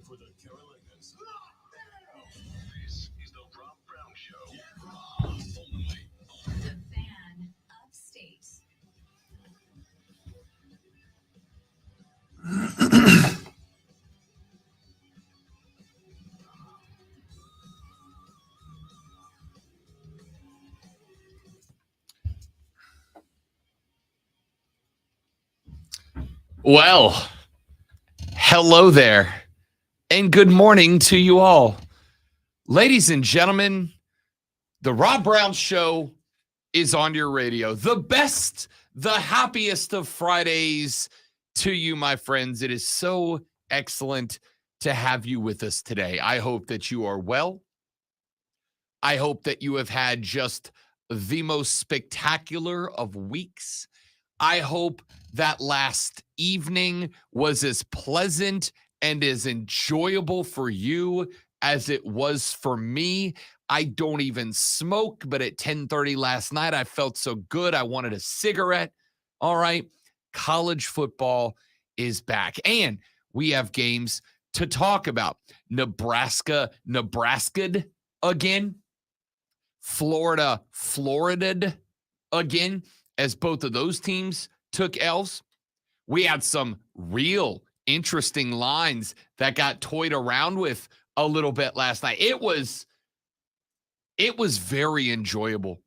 for the Carolinas. This is the Rob Brown Show. Only on The Fan Upstate. Well, hello there, and good morning to you all. Ladies and gentlemen, the Rob Brown Show is on your radio. The best, the happiest of Fridays to you, my friends. It is so excellent to have you with us today. I hope that you are well. I hope that you have had just the most spectacular of weeks. I hope that last evening was as pleasant and as enjoyable for you as it was for me. I don't even smoke, but at 10:30 last night, I felt so good. I wanted a cigarette. All right. College football is back, and we have games to talk about. Nebraska'd again. Florida'd again, as both of those teams took L's. We had some real interesting lines that got toyed around with a little bit last night. It was very enjoyable.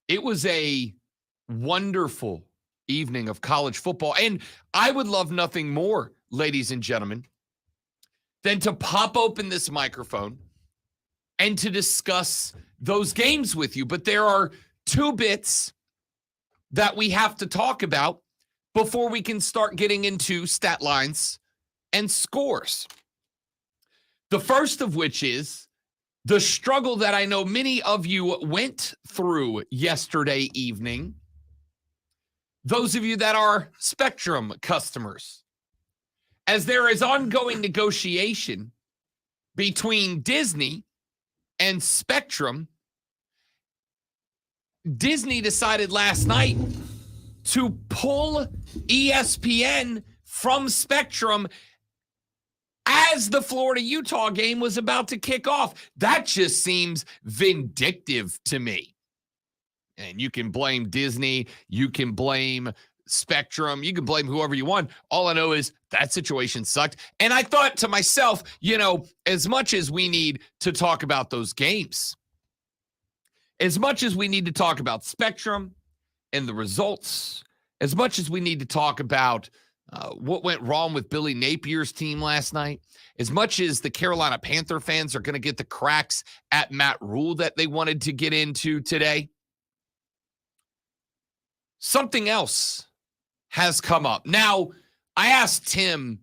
It was a wonderful evening of college football. And I would love nothing more, ladies and gentlemen, than to pop open this microphone and to discuss those games with you. But there are two bits that we have to talk about before we can start getting into stat lines and scores. The first of which is the struggle that I know many of you went through yesterday evening. Those of you that are Spectrum customers, as there is ongoing negotiation between Disney and Spectrum. Disney decided last night to pull ESPN from Spectrum as the Florida-Utah game was about to kick off. That just seems vindictive to me. And you can blame Disney, you can blame Spectrum, you can blame whoever you want. All I know is that situation sucked. And I thought to myself, as much as we need to talk about those games, as much as we need to talk about Spectrum and the results, as much as we need to talk about what went wrong with Billy Napier's team last night, as much as the Carolina Panther fans are going to get the cracks at Matt Rule that they wanted to get into today, something else has come up. Now, I asked Tim,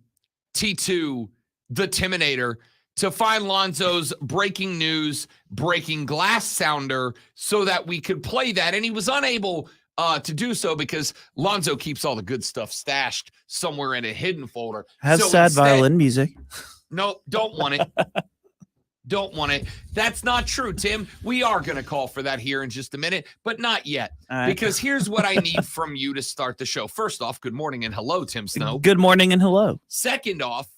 T2, the Timinator, to find Lonzo's breaking news, breaking glass sounder so that we could play that. And he was unable to do so because Lonzo keeps all the good stuff stashed somewhere in a hidden folder. Has sad violin music. No, don't want it. Don't want it. That's not true, Tim. We are going to call for that here in just a minute, but not yet. Right. Because here's what I need from you to start the show. First off, good morning and hello, Tim Snow. Good morning and hello. Second off,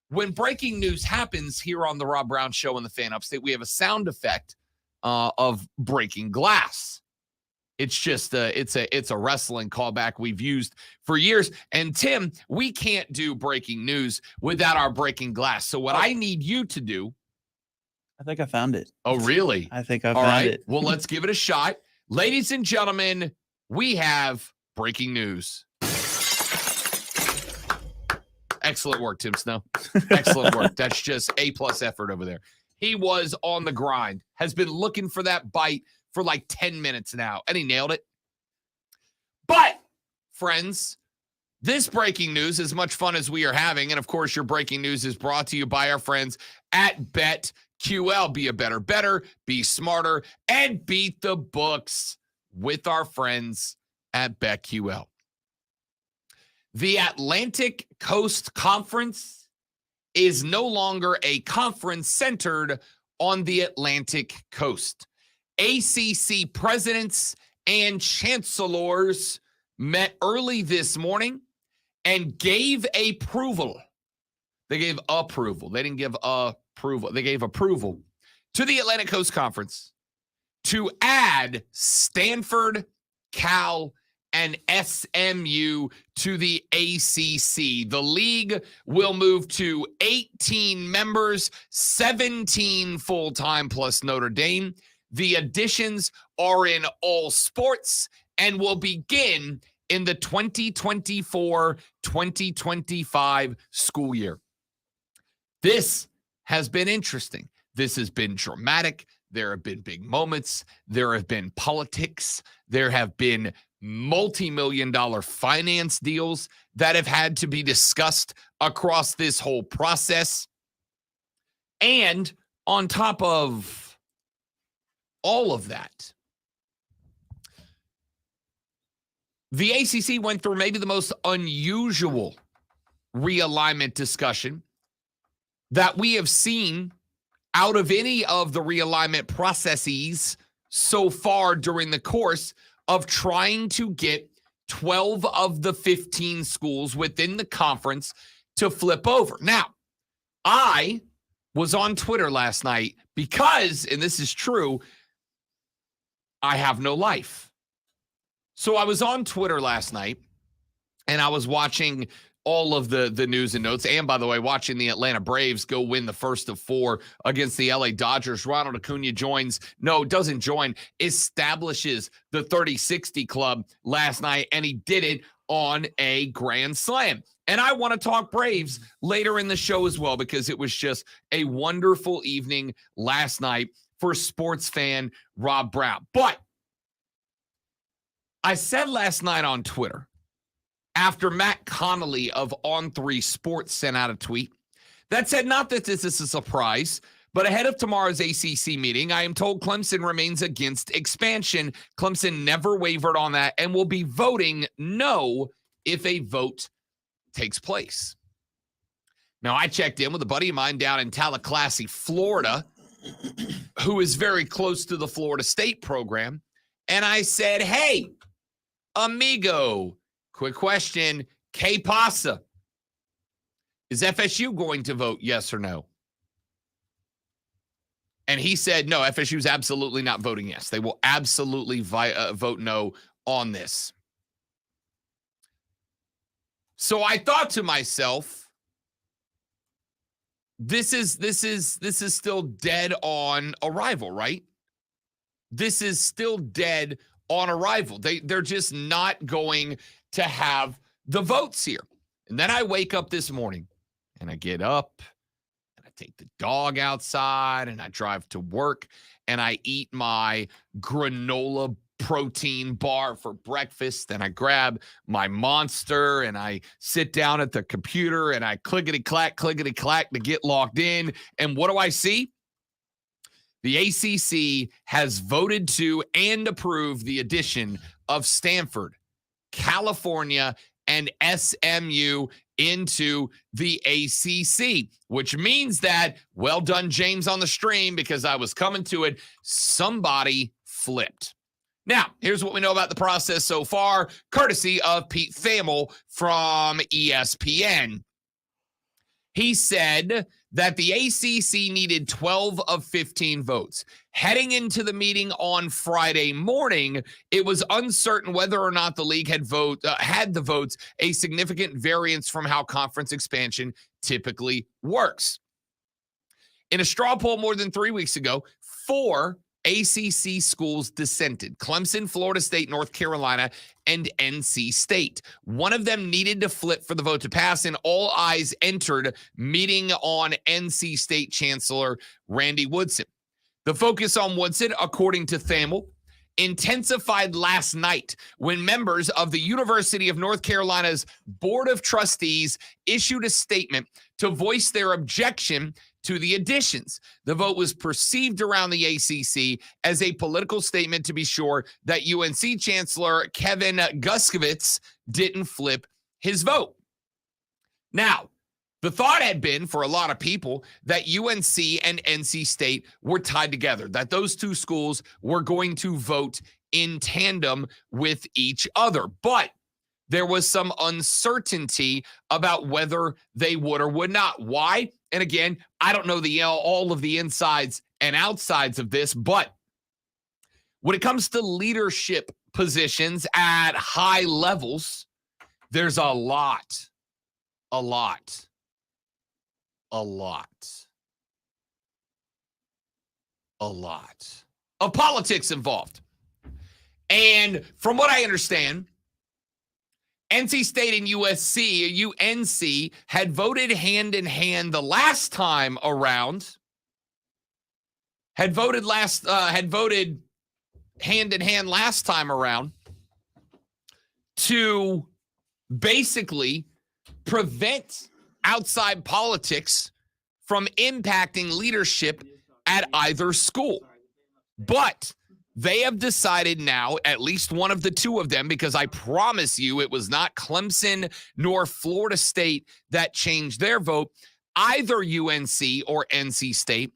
when breaking news happens here on the Rob Brown Show in the Fan Upstate, we have a sound effect of breaking glass. It's just it's a wrestling callback we've used for years. And Tim, we can't do breaking news without our breaking glass. So what I need you to do. I think I found it. Oh, really? I think I found it. Well, let's give it a shot. Ladies and gentlemen, we have breaking news. Excellent work, Tim Snow. Excellent work. That's just A+ effort over there. He was on the grind, has been looking for that bite for like 10 minutes now, and he nailed it. But, friends, this breaking news, as much fun as we are having, and of course your breaking news is brought to you by our friends at BetQL. Be a better bettor, be smarter, and beat the books with our friends at BetQL. The Atlantic Coast Conference is no longer a conference centered on the Atlantic Coast. ACC presidents and chancellors met early this morning and gave approval They gave approval. They didn't give approval. They gave approval to the Atlantic Coast Conference to add Stanford, Cal, and SMU to the ACC. The league will move to 18 members, 17 full-time plus Notre Dame. The additions are in all sports and will begin in the 2024-2025 school year. This has been interesting. This has been dramatic. There have been big moments. There have been politics. There have been multi-million-dollar finance deals that have had to be discussed across this whole process. And on top of all of that, the ACC went through maybe the most unusual realignment discussion that we have seen out of any of the realignment processes so far during the course of trying to get 12 of the 15 schools within the conference to flip over. Now, I was on Twitter last night because, and this is true, I have no life. So I was on Twitter last night and I was watching all of the news and notes. And by the way, watching the Atlanta Braves go win the first of 4 against the LA Dodgers. Ronald Acuna doesn't join, establishes the 30-60 club last night, and he did it on a grand slam. And I want to talk Braves later in the show as well, because it was just a wonderful evening last night for sports fan Rob Brown. But I said last night on Twitter, after Matt Connolly of On3 Sports sent out a tweet that said, not that this is a surprise, but ahead of tomorrow's ACC meeting, I am told Clemson remains against expansion. Clemson never wavered on that and will be voting no if a vote takes place. Now, I checked in with a buddy of mine down in Tallahassee, Florida, who is very close to the Florida State program, and I said, hey, amigo, quick question, ¿Qué pasa? Is FSU going to vote yes or no? And he said, no, FSU is absolutely not voting yes. They will absolutely vote no on this. So I thought to myself, this is still dead on arrival, right? This is still dead on arrival. They're just not going to have the votes here. And then I wake up this morning and I get up and I take the dog outside and I drive to work and I eat my granola protein bar for breakfast. Then I grab my Monster and I sit down at the computer and I clickety-clack to get logged in. And what do I see? The ACC has voted to and approved the addition of Stanford, California, and SMU into the ACC, which means that, well done, James, on the stream, because I was coming to it, somebody flipped. Now, here's what we know about the process so far, courtesy of Pete Thamel from ESPN. He said that the ACC needed 12 of 15 votes. Heading into the meeting on Friday morning, it was uncertain whether or not the league had the votes, a significant variance from how conference expansion typically works. In a straw poll more than 3 weeks ago, 4 ACC schools dissented: Clemson, Florida State, North Carolina, and NC State. One of them needed to flip for the vote to pass, and all eyes entered meeting on NC State Chancellor Randy Woodson. The focus on Woodson, according to Thamel, intensified last night when members of the University of North Carolina's Board of Trustees issued a statement to voice their objection to the additions. The vote was perceived around the ACC as a political statement to be sure that UNC Chancellor Kevin Guskiewicz didn't flip his vote. Now, the thought had been for a lot of people that UNC and NC State were tied together, that those two schools were going to vote in tandem with each other. But there was some uncertainty about whether they would or would not. Why? And again, I don't know all of the insides and outsides of this, but when it comes to leadership positions at high levels, there's a lot of politics involved. And from what I understand, NC State and UNC had voted hand in hand the last time around. Had voted hand in hand last time around to basically prevent outside politics from impacting leadership at either school. But they have decided now, at least one of the two of them, because I promise you it was not Clemson nor Florida State that changed their vote. Either UNC or NC State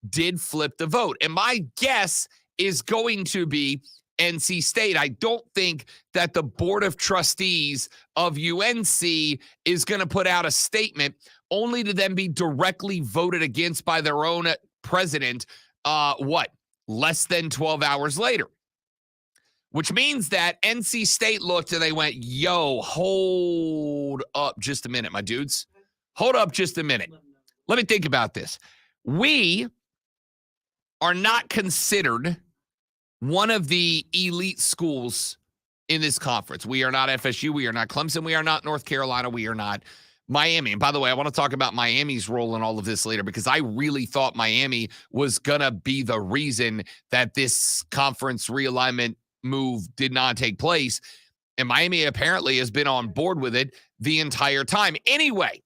did flip the vote. And my guess is going to be NC State. I don't think that the Board of Trustees of UNC is going to put out a statement only to then be directly voted against by their own president, less than 12 hours later. Which means that NC State looked and they went, yo, hold up just a minute, my dudes. Hold up just a minute. Let me think about this. We are not considered one of the elite schools in this conference. We are not FSU. We are not Clemson. We are not North Carolina. We are not Miami. And by the way, I want to talk about Miami's role in all of this later because I really thought Miami was going to be the reason that this conference realignment move did not take place. And Miami apparently has been on board with it the entire time. Anyway,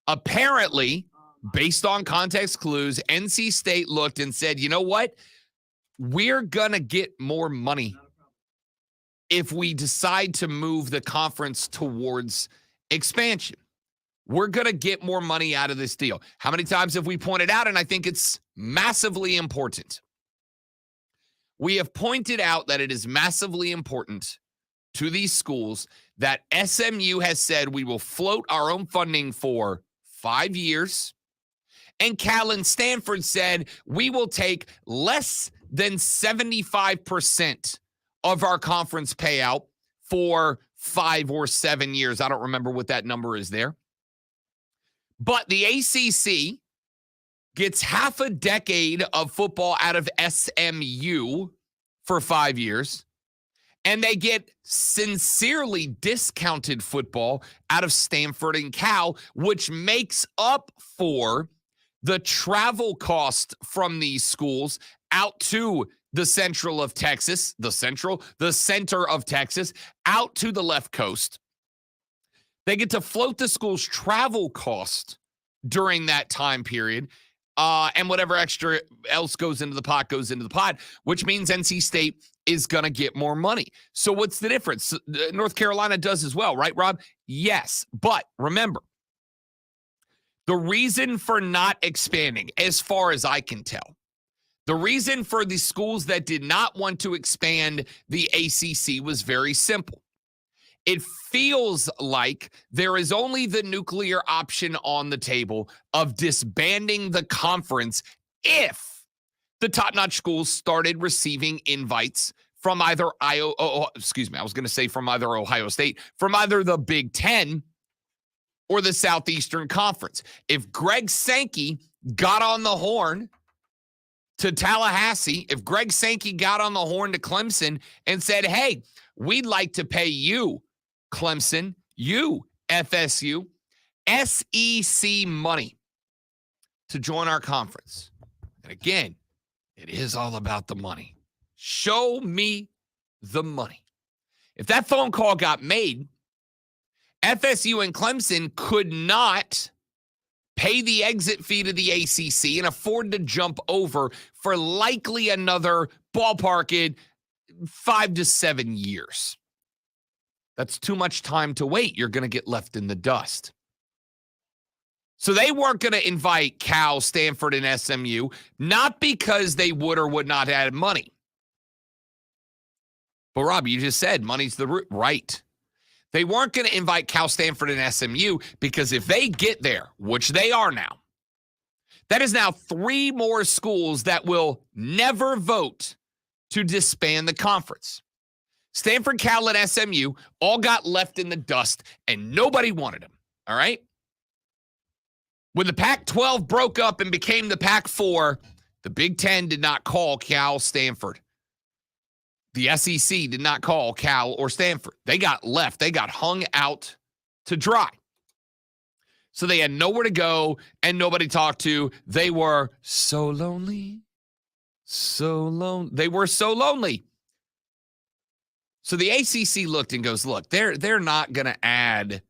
apparently, based on context clues, NC State looked and said, you know what? We're going to get more money if we decide to move the conference towards expansion. We're going to get more money out of this deal. How many times have we pointed out, and I think it's massively important. We have pointed out that it is massively important to these schools that SMU has said we will float our own funding for 5 years. And Cal and Stanford said we will take less than 75% of our conference payout for 5 or 7 years. I don't remember what that number is there. But the ACC gets half a decade of football out of SMU for 5 years. And they get sincerely discounted football out of Stanford and Cal, which makes up for the travel cost from these schools out to the center of Texas, out to the left coast. They get to float the school's travel cost during that time period. And whatever extra else goes into the pot, which means NC State is going to get more money. So what's the difference? North Carolina does as well, right, Rob? Yes. But remember, the reason for not expanding, as far as I can tell, the reason for the schools that did not want to expand the ACC was very simple. It feels like there is only the nuclear option on the table of disbanding the conference if the top-notch schools started receiving invites from either Ohio State, from either the Big Ten or the Southeastern Conference. If Greg Sankey got on the horn to Tallahassee, if Greg Sankey got on the horn to Clemson and said, hey, we'd like to pay you, Clemson, you, FSU, SEC money to join our conference. And again, it is all about the money. Show me the money. If that phone call got made, FSU and Clemson could not pay the exit fee to the ACC and afford to jump over for likely another ballpark 5 to 7 years. That's too much time to wait. You're going to get left in the dust. So they weren't going to invite Cal, Stanford, and SMU, not because they would or would not add money. But Rob, you just said money's the root. Right. They weren't going to invite Cal, Stanford, and SMU because if they get there, which they are now, that is now 3 more schools that will never vote to disband the conference. Stanford, Cal, and SMU all got left in the dust, and nobody wanted them, all right? When the Pac-12 broke up and became the Pac-4, the Big Ten did not call Cal, Stanford. The SEC did not call Cal or Stanford. They got left. They got hung out to dry. So they had nowhere to go and nobody to talk to. They were so lonely. So lonely. They were so lonely. So the ACC looked and goes, look, they're not going to add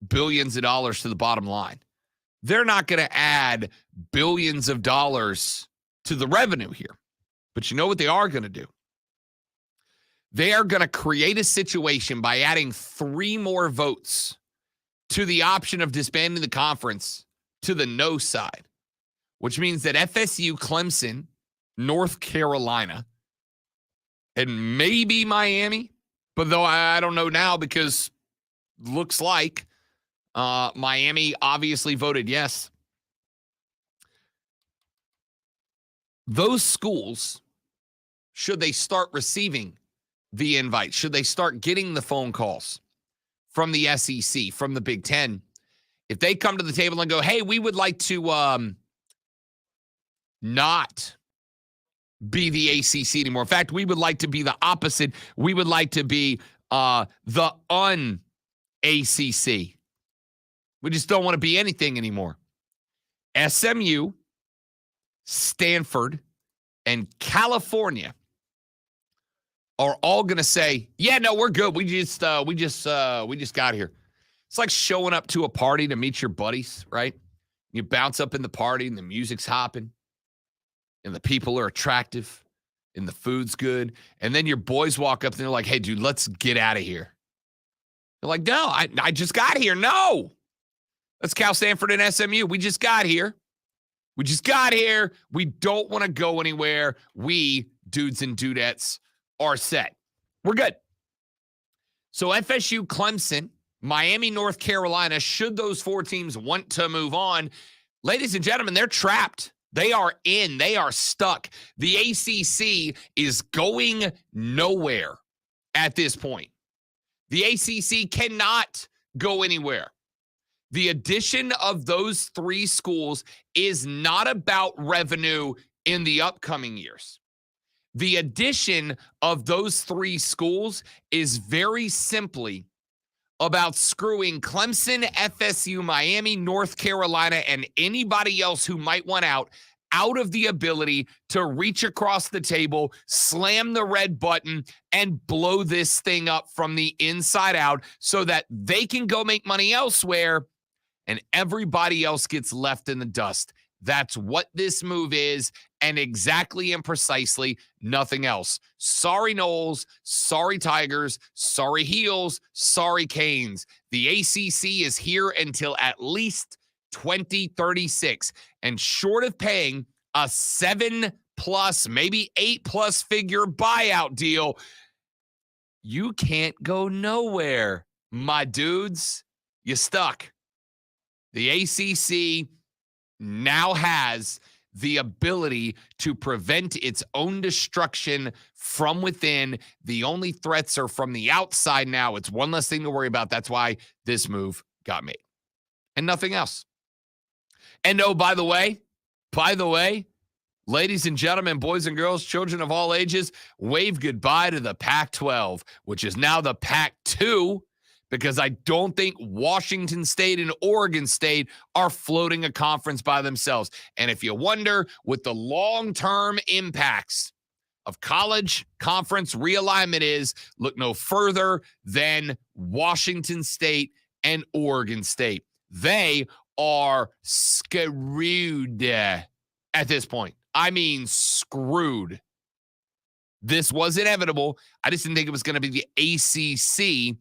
billions of dollars to the bottom line. They're not going to add billions of dollars to the revenue here. But you know what they are going to do? They are going to create a situation by adding 3 more votes to the option of disbanding the conference to the no side, which means that FSU, Clemson, North Carolina, and maybe Miami, but though I don't know now because looks like Miami obviously voted yes. Those schools, should they start receiving the invite, should they start getting the phone calls from the SEC, from the Big Ten, if they come to the table and go, hey, we would like to not be the ACC anymore. In fact, we would like to be the opposite. We would like to be the un-ACC. We just don't want to be anything anymore. SMU, Stanford, and California are all going to say, yeah, no, we're good. We just got here. It's like showing up to a party to meet your buddies, right? You bounce up in the party and the music's hopping and the people are attractive and the food's good. And then your boys walk up and they're like, hey, dude, let's get out of here. They're like, no, I just got here. No. That's Cal, Stanford, and SMU. We just got here. We just got here. We don't want to go anywhere. We, dudes and dudettes, are set. We're good. So FSU, Clemson, Miami, North Carolina, should those 4 teams want to move on, ladies and gentlemen, they're trapped. They are in. They are stuck. The ACC is going nowhere at this point. The ACC cannot go anywhere. The addition of those 3 schools is not about revenue in the upcoming years. The addition of those 3 schools is very simply about screwing Clemson, FSU, Miami, North Carolina, and anybody else who might want out of the ability to reach across the table, slam the red button, and blow this thing up from the inside out so that they can go make money elsewhere and everybody else gets left in the dust. That's what this move is, and exactly and precisely nothing else. Sorry, Noles. Sorry, Tigers. Sorry, Heels. Sorry, Canes. The ACC is here until at least 2036, and short of paying a 7+, maybe 8+ figure buyout deal, you can't go nowhere, my dudes. You're stuck. The ACC now has the ability to prevent its own destruction from within. The only threats are from the outside now. It's one less thing to worry about. That's why this move got made. And nothing else. And no, by the way, ladies and gentlemen, boys and girls, children of all ages, wave goodbye to the Pac-12, which is now the Pac-2, because I don't think Washington State and Oregon State are floating a conference by themselves. And if you wonder what the long-term impacts of college conference realignment is, look no further than Washington State and Oregon State. They are screwed at this point. I mean, screwed. This was inevitable. I just didn't think it was going to be the ACC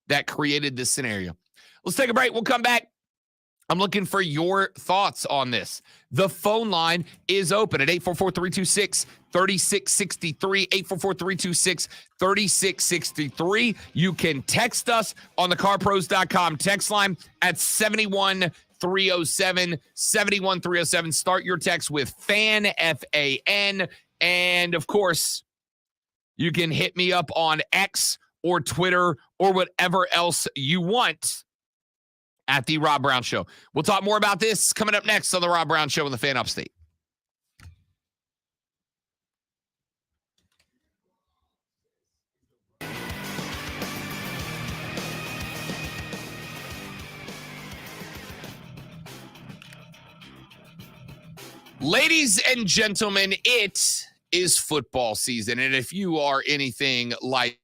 that created this scenario. Let's take a break. We'll come back. I'm looking for your thoughts on this. The phone line is open at 844-326-3663, 844-326-3663. You can text us on the carpros.com text line at 71307, 71307. Start your text with FAN, F-A-N. And, of course, you can hit me up on X or Twitter or whatever else you want at the Rob Brown Show. We'll talk more about this coming up next on the Rob Brown Show in the Fan Upstate. Ladies and gentlemen, it is football season. And if you are anything like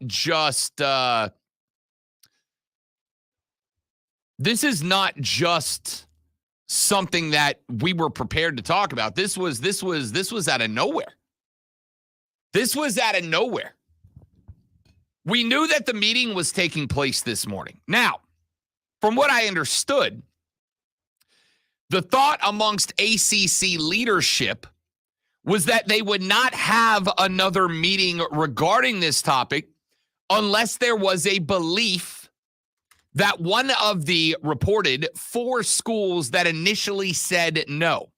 just something that we were prepared to talk about. This was out of nowhere. This was out of nowhere. We knew that the meeting was taking place this morning. Now, from what I understood, the thought amongst ACC leadership was that they would not have another meeting regarding this topic unless there was a belief that one of the reported 4 schools that initially said no,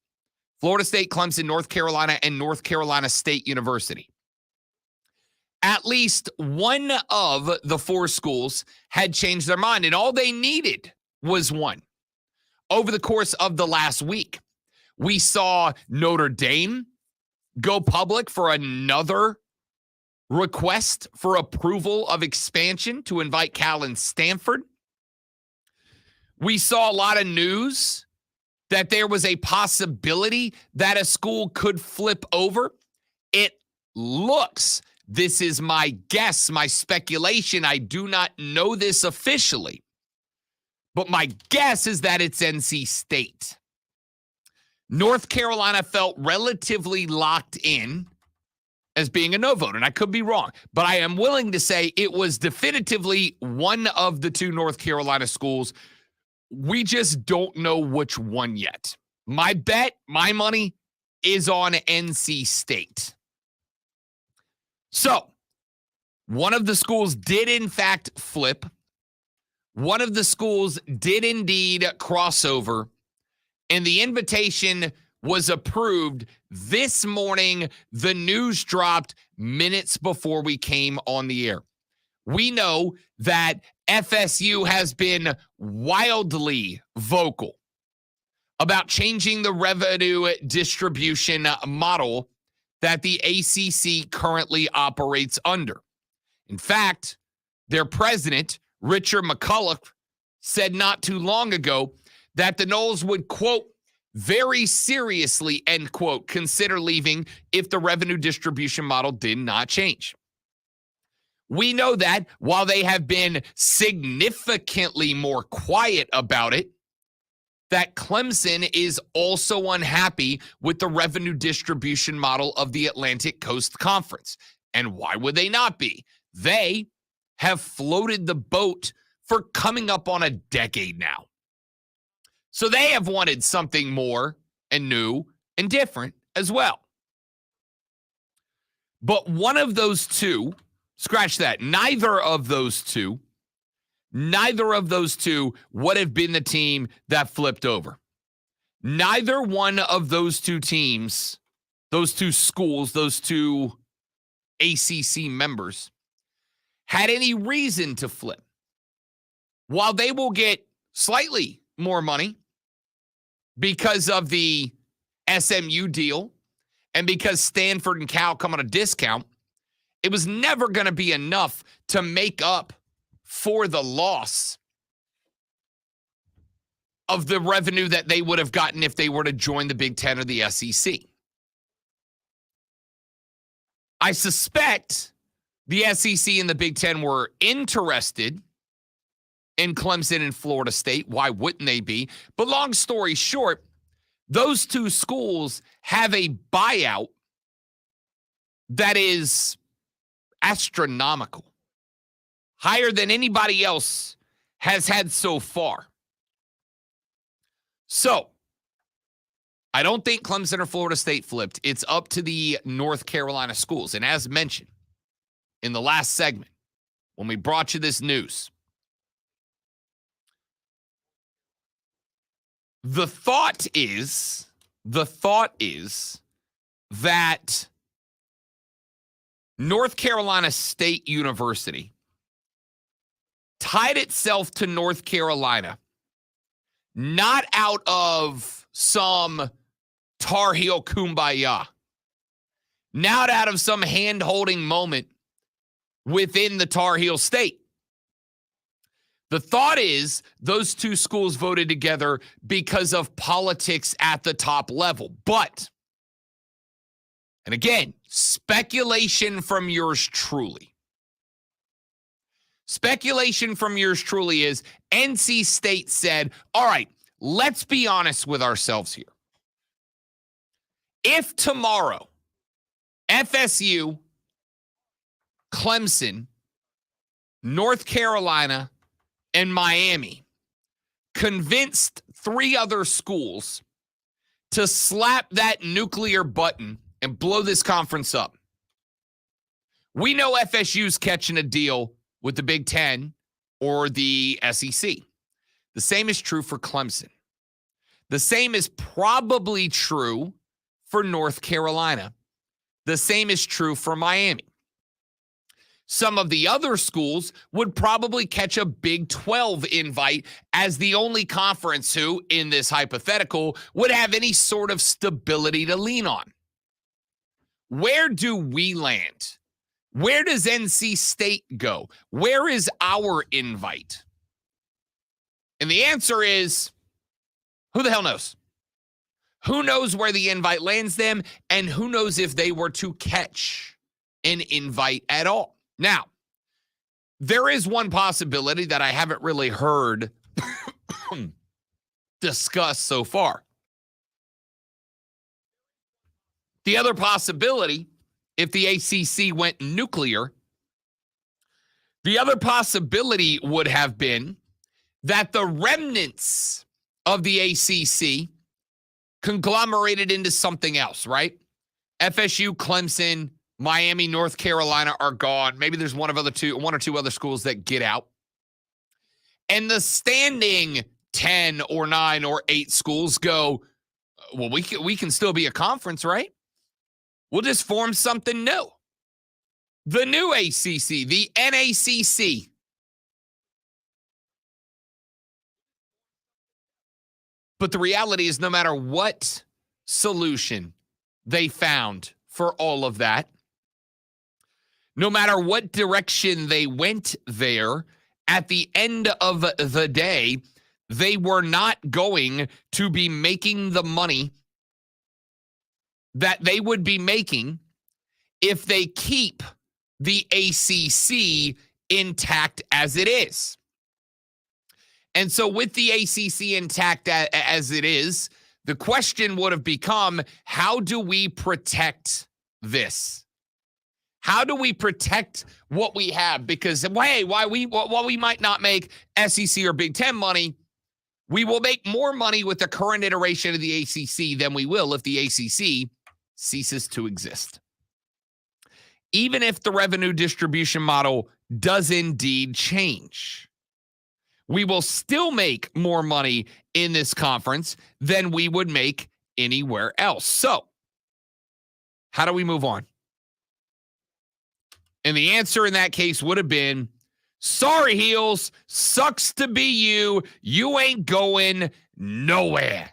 Florida State, Clemson, North Carolina, and North Carolina State University, at least one of the 4 schools had changed their mind, and all they needed was one. Over the course of the last week, we saw Notre Dame go public for another request for approval of expansion to invite Cal and Stanford. We saw a lot of news that there was a possibility that a school could flip over. It looks, this is my guess, my speculation, I do not know this officially, but my guess is that it's NC State. North Carolina felt relatively locked in as being a no vote, and I could be wrong, but I am willing to say it was definitively one of the 2 North Carolina schools. We just don't know which one yet. My bet, my money is on NC State. So, one of the schools did in fact flip. One of the schools did indeed cross over, and the invitation was approved this morning. The news dropped minutes before we came on the air. We know that FSU has been wildly vocal about changing the revenue distribution model that the ACC currently operates under. In fact, their president, Richard McCulloch, said not too long ago that the Noles would, quote, very seriously, end quote, consider leaving if the revenue distribution model did not change. We know that while they have been significantly more quiet about it, that Clemson is also unhappy with the revenue distribution model of the Atlantic Coast Conference. And why would they not be? They have floated the boat for coming up on a decade now. So they have wanted something more and new and different as well. But one of those 2, scratch that, neither of those two would have been the team that flipped over. Neither one of those 2 teams, those 2 schools, those 2 ACC members had any reason to flip. While they will get slightly more money because of the SMU deal and because Stanford and Cal come on a discount, it was never going to be enough to make up for the loss of the revenue that they would have gotten if they were to join the Big Ten or the SEC. I suspect the SEC and the Big Ten were interested in Clemson and Florida State. Why wouldn't they be? But long story short, those 2 schools have a buyout that is astronomical, higher than anybody else has had so far. So, I don't think Clemson or Florida State flipped. It's up to the North Carolina schools. And as mentioned in the last segment, when we brought you this news, the thought is that North Carolina State University tied itself to North Carolina, not out of some Tar Heel kumbaya, not out of some hand-holding moment within the Tar Heel State. The thought is those 2 schools voted together because of politics at the top level. But, and again, speculation from yours truly. Speculation from yours truly is NC State said, all right, let's be honest with ourselves here. If tomorrow FSU, Clemson, North Carolina, and Miami convinced 3 other schools to slap that nuclear button and blow this conference up, we know FSU's catching a deal with the Big Ten or the SEC. The same is true for Clemson. The same is probably true for North Carolina. The same is true for Miami. Some of the other schools would probably catch a Big 12 invite as the only conference who, in this hypothetical, would have any sort of stability to lean on. Where do we land? Where does NC State go? Where is our invite? And the answer is, who the hell knows? Who knows where the invite lands them, and who knows if they were to catch an invite at all? Now, there is one possibility that I haven't really heard discussed so far. The other possibility, if the ACC went nuclear, the other possibility would have been that the remnants of the ACC conglomerated into something else, right? FSU, Clemson, Miami, North Carolina are gone. Maybe there's one or two other schools that get out. And the standing 10 or 9 or 8 schools go, well, we can still be a conference, right? We'll just form something new. The new ACC, the NACC. But the reality is, no matter what solution they found for all of that, no matter what direction they went there, at the end of the day, they were not going to be making the money that they would be making if they keep the ACC intact as it is. And so with the ACC intact as it is, the question would have become, how do we protect this? How do we protect what we have? Because, hey, while we might not make SEC or Big Ten money, we will make more money with the current iteration of the ACC than we will if the ACC ceases to exist. Even if the revenue distribution model does indeed change, we will still make more money in this conference than we would make anywhere else. So, how do we move on? And the answer in that case would have been, sorry, Heels, sucks to be you. You ain't going nowhere.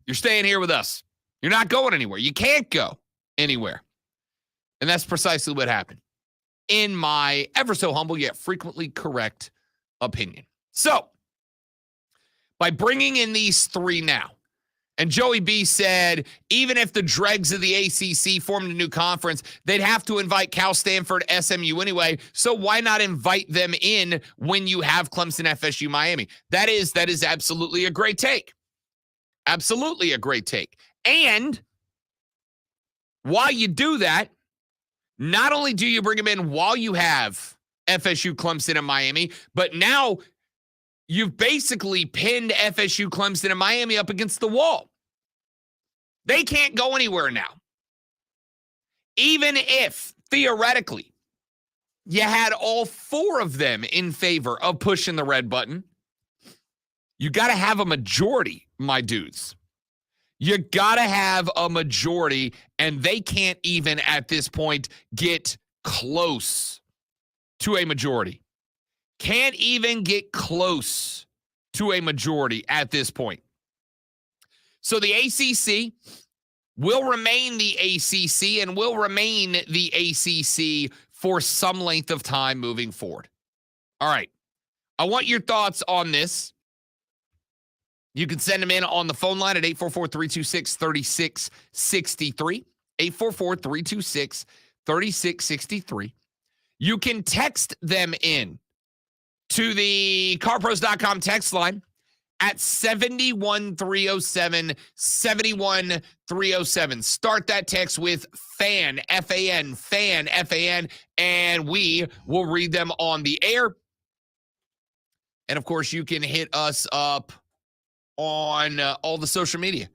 You're staying here with us. You're not going anywhere. You can't go anywhere. And that's precisely what happened, in my ever so humble yet frequently correct opinion. So, by bringing in these 3 now, and Joey B said, even if the dregs of the ACC formed a new conference, they'd have to invite Cal, Stanford, SMU anyway. So why not invite them in when you have Clemson, FSU, Miami? That is absolutely a great take. Absolutely a great take. And while you do that, not only do you bring them in while you have FSU, Clemson, and Miami, but now you've basically pinned FSU, Clemson, and Miami up against the wall. They can't go anywhere now. Even if, theoretically, you had all 4 of them in favor of pushing the red button, you got to have a majority, my dudes. You got to have a majority, and they can't even at this point get close to a majority. Can't even get close to a majority at this point. So the ACC will remain the ACC and will remain the ACC for some length of time moving forward. All right. I want your thoughts on this. You can send them in on the phone line at 844-326-3663. 844-326-3663. You can text them in to the carpros.com text line at 71307, 71307. Start that text with FAN, F-A-N, FAN, F-A-N, and we will read them on the air. And, of course, you can hit us up on all the social media.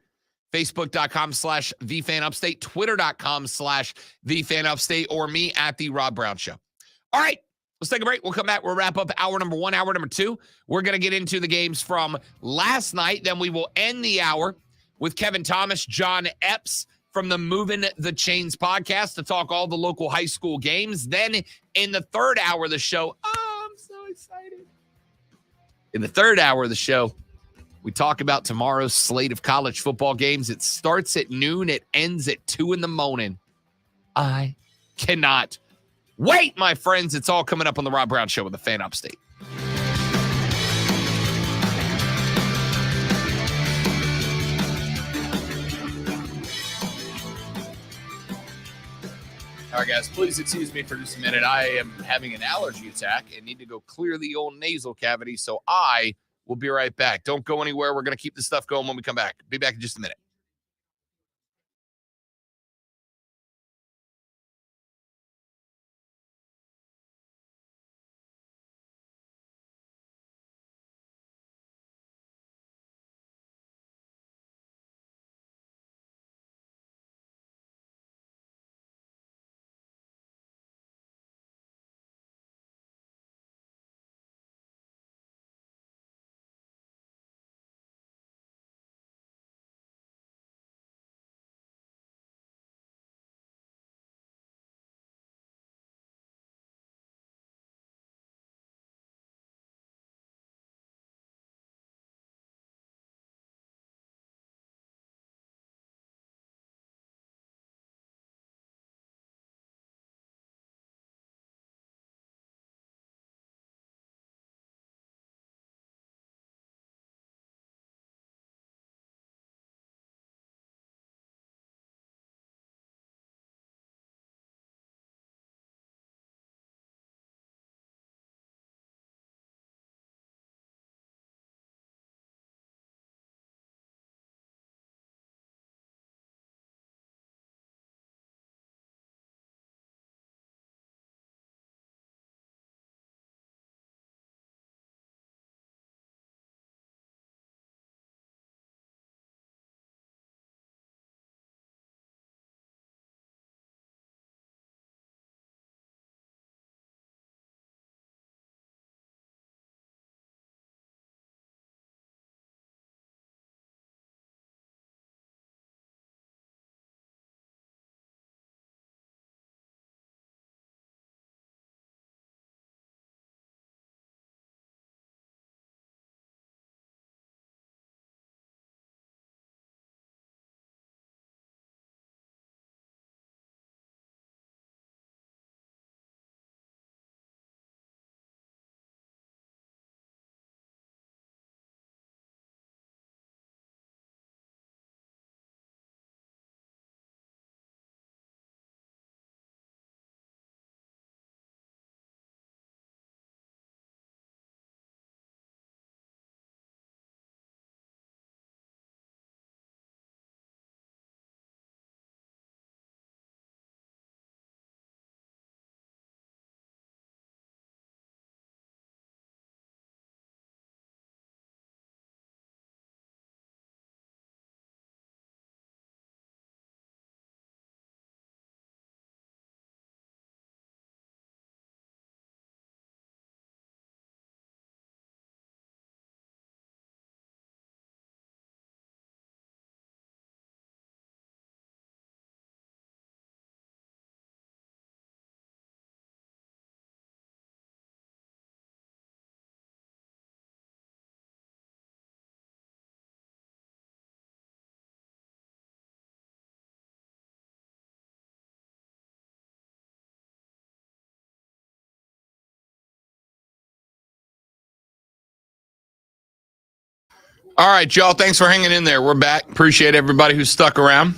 Facebook.com/TheFanUpstate, Twitter.com/TheFanUpstate, or me at The Rob Brown Show. All right, let's take a break. We'll come back. We'll wrap up hour number one. Hour number two, we're going to get into the games from last night. Then we will end the hour with Kevin Thomas, John Epps from the Moving the Chains podcast to talk all the local high school games. Then in the third hour of the show, I'm so excited. In the third hour of the show, we talk about tomorrow's slate of college football games. It starts at noon. It ends at 2 in the morning. I cannot wait, my friends. It's all coming up on the Rob Brown Show with the Fan Upstate. All right, guys, please excuse me for just a minute. I am having an allergy attack and need to go clear the old nasal cavity, so I will be right back. Don't go anywhere. We're going to keep this stuff going when we come back. Be back in just a minute. All right, y'all. Thanks for hanging in there. We're back. Appreciate everybody who stuck around.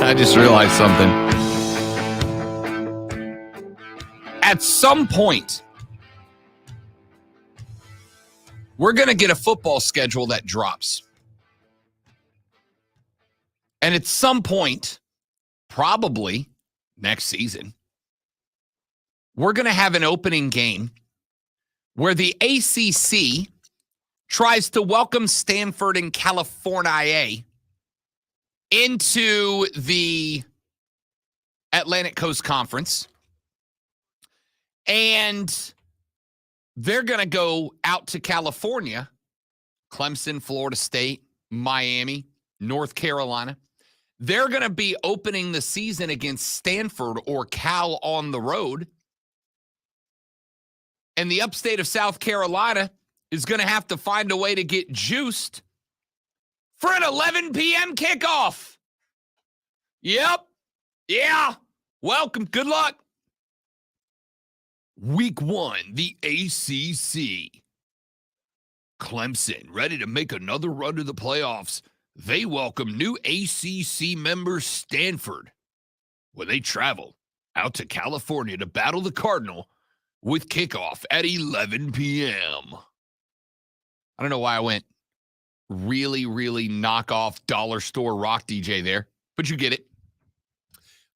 I just realized something. At some point, we're going to get a football schedule that drops. And at some point, probably next season, we're going to have an opening game where the ACC tries to welcome Stanford and California into the Atlantic Coast Conference. And they're going to go out to California, Clemson, Florida State, Miami, North Carolina. They're going to be opening the season against Stanford or Cal on the road. And the upstate of South Carolina is going to have to find a way to get juiced for an 11 p.m. kickoff. Yep. Yeah. Welcome. Good luck. Week 1, the ACC. Clemson ready to make another run to the playoffs. They welcome new ACC member Stanford when they travel out to California to battle the Cardinal with kickoff at 11 p.m. I don't know why I went really, really knockoff dollar store rock DJ there, but you get it.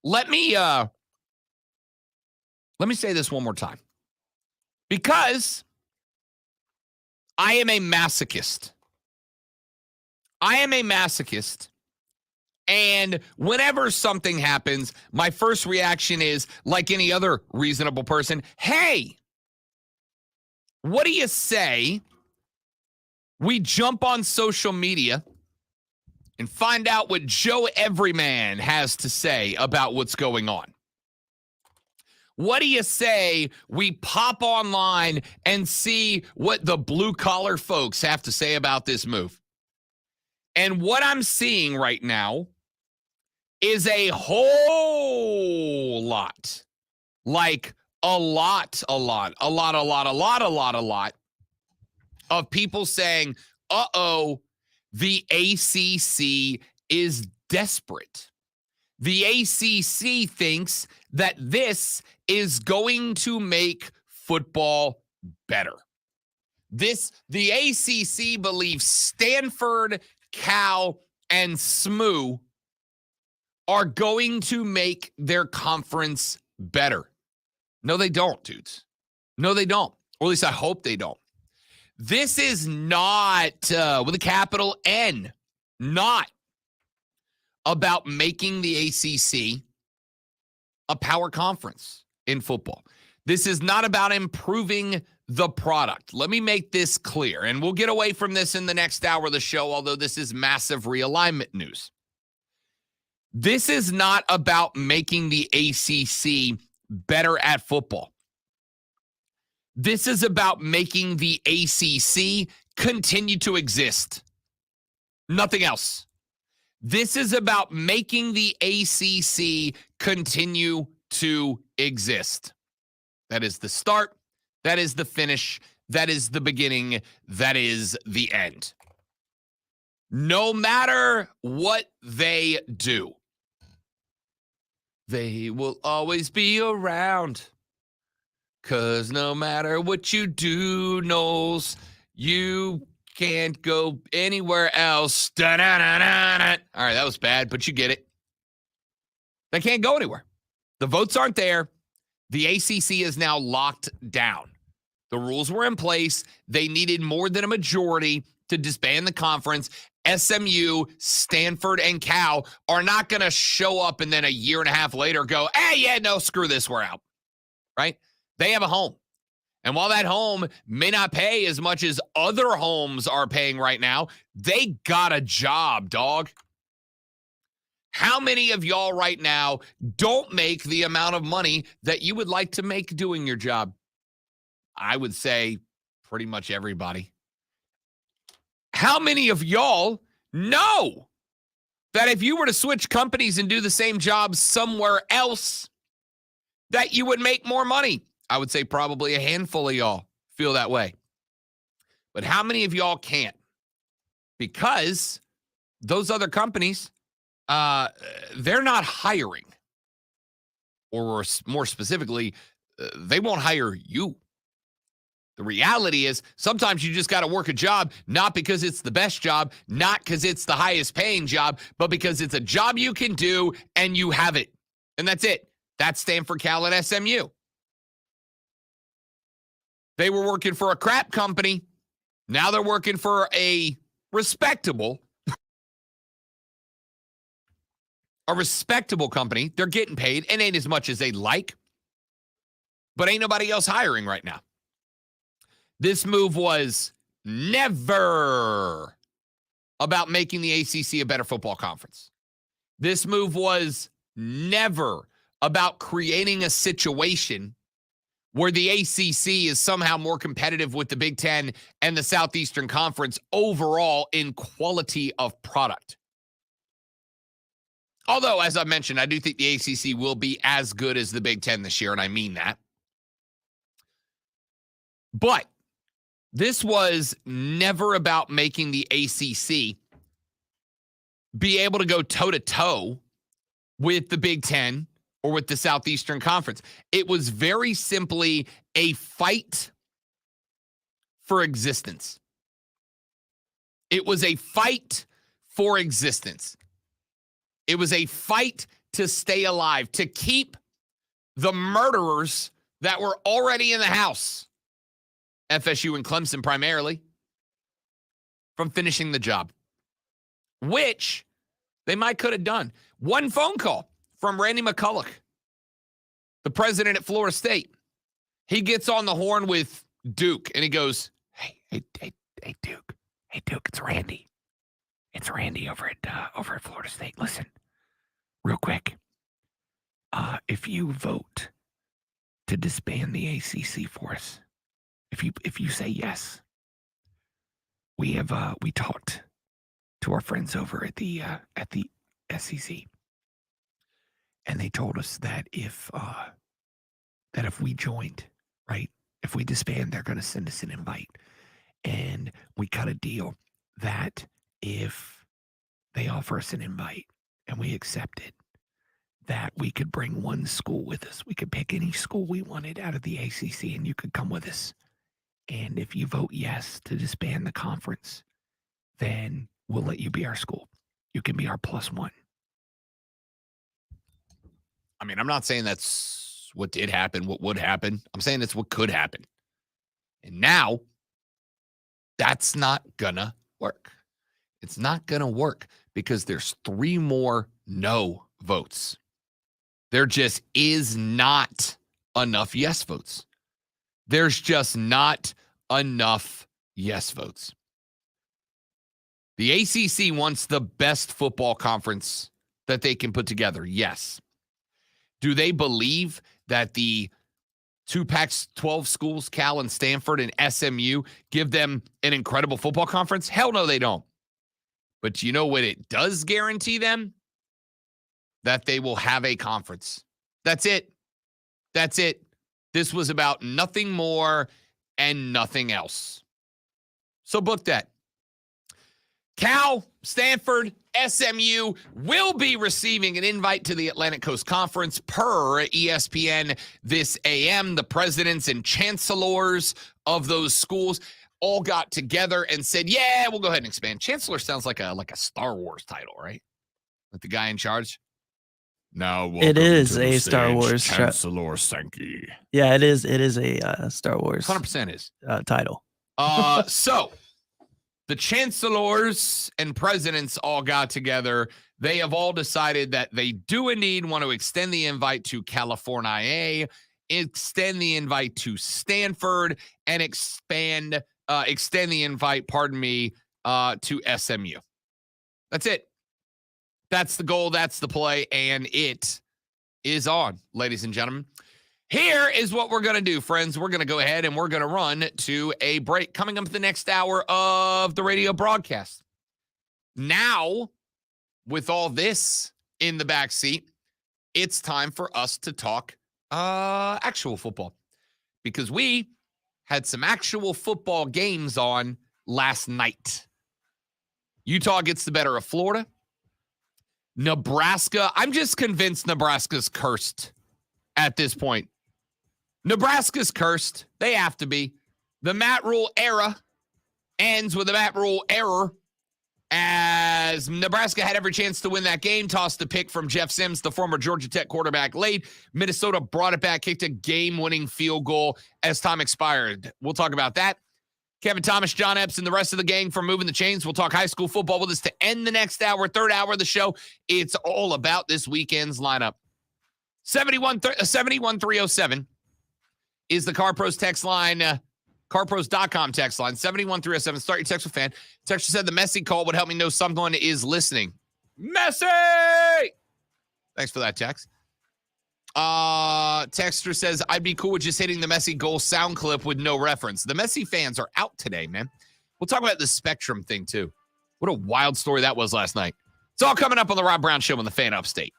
Let me say this one more time. Because I am a masochist. And whenever something happens, my first reaction is, like any other reasonable person, hey, what do you say we jump on social media and find out what Joe Everyman has to say about what's going on? What do you say we pop online and see what the blue-collar folks have to say about this move? And what I'm seeing right now is a whole lot, like a lot of people saying, uh-oh, the ACC is desperate. The ACC thinks that this is going to make football better. The ACC believes Stanford, Cal, and SMU are going to make their conference better. No, they don't, dudes. No, they don't. Or at least I hope they don't. This is not, with a capital N, not about making the ACC a power conference in football. This is not about improving the product. Let me make this clear, and we'll get away from this in the next hour of the show, although this is massive realignment news. This is not about making the ACC better at football. This is about making the ACC continue to exist. Nothing else. This is about making the ACC continue to exist. That is the start. That is the finish. That is the beginning. That is the end. No matter what they do, they will always be around. 'Cause no matter what you do, Knowles, you can't go anywhere else. Da-na-na-na-na. All right, that was bad, but you get it. They can't go anywhere. The votes aren't there. The ACC is now locked down. The rules were in place. They needed more than a majority to disband the conference. SMU, Stanford, and Cal are not going to show up and then a year and a half later go, hey, yeah, no, screw this, we're out. Right? They have a home. And while that home may not pay as much as other homes are paying right now, they got a job, dog. How many of y'all right now don't make the amount of money that you would like to make doing your job? I would say pretty much everybody. How many of y'all know that if you were to switch companies and do the same job somewhere else, that you would make more money? I would say probably a handful of y'all feel that way. But how many of y'all can't? Because those other companies, they're not hiring. Or more specifically, they won't hire you. The reality is sometimes you just got to work a job, not because it's the best job, not because it's the highest paying job, but because it's a job you can do and you have it. And that's it. That's Stanford, Cal, and SMU. They were working for a crap company. Now they're working for a respectable company. They're getting paid. It ain't as much as they'd like, but ain't nobody else hiring right now. This move was never about making the ACC a better football conference. This move was never about creating a situation where the ACC is somehow more competitive with the Big Ten and the Southeastern Conference overall in quality of product. Although, as I mentioned, I do think the ACC will be as good as the Big Ten this year, and I mean that. But this was never about making the ACC be able to go toe-to-toe with the Big Ten or with the Southeastern Conference. It was very simply a fight for existence. It was a fight for existence. It was a fight to stay alive, to keep the murderers that were already in the house, FSU and Clemson primarily, from finishing the job, which they might could have done. One phone call from Randy McCulloch, the president at Florida State. He gets on the horn with Duke, and he goes, hey, Duke. Hey, Duke, it's Randy. It's Randy over at Florida State. Listen, real quick. If you vote to disband the ACC for us, if you say yes, we talked to our friends over at the SEC, and they told us that if we joined, right, if we disband, they're going to send us an invite, and we cut a deal that if they offer us an invite and we accept it, that we could bring one school with us. We could pick any school we wanted out of the ACC, and you could come with us. And if you vote yes to disband the conference, then we'll let you be our school. You can be our +1. I mean, I'm not saying that's what did happen, what would happen. I'm saying it's what could happen. And now, that's not gonna work. It's not gonna work because there's 3 more no votes. There just is not enough yes votes. There's just not enough yes votes. The ACC wants the best football conference that they can put together. Yes. Do they believe that the 2 Pac-12 schools, Cal and Stanford and SMU, give them an incredible football conference? Hell no, they don't. But you know what it does guarantee them? That they will have a conference. That's it. That's it. This was about nothing more and nothing else. So book that. Cal, Stanford, SMU will be receiving an invite to the Atlantic Coast Conference per ESPN this AM. The presidents and chancellors of those schools. all got together and said, yeah, we'll go ahead and expand. Chancellor sounds like a Star Wars title, right? Like the guy in charge. Now, It is a Star Wars Chancellor Sankey. Yeah, it is. It is a Star Wars 100% is title. So the chancellors and presidents all got together. They have all decided that they do indeed want to extend the invite to California, extend the invite to Stanford, and extend the invite, to SMU. That's it. That's the goal. That's the play. And it is on, ladies and gentlemen. Here is what we're going to do, friends. We're going to go ahead and we're going to run to a break coming up the next hour of the radio broadcast. Now, with all this in the backseat, it's time for us to talk actual football, because we had some actual football games on last night. Utah gets the better of Florida. Nebraska, I'm just convinced Nebraska's cursed at this point. Nebraska's cursed. They have to be. The Matt Rule era ends with a Matt Rule error, as Nebraska had every chance to win that game, tossed a pick from Jeff Sims, the former Georgia Tech quarterback, late. Minnesota brought it back, kicked a game-winning field goal as time expired. We'll talk about that. Kevin Thomas, John Epps, and the rest of the gang from Moving the Chains. We'll talk high school football with us to end the next hour, third hour of the show. It's all about this weekend's lineup. 71307 is the CarPros text line, carpros.com text line, 71307. Start your text with fan. Texter said the Messi call would help me know someone is listening. Messi! Thanks for that text. Texter says, I'd be cool with just hitting the Messi goal sound clip with no reference. The Messi fans are out today, man. We'll talk about the Spectrum thing, too. What a wild story that was last night. It's all coming up on the Rob Brown Show on the Fan Upstate.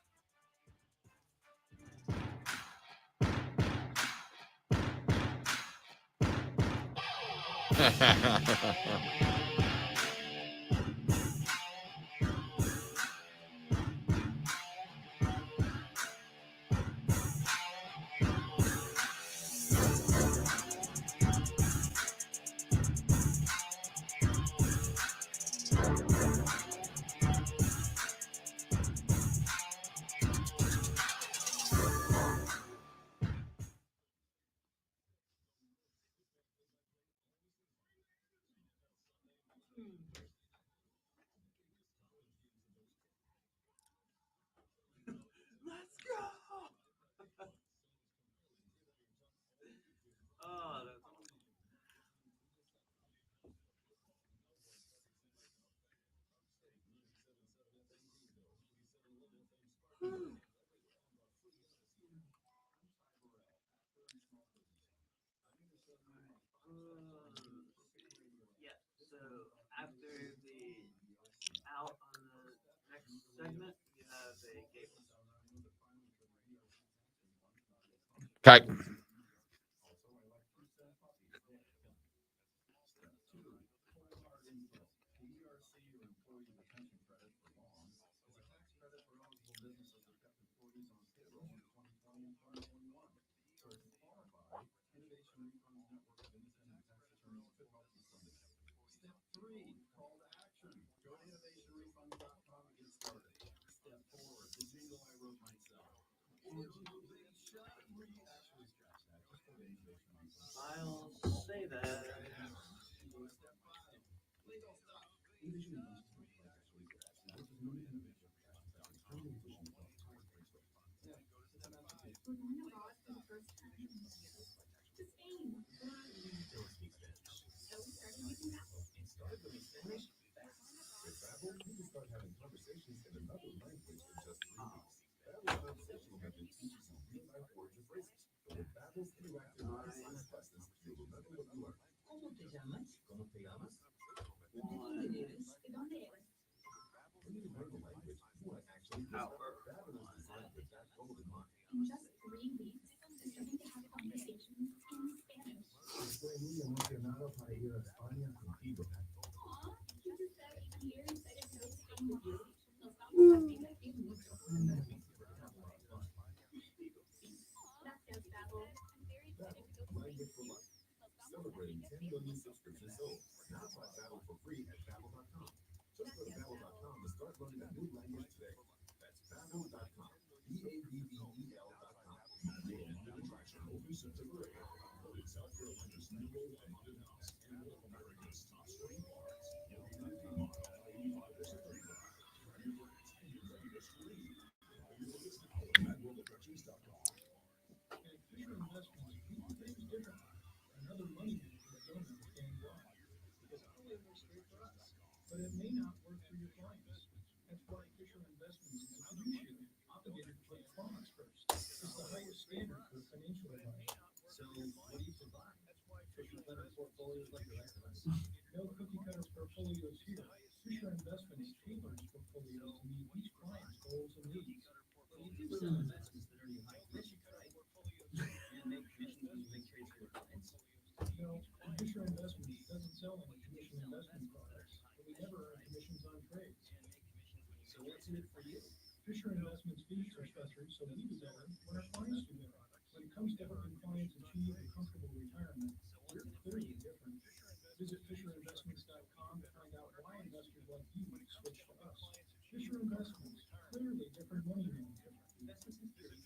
Okay. In just 3 weeks, I'm starting to have conversations in Spanish. Aw, you just said you're excited to Spain with you. No stop talking like you. Gracias, Gabo. I'm very excited to go to Spain with you. But it may not work for your clients. That's why Fisher Investments is a fiduciary obligated to put clients first. It's the highest standard for financial advice. So what do you provide? Fisher Leonard portfolios like the rest of us. No cookie cutter portfolios here. Fisher Investments tailors portfolios to meet each client's goals and needs. Well, you do some investments that are in high commissions, right? And make commissions when you make trades for your clients. No, Fisher Investments doesn't sell any commission investment products. We never earn commissions on trades. So what's in it for you? Fisher Investments fees are structured so we do better when our clients do better. When it comes to helping clients achieve a comfortable retirement, we're clearly different. Visit FisherInvestments.com to find out why investors like you switch to us. Fisher Investments, clearly different money manager. Investments and securities.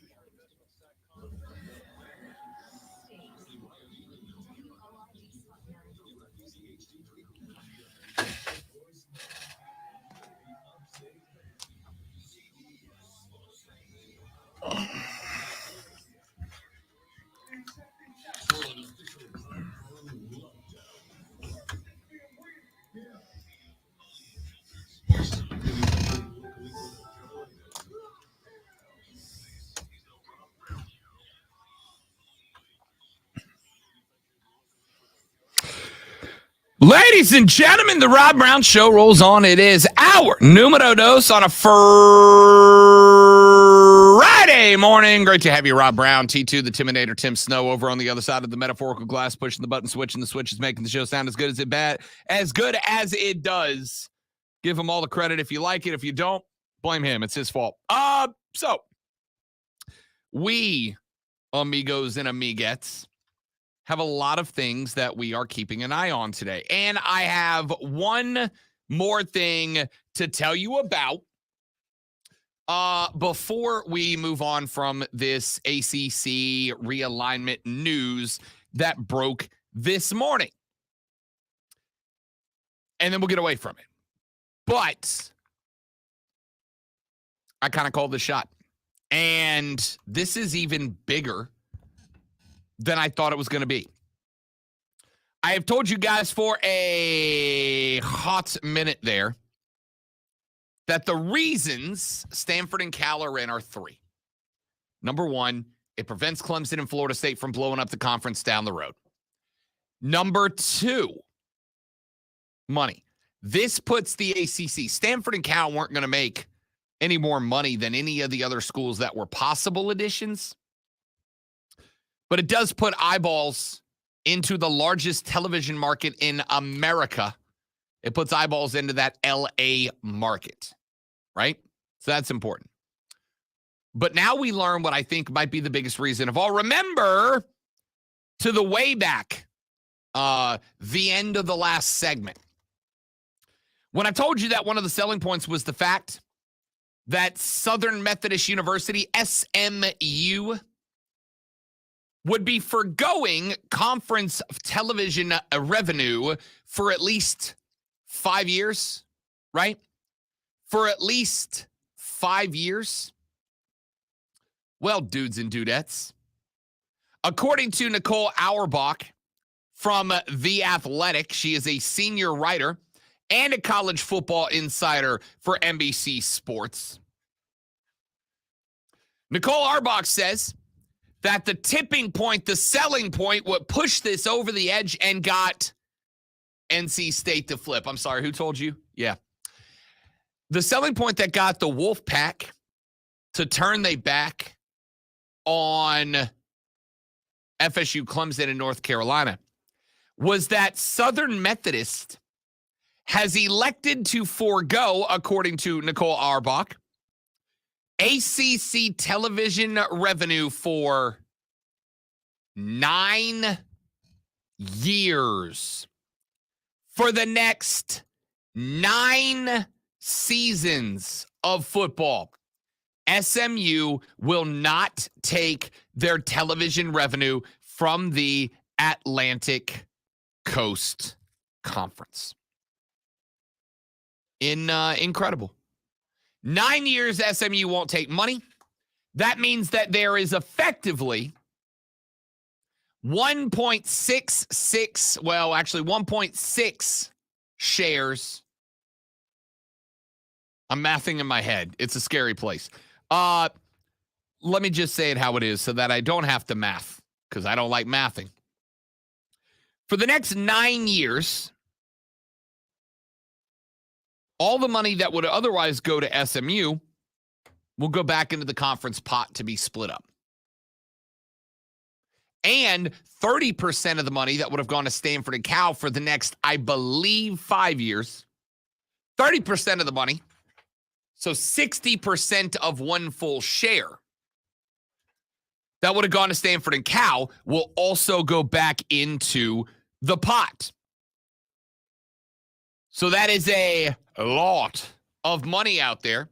Ladies and gentlemen, the Rob Brown Show rolls on. It is our numero dos on a Friday morning. Great to have you, Rob Brown, T2, the Timinator, Tim Snow, over on the other side of the metaphorical glass, pushing the button switch, and the switch is making the show sound as good as it does. Give him all the credit if you like it. If you don't, blame him. It's his fault. So we, amigos and amigettes, have a lot of things that we are keeping an eye on today. And I have one more thing to tell you about before we move on from this ACC realignment news that broke this morning. And then we'll get away from it. But I kind of called the shot. And this is even bigger than I thought it was going to be. I have told you guys for a hot minute there that the reasons Stanford and Cal are in are three. Number one, it prevents Clemson and Florida State from blowing up the conference down the road. Number two, money. This puts the ACC. Stanford and Cal weren't going to make any more money than any of the other schools that were possible additions. But it does put eyeballs into the largest television market in America. It puts eyeballs into that LA market, right? So that's important. But now we learn what I think might be the biggest reason of all. Remember to the way back, the end of the last segment, when I told you that one of the selling points was the fact that Southern Methodist University, SMU, would be forgoing conference television revenue for at least 5 years, right? For at least 5 years. Well, dudes and dudettes, according to Nicole Auerbach from The Athletic, she is a senior writer and a college football insider for NBC Sports. Nicole Auerbach says that the tipping point, the selling point, what pushed this over the edge and got NC State to flip. I'm sorry, who told you? Yeah. The selling point that got the Wolfpack to turn their back on FSU, Clemson, and North Carolina was that Southern Methodist has elected to forego, according to Nicole Auerbach, ACC television revenue for 9 years. For the next 9 seasons of football, SMU will not take their television revenue from the Atlantic Coast Conference. Incredible. 9 years SMU won't take money. That means that there is effectively 1.6 shares. I'm mathing in my head. It's a scary place. Let me just say it how it is so that I don't have to math, because I don't like mathing. For the next 9 years, all the money that would otherwise go to SMU will go back into the conference pot to be split up. And 30% of the money that would have gone to Stanford and Cal for the next, I believe, 5 years, 30% of the money, so 60% of one full share that would have gone to Stanford and Cal will also go back into the pot. So that is a lot of money out there.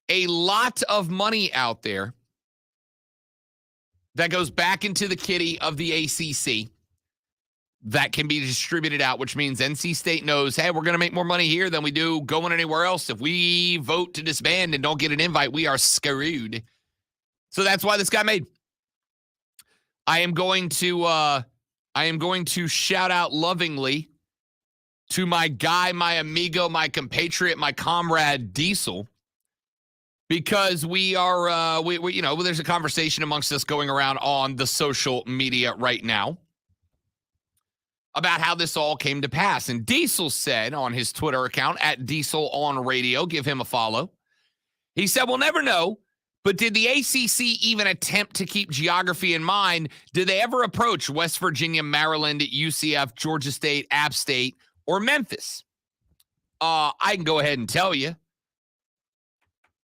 A lot of money out there that goes back into the kitty of the ACC that can be distributed out, which means NC State knows, hey, we're going to make more money here than we do going anywhere else. If we vote to disband and don't get an invite, we are screwed. So that's why this got made. I am going to shout out lovingly to my guy, my amigo, my compatriot, my comrade Diesel, because we are there's a conversation amongst us going around on the social media right now about how this all came to pass. And Diesel said on his Twitter account at Diesel on Radio, give him a follow. He said, we'll never know, but did the ACC even attempt to keep geography in mind? Did they ever approach West Virginia, Maryland, UCF, Georgia State, App State, or Memphis? I can go ahead and tell you.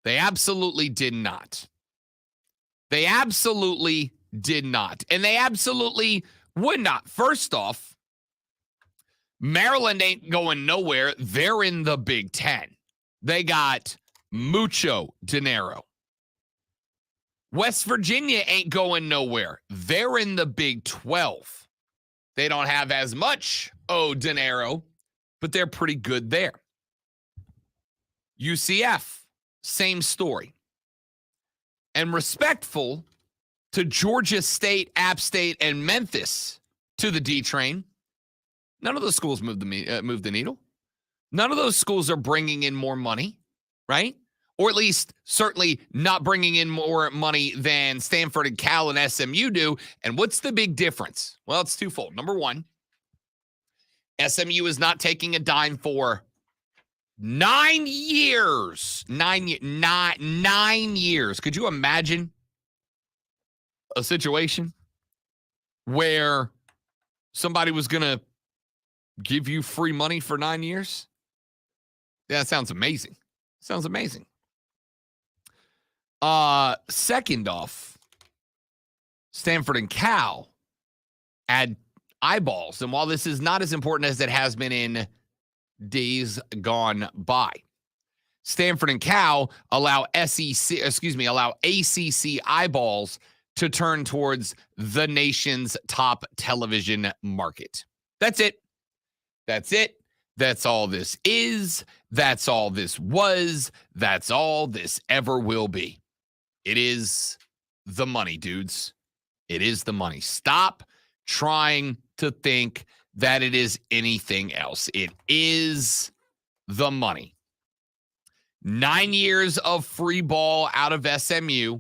They absolutely did not. They absolutely did not. And they absolutely would not. First off, Maryland ain't going nowhere. They're in the Big Ten. They got mucho dinero. West Virginia ain't going nowhere. They're in the Big 12. They don't have as much dinero, but they're pretty good there. UCF, same story. And respectful to Georgia State, App State, and Memphis to the D train, none of those schools move the needle. None of those schools are bringing in more money, right? Or at least certainly not bringing in more money than Stanford and Cal and SMU do. And what's the big difference? Well, it's twofold. Number one, SMU is not taking a dime for 9 years. 9 years. Could you imagine a situation where somebody was going to give you free money for 9 years? Yeah, that sounds amazing. Sounds amazing. Second off, Stanford and Cal add eyeballs. And while this is not as important as it has been in days gone by, Stanford and Cal allow ACC eyeballs to turn towards the nation's top television market. That's it. That's it. That's all this is. That's all this was. That's all this ever will be. It is the money, dudes. It is the money. Stop trying to think that it is anything else. It is the money. 9 years of free ball out of SMU,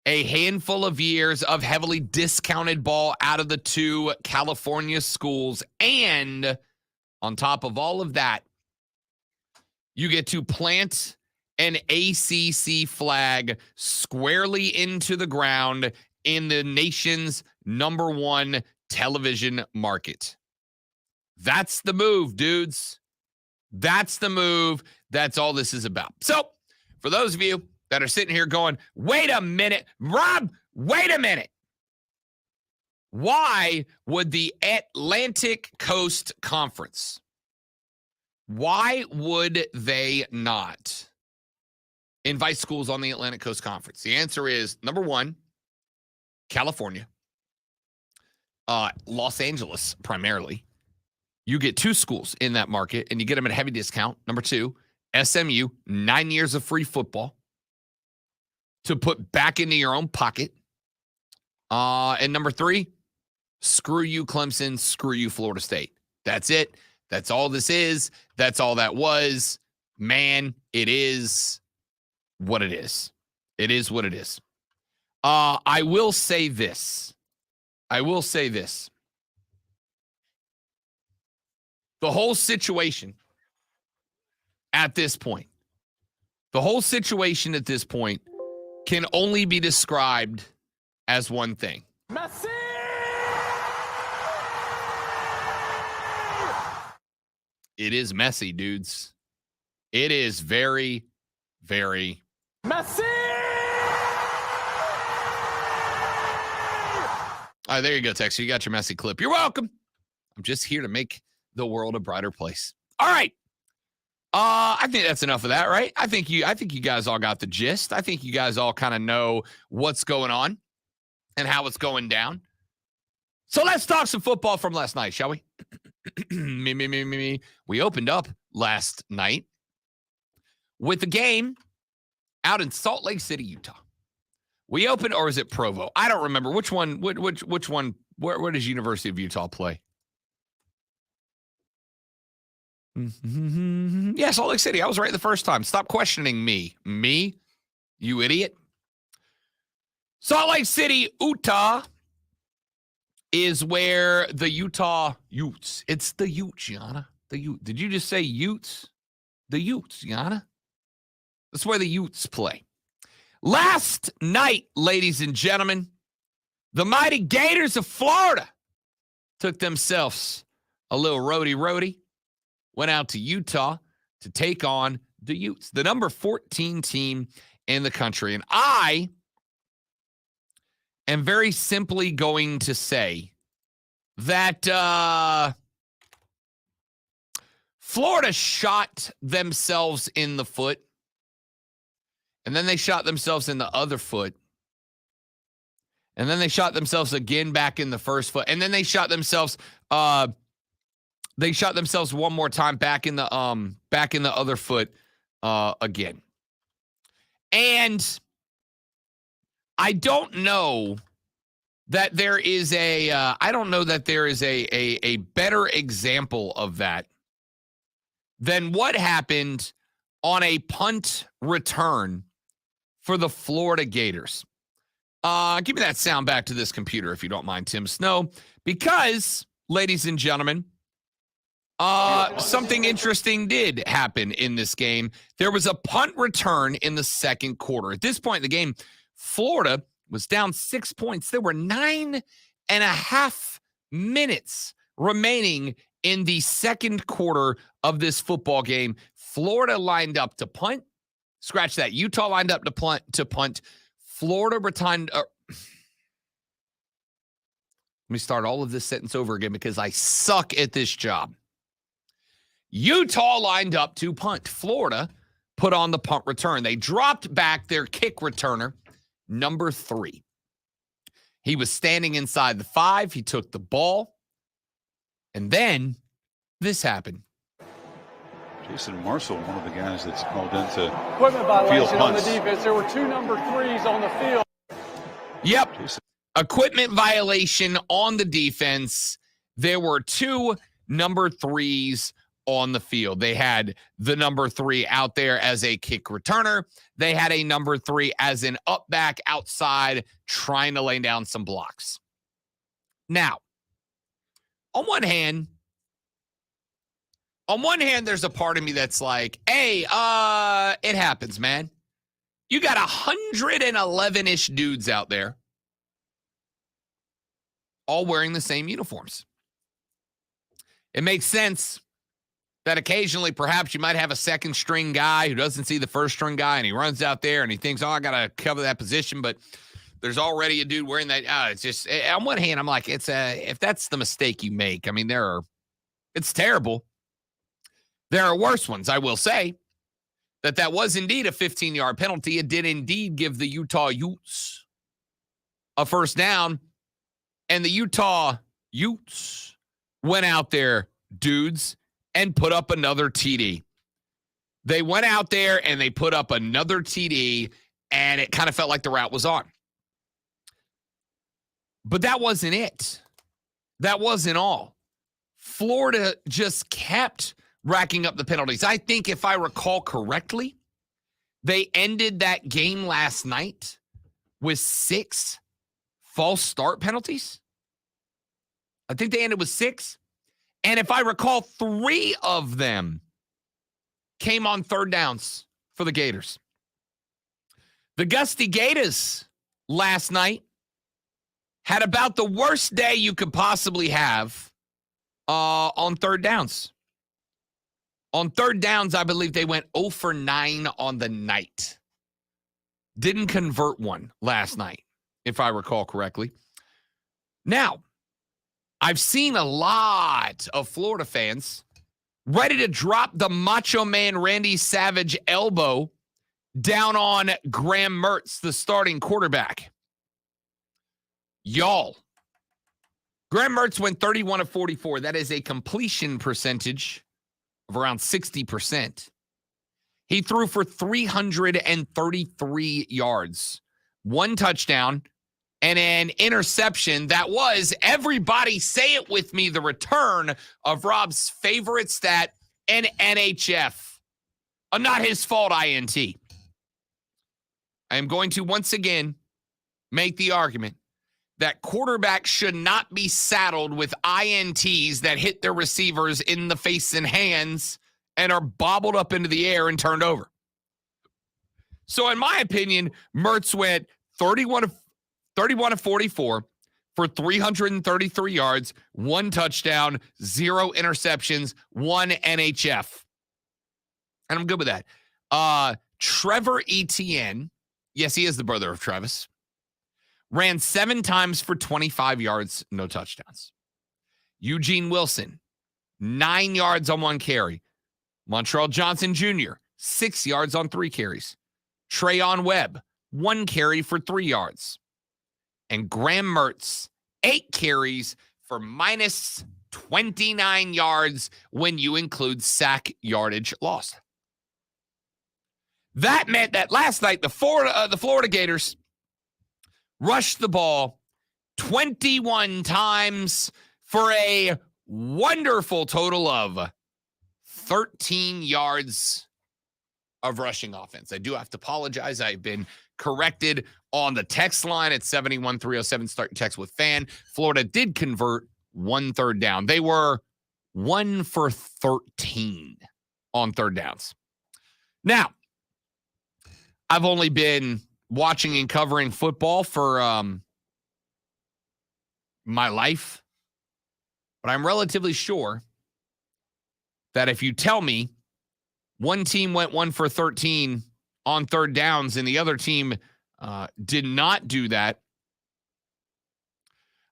a handful of years of heavily discounted ball out of the two California schools, and on top of all of that, you get to plant an ACC flag squarely into the ground in the nation's number one television market. That's the move, dudes. That's the move. That's all this is about. So, for those of you that are sitting here going, wait a minute, Rob, wait a minute. Why would the Atlantic Coast Conference, why would they not invite schools on the Atlantic Coast Conference? The answer is, number one, California, Los Angeles primarily. You get 2 schools in that market, and you get them at a heavy discount. Number 2, SMU, 9 years of free football to put back into your own pocket. And number 3, screw you, Clemson. Screw you, Florida State. That's it. That's all this is. That's all that was. Man, it is what it is. It is what it is. I will say this. The whole situation at this point can only be described as one thing. Messi! It is messy, dudes. It is very, very Messi! All right, there you go, Tex. You got your messy clip. You're welcome. I'm just here to make the world a brighter place. All right. I think that's enough of that, right? I think you guys all got the gist. I think you guys all kind of know what's going on and how it's going down. So let's talk some football from last night, shall we? Me. We opened up last night with the game out in Salt Lake City, Utah. We opened, or is it Provo? I don't remember which one. Which one? Where does University of Utah play? Yeah, Salt Lake City. I was right the first time. Stop questioning me. Me? You idiot. Salt Lake City, Utah is where the Utah Utes. It's the Utes, Yana. The Utes. Did you just say Utes? The Utes, Yana. That's where the Utes play. Last night, ladies and gentlemen, the mighty Gators of Florida took themselves a little roadie, went out to Utah to take on the Utes, the number 14 team in the country. And I am very simply going to say that Florida shot themselves in the foot, and then they shot themselves in the other foot, and then they shot themselves again back in the first foot, and then they shot themselves one more time back in the other foot again. And I don't know that there is a better example of that than what happened on a punt return for the Florida Gators. Give me that sound back to this computer, if you don't mind, Tim Snow, because, ladies and gentlemen, something interesting did happen in this game. There was a punt return in the second quarter. At this point in the game, Florida was down 6 points. There were 9.5 minutes remaining in the second quarter of this football game. Florida lined up to punt. Scratch that. Utah lined up to punt. Florida returned. Let me start all of this sentence over again because I suck at this job. Utah lined up to punt. Florida put on the punt return. They dropped back their kick returner, number 3. He was standing inside the 5. He took the ball. And then this happened. Jason Marshall, one of the guys that's called into Equipment violation on the punts. defense. There were 2 number 3s on the field. Yep. Equipment violation on the defense. There were 2 number 3s on the field. They had the number 3 out there as a kick returner. They had a number 3 as an up back outside trying to lay down some blocks. Now, on one hand, there's a part of me that's like, hey, it happens, man. You got 111-ish dudes out there all wearing the same uniforms. It makes sense that occasionally perhaps you might have a second string guy who doesn't see the first string guy and he runs out there and he thinks, oh, I got to cover that position. But There's already a dude wearing that. It's just, on one hand, I'm like, if that's the mistake you make, I mean, it's terrible. There are worse ones. I will say that was indeed a 15-yard penalty. It did indeed give the Utah Utes a first down, and the Utah Utes went out there, dudes, and put up another TD. They went out there and they put up another TD, and it kind of felt like the route was on. But that wasn't it. That wasn't all. Florida just kept racking up the penalties. I think if I recall correctly, they ended that game last night with 6 false start penalties. I think they ended with 6. And if I recall, 3 of them came on third downs for the Gators. The Gusty Gators last night had about the worst day you could possibly have on third downs. On third downs, I believe they went 0 for 9 on the night. Didn't convert one last night, if I recall correctly. Now, I've seen a lot of Florida fans ready to drop the Macho Man Randy Savage elbow down on Graham Mertz, the starting quarterback. Y'all, Graham Mertz went 31 of 44. That is a completion percentage of around 60%. He threw for 333 yards, 1 touchdown, and an interception that was, everybody say it with me, the return of Rob's favorite stat, an NHF. A not his fault INT. I am going to once again make the argument that quarterbacks should not be saddled with INTs that hit their receivers in the face and hands and are bobbled up into the air and turned over. So in my opinion, Mertz went 31 of 44 for 333 yards, 1 touchdown, 0 interceptions, 1 NHF. And I'm good with that. Trevor Etienne, yes, he is the brother of Travis, ran 7 times for 25 yards, no touchdowns. Eugene Wilson, 9 yards on 1 carry. Montreal Johnson Jr., 6 yards on 3 carries. Trayon Webb, 1 carry for 3 yards. And Graham Mertz, 8 carries for minus 29 yards when you include sack yardage lost. That meant that last night, the Florida Gators rushed the ball 21 times for a wonderful total of 13 yards of rushing offense. I do have to apologize. I've been corrected on the text line at 71307. Start your text with fan. Florida did convert 1 third down. They were 1 for 13 on third downs. Now, I've only been watching and covering football for my life, but I'm relatively sure that if you tell me one team went 1 for 13 on third downs and the other team did not do that,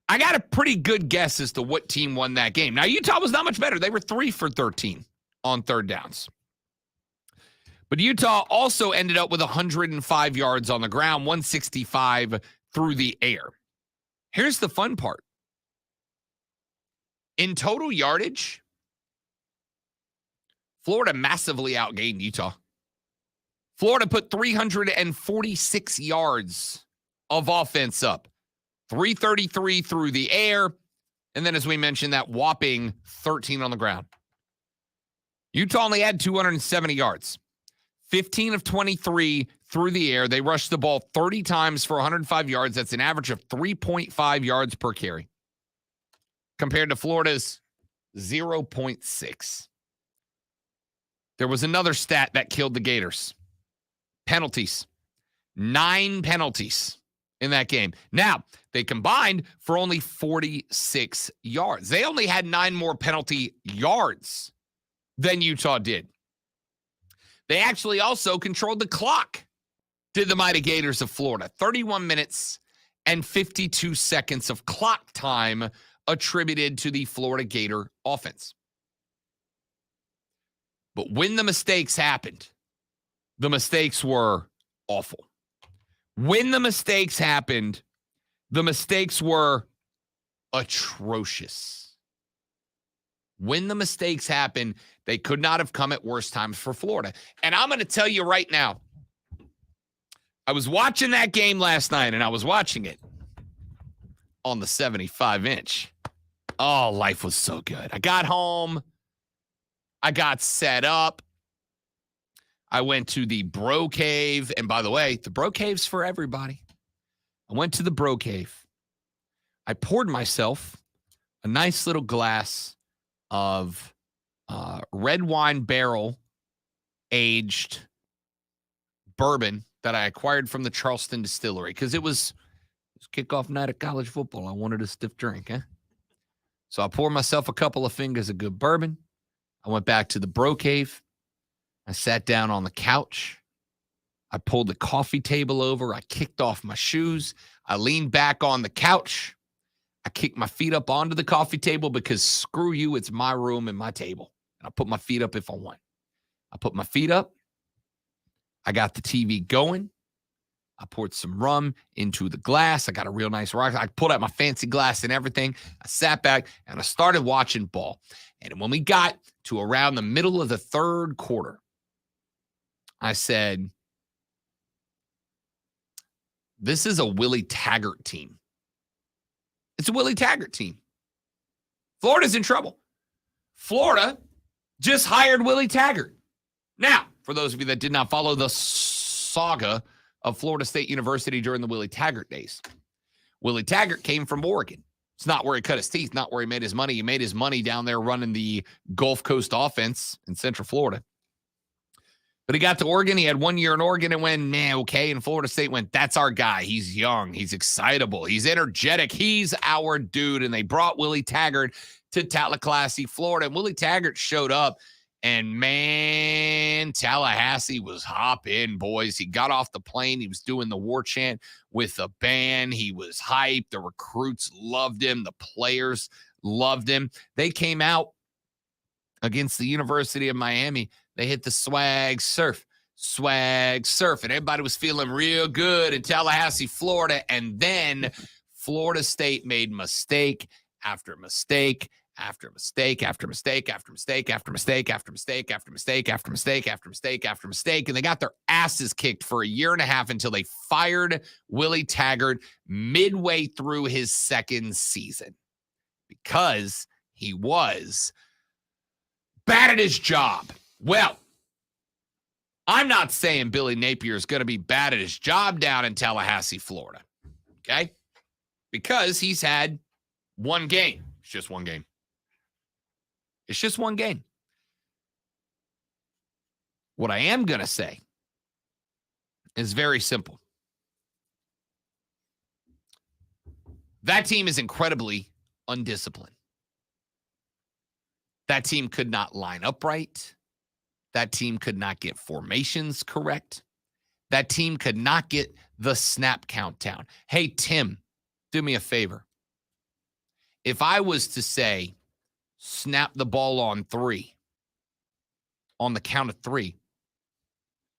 I got a pretty good guess as to what team won that game. Now, Utah was not much better. They were 3 for 13 on third downs. But Utah also ended up with 105 yards on the ground, 165 through the air. Here's the fun part. In total yardage, Florida massively outgained Utah. Florida put 346 yards of offense up, 333 through the air, and then, as we mentioned, that whopping 13 on the ground. Utah only had 270 yards. 15 of 23 through the air. They rushed the ball 30 times for 105 yards. That's an average of 3.5 yards per carry, compared to Florida's 0.6. There was another stat that killed the Gators. Penalties. 9 penalties in that game. Now, they combined for only 46 yards. They only had 9 more penalty yards than Utah did. They actually also controlled the clock, did the Mighty Gators of Florida. 31 minutes and 52 seconds of clock time attributed to the Florida Gator offense. But when the mistakes happened, the mistakes were awful. When the mistakes happened, the mistakes were atrocious. When the mistakes happened, they could not have come at worse times for Florida. And I'm going to tell you right now, I was watching that game last night, and I was watching it on the 75-inch. Oh, life was so good. I got home. I got set up. I went to the Bro Cave. And by the way, the Bro Cave's for everybody. I went to the Bro Cave. I poured myself a nice little glass of red wine barrel aged bourbon that I acquired from the Charleston Distillery because it was kickoff night of college football. I wanted a stiff drink, eh? So I poured myself a couple of fingers of good bourbon. I went back to the Bro Cave. I sat down on the couch. I pulled the coffee table over. I kicked off my shoes. I leaned back on the couch. I kicked my feet up onto the coffee table because screw you, it's my room and my table. And I put my feet up if I want. I put my feet up. I got the TV going. I poured some rum into the glass. I got a real nice rock. I pulled out my fancy glass and everything. I sat back and I started watching ball. And when we got to around the middle of the third quarter, I said, this is a Willie Taggart team. It's a Willie Taggart team. Florida's in trouble. Florida just hired Willie Taggart. Now, for those of you that did not follow the saga of Florida State University during the Willie Taggart days, Willie Taggart came from Oregon. It's not where he cut his teeth, not where he made his money. He made his money down there running the Gulf Coast offense in Central Florida. But he got to Oregon. He had 1 year in Oregon and went, man, okay. And Florida State went, that's our guy. He's young. He's excitable. He's energetic. He's our dude. And they brought Willie Taggart to Tallahassee, Florida. And Willie Taggart showed up. And, man, Tallahassee was hopping, boys. He got off the plane. He was doing the war chant with the band. He was hyped. The recruits loved him. The players loved him. They came out against the University of Miami. They hit the swag surf, and everybody was feeling real good in Tallahassee, Florida. And then Florida State made mistake after mistake after mistake after mistake after mistake after mistake after mistake after mistake after mistake after mistake after mistake. And they got their asses kicked for a year and a half until they fired Willie Taggart midway through his second season because he was bad at his job. Well, I'm not saying Billy Napier is going to be bad at his job down in Tallahassee, Florida, okay? Because he's had one game. It's just one game. It's just one game. What I am going to say is very simple. That team is incredibly undisciplined. That team could not line up right. That team could not get formations correct. That team could not get the snap count down. Hey, Tim, do me a favor. If I was to say, snap the ball on 3, on the count of 3,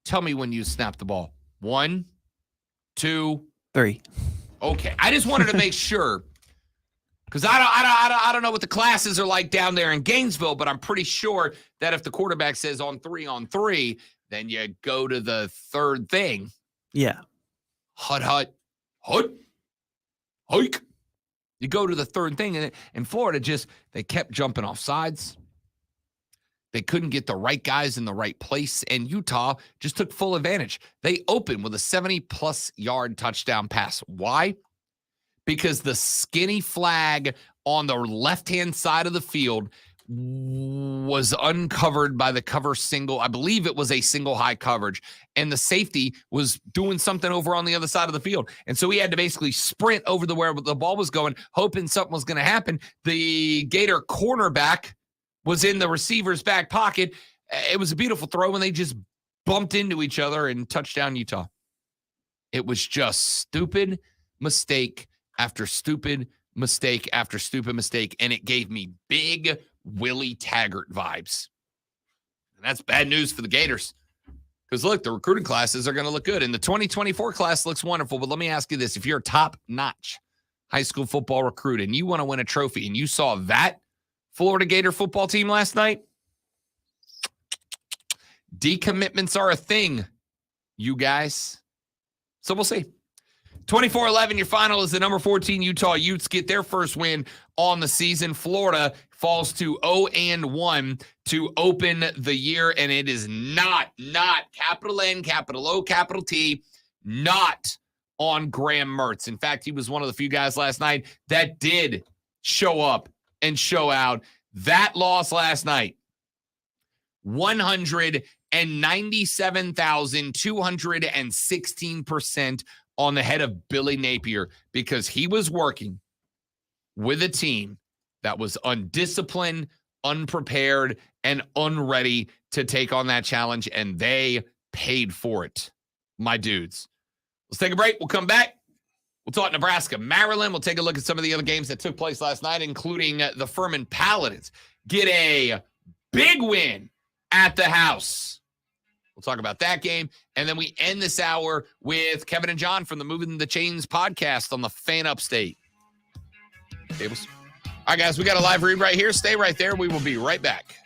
tell me when you snap the ball. 1, 2, 3. Okay. I just wanted to make sure. Because I don't know what the classes are like down there in Gainesville, but I'm pretty sure that if the quarterback says on 3, then you go to the third thing. Yeah. Hut. Hike. You go to the third thing. And Florida they kept jumping off sides. They couldn't get the right guys in the right place. And Utah just took full advantage. They opened with a 70-plus yard touchdown pass. Why? Because the skinny flag on the left-hand side of the field was uncovered by the cover single. I believe it was a single high coverage. And the safety was doing something over on the other side of the field. And so he had to basically sprint over to where the ball was going, hoping something was going to happen. The Gator cornerback was in the receiver's back pocket. It was a beautiful throw, and they just bumped into each other and touchdown Utah. It was just stupid, mistake after stupid mistake after stupid mistake, and it gave me big Willie Taggart vibes. And that's bad news for the Gators. Because, look, the recruiting classes are going to look good. And the 2024 class looks wonderful. But let me ask you this. If you're a top-notch high school football recruit and you want to win a trophy and you saw that Florida Gator football team last night, decommitments are a thing, you guys. So we'll see. 24-11, your final is the number 14 Utah Utes get their first win on the season. Florida falls to 0-1 to open the year, and it is not capital N, capital O, capital T, not on Graham Mertz. In fact, he was one of the few guys last night that did show up and show out. That loss last night, 197,216% on the head of Billy Napier, because he was working with a team that was undisciplined, unprepared, and unready to take on that challenge, and they paid for it, my dudes. Let's take a break. We'll come back. We'll talk Nebraska, Maryland. We'll take a look at some of the other games that took place last night, including the Furman Paladins get a big win at the house. We'll talk about that game. And then we end this hour with Kevin and John from the Moving the Chains podcast on the Fan Upstate. Tables. All right, guys, we got a live read right here. Stay right there. We will be right back.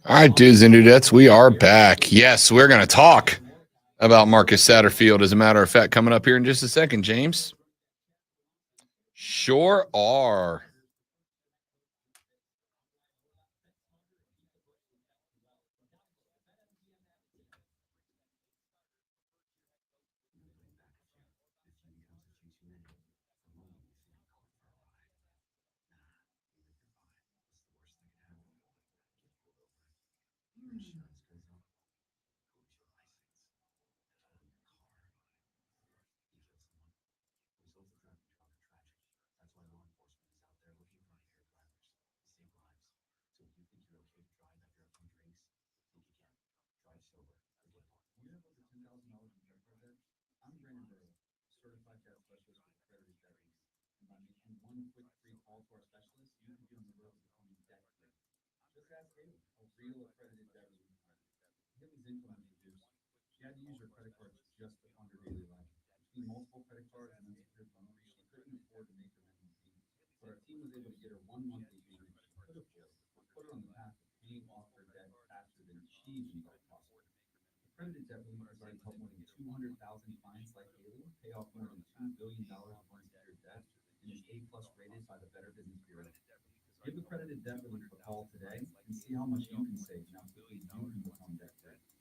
All right, dudes and dudettes, we are back. Yes, we're going to talk about Marcus Satterfield, as a matter of fact, coming up here in just a second, James. Sure are.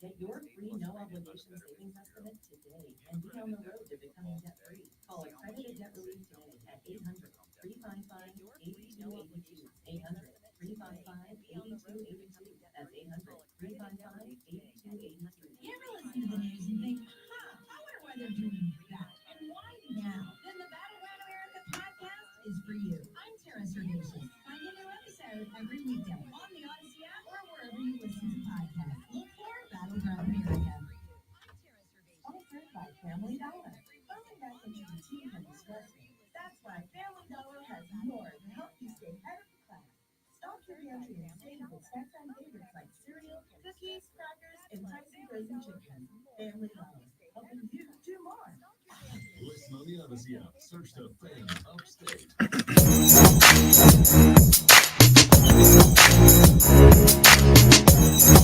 Get your free no obligation savings estimate today and be on the road to becoming debt free. Call Accredited Debt Relief today at 800-355-8282. 800-355-8282. That's 800-355-8282. You ever listen to the news and think, I wonder why they're doing that and why now? Then the Battleground America podcast is for you. I'm Tara Servatius. Find a new episode every weekday on the Odyssey app or wherever you listen to podcasts. Look for Battleground America. Sponsored by Family Dollar. Going back into routine can be stressful. That's why Family Dollar has more to help you stay ahead of the class. Stock your pantry and save with snack-time favorites like cereal, cookies, crackers, and enticing frozen chicken. Family Dollar, helping you do more. Listen on the Odyssey app. Search the Fan Upstate.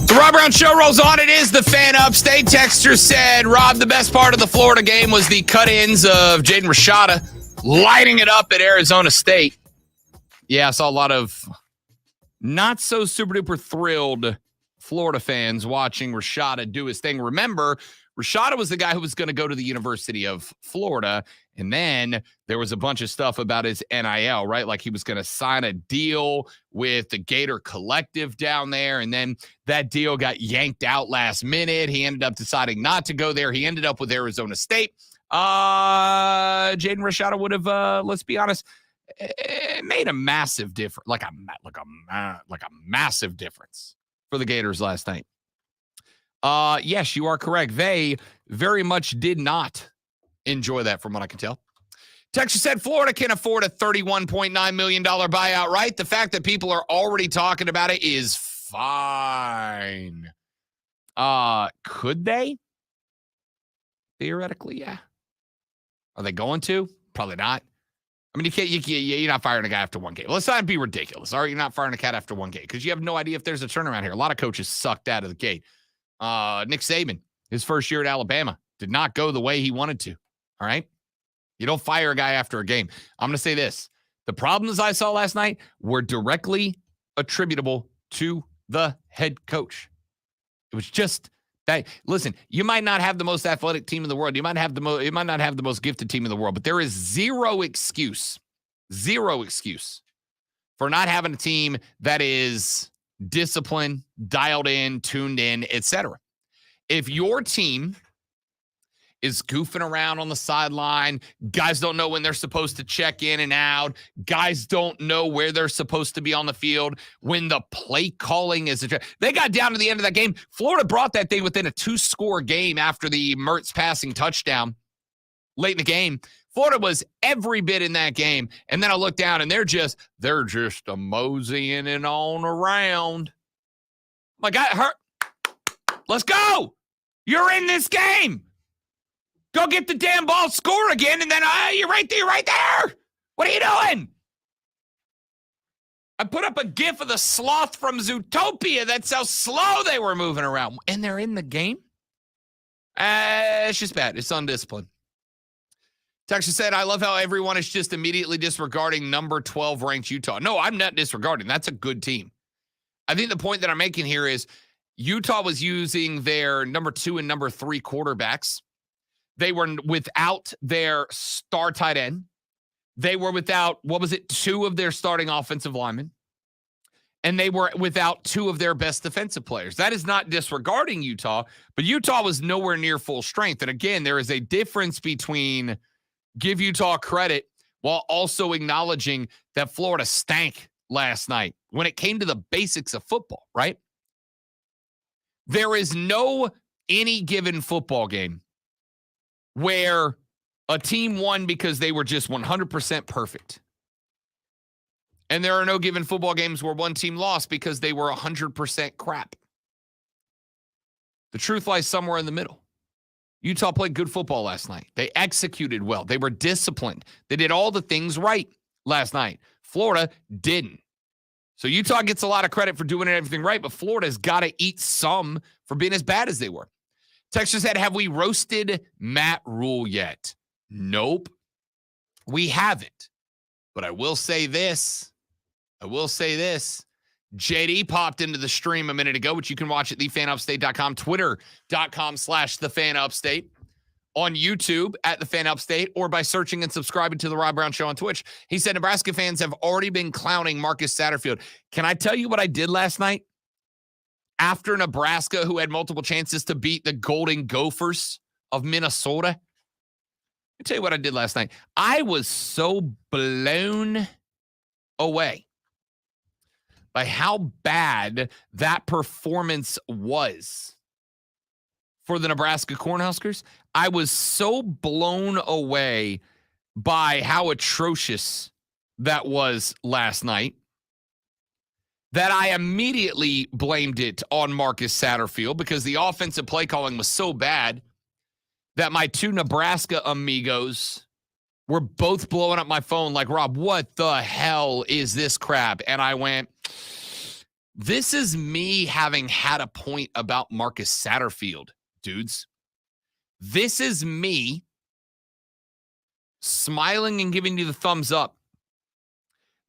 The Rob Brown Show rolls on. It is the Fan Upstate. Texter said, Rob, the best part of the Florida game was the cut-ins of Jaden Rashada lighting it up at Arizona State. Yeah, I saw a lot of not so super-duper thrilled Florida fans watching Rashada do his thing. Remember, Rashada was the guy who was going to go to the University of Florida, and then there was a bunch of stuff about his NIL, right? Like he was going to sign a deal with the Gator Collective down there, and then that deal got yanked out last minute. He ended up deciding not to go there. He ended up with Arizona State. Jaden Rashada would have, let's be honest, it made a massive difference, like a massive difference for the Gators last night. Yes, you are correct. They very much did not enjoy that, from what I can tell. Texas said Florida can afford a $31.9 million buyout, right? The fact that people are already talking about it is fine. Could they? Theoretically, yeah. Are they going to? Probably not. I mean, you're not firing a guy after one game. Let's not be ridiculous. All right, you're not firing a cat after one game because you have no idea if there's a turnaround here. A lot of coaches sucked out of the gate. Nick Saban, his first year at Alabama, did not go the way he wanted to. All right? You don't fire a guy after a game. I'm going to say this. The problems I saw last night were directly attributable to the head coach. It was just that. Listen, you might not have the most athletic team in the world. You might not have the most gifted team in the world, but there is zero excuse for not having a team that is disciplined, dialed in, tuned in, etc. If your team is goofing around on the sideline, guys don't know when they're supposed to check in and out, guys don't know where they're supposed to be on the field, when the play calling is they got down to the end of that game. Florida brought that thing within a 2-score game after the Mertz passing touchdown late in the game. Florida was every bit in that game. And then I look down and they're just a moseying and on around. My God, hurt. Let's go. You're in this game. Go get the damn ball, score again, and then you're right there, right there. What are you doing? I put up a gif of the sloth from Zootopia. That's how slow they were moving around. And they're in the game? It's just bad. It's undisciplined. Texas said, I love how everyone is just immediately disregarding number 12 ranked Utah. No, I'm not disregarding. That's a good team. I think the point that I'm making here is Utah was using their number 2 and number 3 quarterbacks. They were without their star tight end. They were without, 2 of their starting offensive linemen. And they were without 2 of their best defensive players. That is not disregarding Utah, but Utah was nowhere near full strength. And again, there is a difference between give Utah credit while also acknowledging that Florida stank last night when it came to the basics of football, right? There is no any given football game where a team won because they were just 100% perfect. And there are no given football games where one team lost because they were 100% crap. The truth lies somewhere in the middle. Utah played good football last night. They executed well. They were disciplined. They did all the things right last night. Florida didn't. So Utah gets a lot of credit for doing everything right, but Florida's got to eat some for being as bad as they were. Texas said, have we roasted Matt Rule yet? Nope. We haven't. But I will say this. JD popped into the stream a minute ago, which you can watch at thefanupstate.com, twitter.com/thefanupstate, on YouTube at thefanupstate, or by searching and subscribing to the Rob Brown Show on Twitch. He said Nebraska fans have already been clowning Marcus Satterfield. Can I tell you what I did last night? After Nebraska, who had multiple chances to beat the Golden Gophers of Minnesota. Let me tell you what I did last night. I was so blown away by how bad that performance was for the Nebraska Cornhuskers. I was so blown away by how atrocious that was last night that I immediately blamed it on Marcus Satterfield because the offensive play calling was so bad that my 2 Nebraska amigos were both blowing up my phone like, Rob, what the hell is this crap? And I went, this is me having had a point about Marcus Satterfield, dudes. This is me smiling and giving you the thumbs up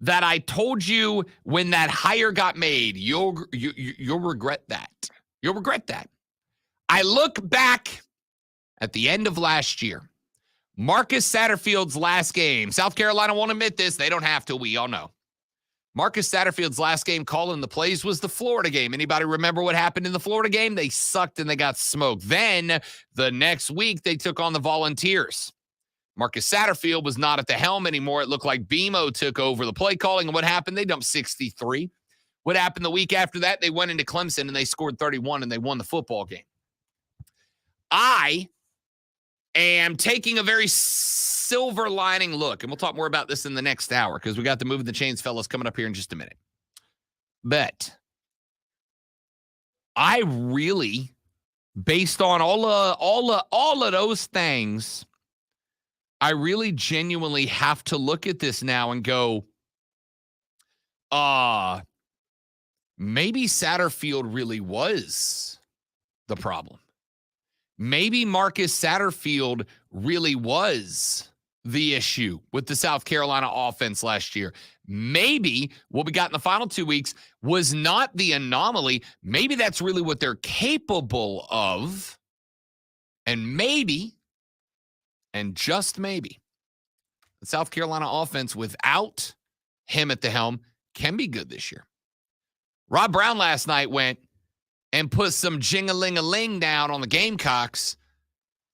that I told you when that hire got made. You'll regret that. You'll regret that. I look back at the end of last year. Marcus Satterfield's last game. South Carolina won't admit this. They don't have to. We all know. Marcus Satterfield's last game calling the plays was the Florida game. Anybody remember what happened in the Florida game? They sucked and they got smoked. Then the next week, they took on the Volunteers. Marcus Satterfield was not at the helm anymore. It looked like BMO took over the play calling. And what happened? They dumped 63. What happened the week after that? They went into Clemson and they scored 31 and they won the football game. I am taking a very silver lining look, and we'll talk more about this in the next hour because we got the Moving the Chains fellas coming up here in just a minute. But I really, based on all of those things, I really genuinely have to look at this now and go, maybe Satterfield really was the problem. Maybe Marcus Satterfield really was the issue with the South Carolina offense last year. Maybe what we got in the final 2 weeks was not the anomaly. Maybe that's really what they're capable of. And maybe, and just maybe, the South Carolina offense without him at the helm can be good this year. Rob Brown last night went and put some jing-a-ling-a-ling down on the Gamecocks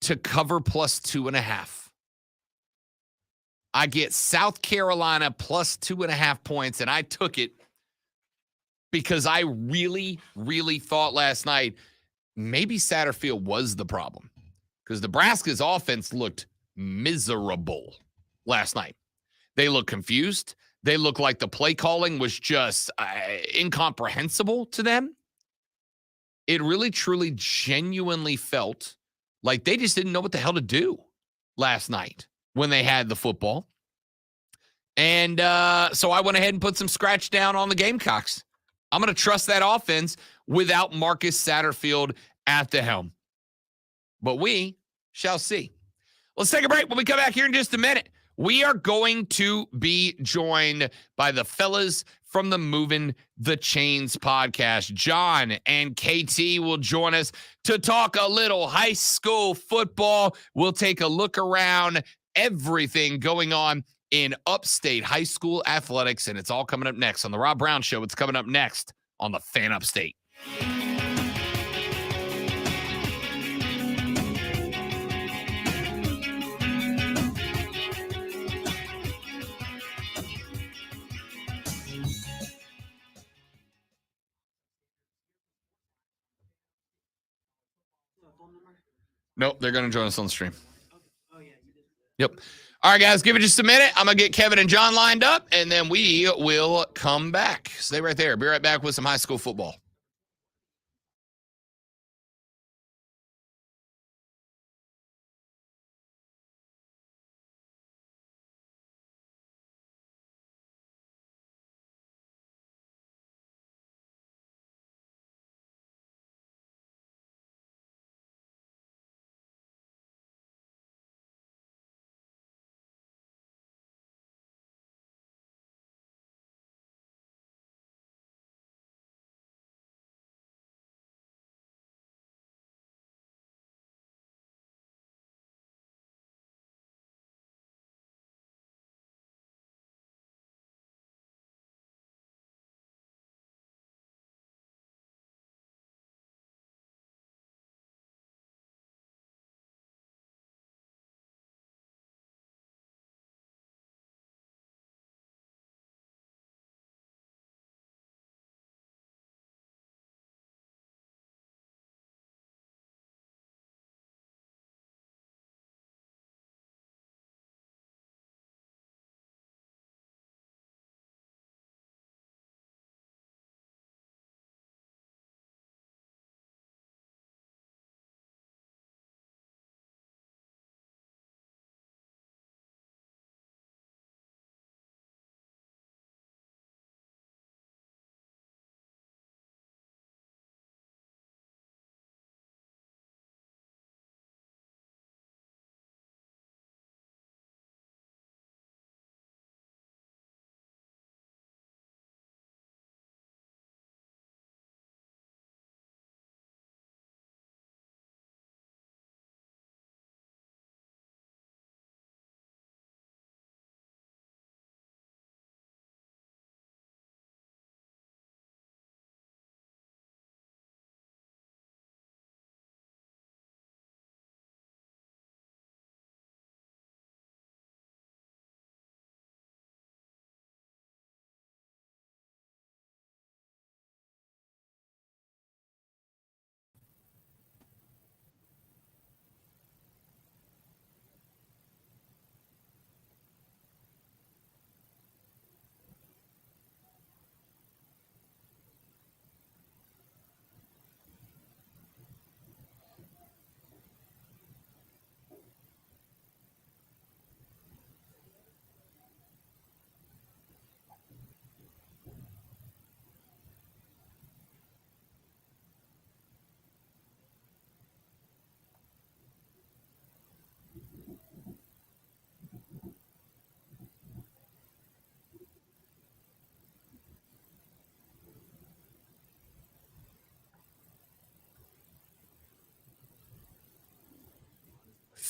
to cover plus 2.5. I get South Carolina plus 2.5 points, and I took it because I really, really thought last night maybe Satterfield was the problem because Nebraska's offense looked miserable last night. They looked confused. They looked like the play calling was just incomprehensible to them. It really, truly, genuinely felt like they just didn't know what the hell to do last night when they had the football. And so I went ahead and put some scratch down on the Gamecocks. I'm going to trust that offense without Marcus Satterfield at the helm. But we shall see. Let's take a break. When we come back here in just a minute, we are going to be joined by the fellas from the Moving the Chains podcast. John and KT will join us to talk a little high school football. We'll take a look around everything going on in upstate high school athletics, and it's all coming up next on the Rob Brown Show. It's coming up next on the Fan Upstate. Nope, they're going to join us on the stream. Yep. All right, guys, give it just a minute. I'm going to get Kevin and John lined up, and then we will come back. Stay right there. Be right back with some high school football.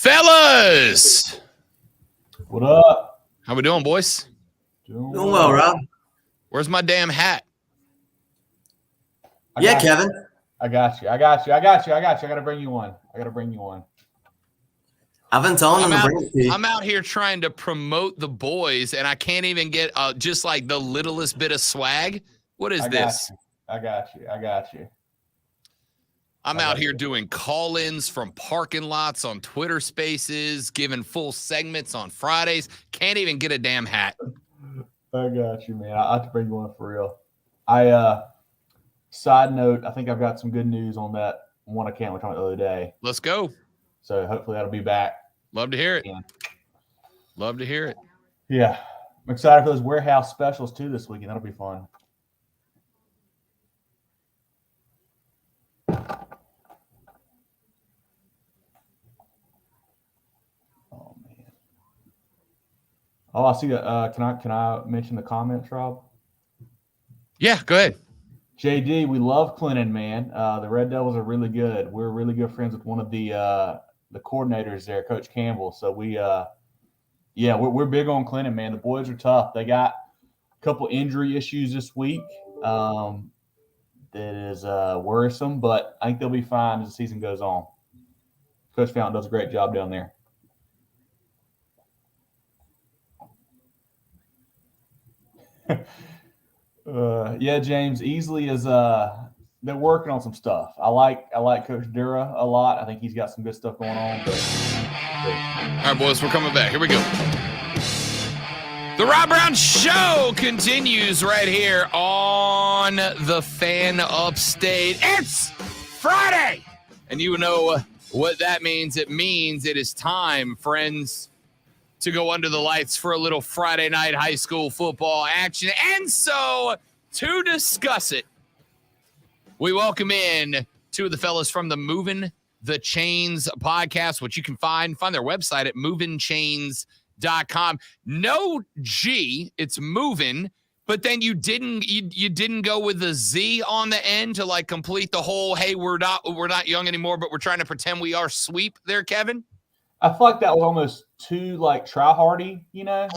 Fellas, What up? how we doing, boys? Doing well, Rob. Where's my damn hat? Yeah, Kevin. I got you. I gotta bring you one. I've been telling him to bring it to you. I'm out here trying to promote the boys, and I can't even get just like the littlest bit of swag. What is this? I got you. I'm out here doing call-ins from parking lots on Twitter Spaces, giving full segments on Fridays. Can't even get a damn hat. I got you, man. I have to bring you one for real. Side note, I think I've got some good news on that one account we talked about the other day. Let's go. So hopefully that'll be back. Love to hear it. Yeah. Love to hear it. Yeah. I'm excited for those warehouse specials too this weekend. That'll be fun. Oh man. Oh, I see that. Can I mention the comments, Rob? Yeah, go ahead. JD, we love Clinton, man. The Red Devils are really good. We're really good friends with one of the coordinators there, Coach Campbell. So we're big on Clinton, man. The boys are tough. They got a couple injury issues this week. That is worrisome, but I think they'll be fine as the season goes on. Coach Fountain does a great job down there. Yeah, James, Easley is they're working on some stuff. I like Coach Dura a lot. I think he's got some good stuff going on. But all right, boys, we're coming back. Here we go. The Rob Brown Show continues right here on the Fan Upstate. It's Friday, and you know what that means. It means it is time, friends, to go under the lights for a little Friday night high school football action. And so, to discuss it, we welcome in two of the fellas from the Movin' the Chains podcast, which you can find their website at movinchains.com. No G, it's moving, but then you didn't go with the Z on the end to like complete the whole, hey, we're not young anymore, but we're trying to pretend we are sweep there, Kevin. I feel like that was almost too like try hardy, you know,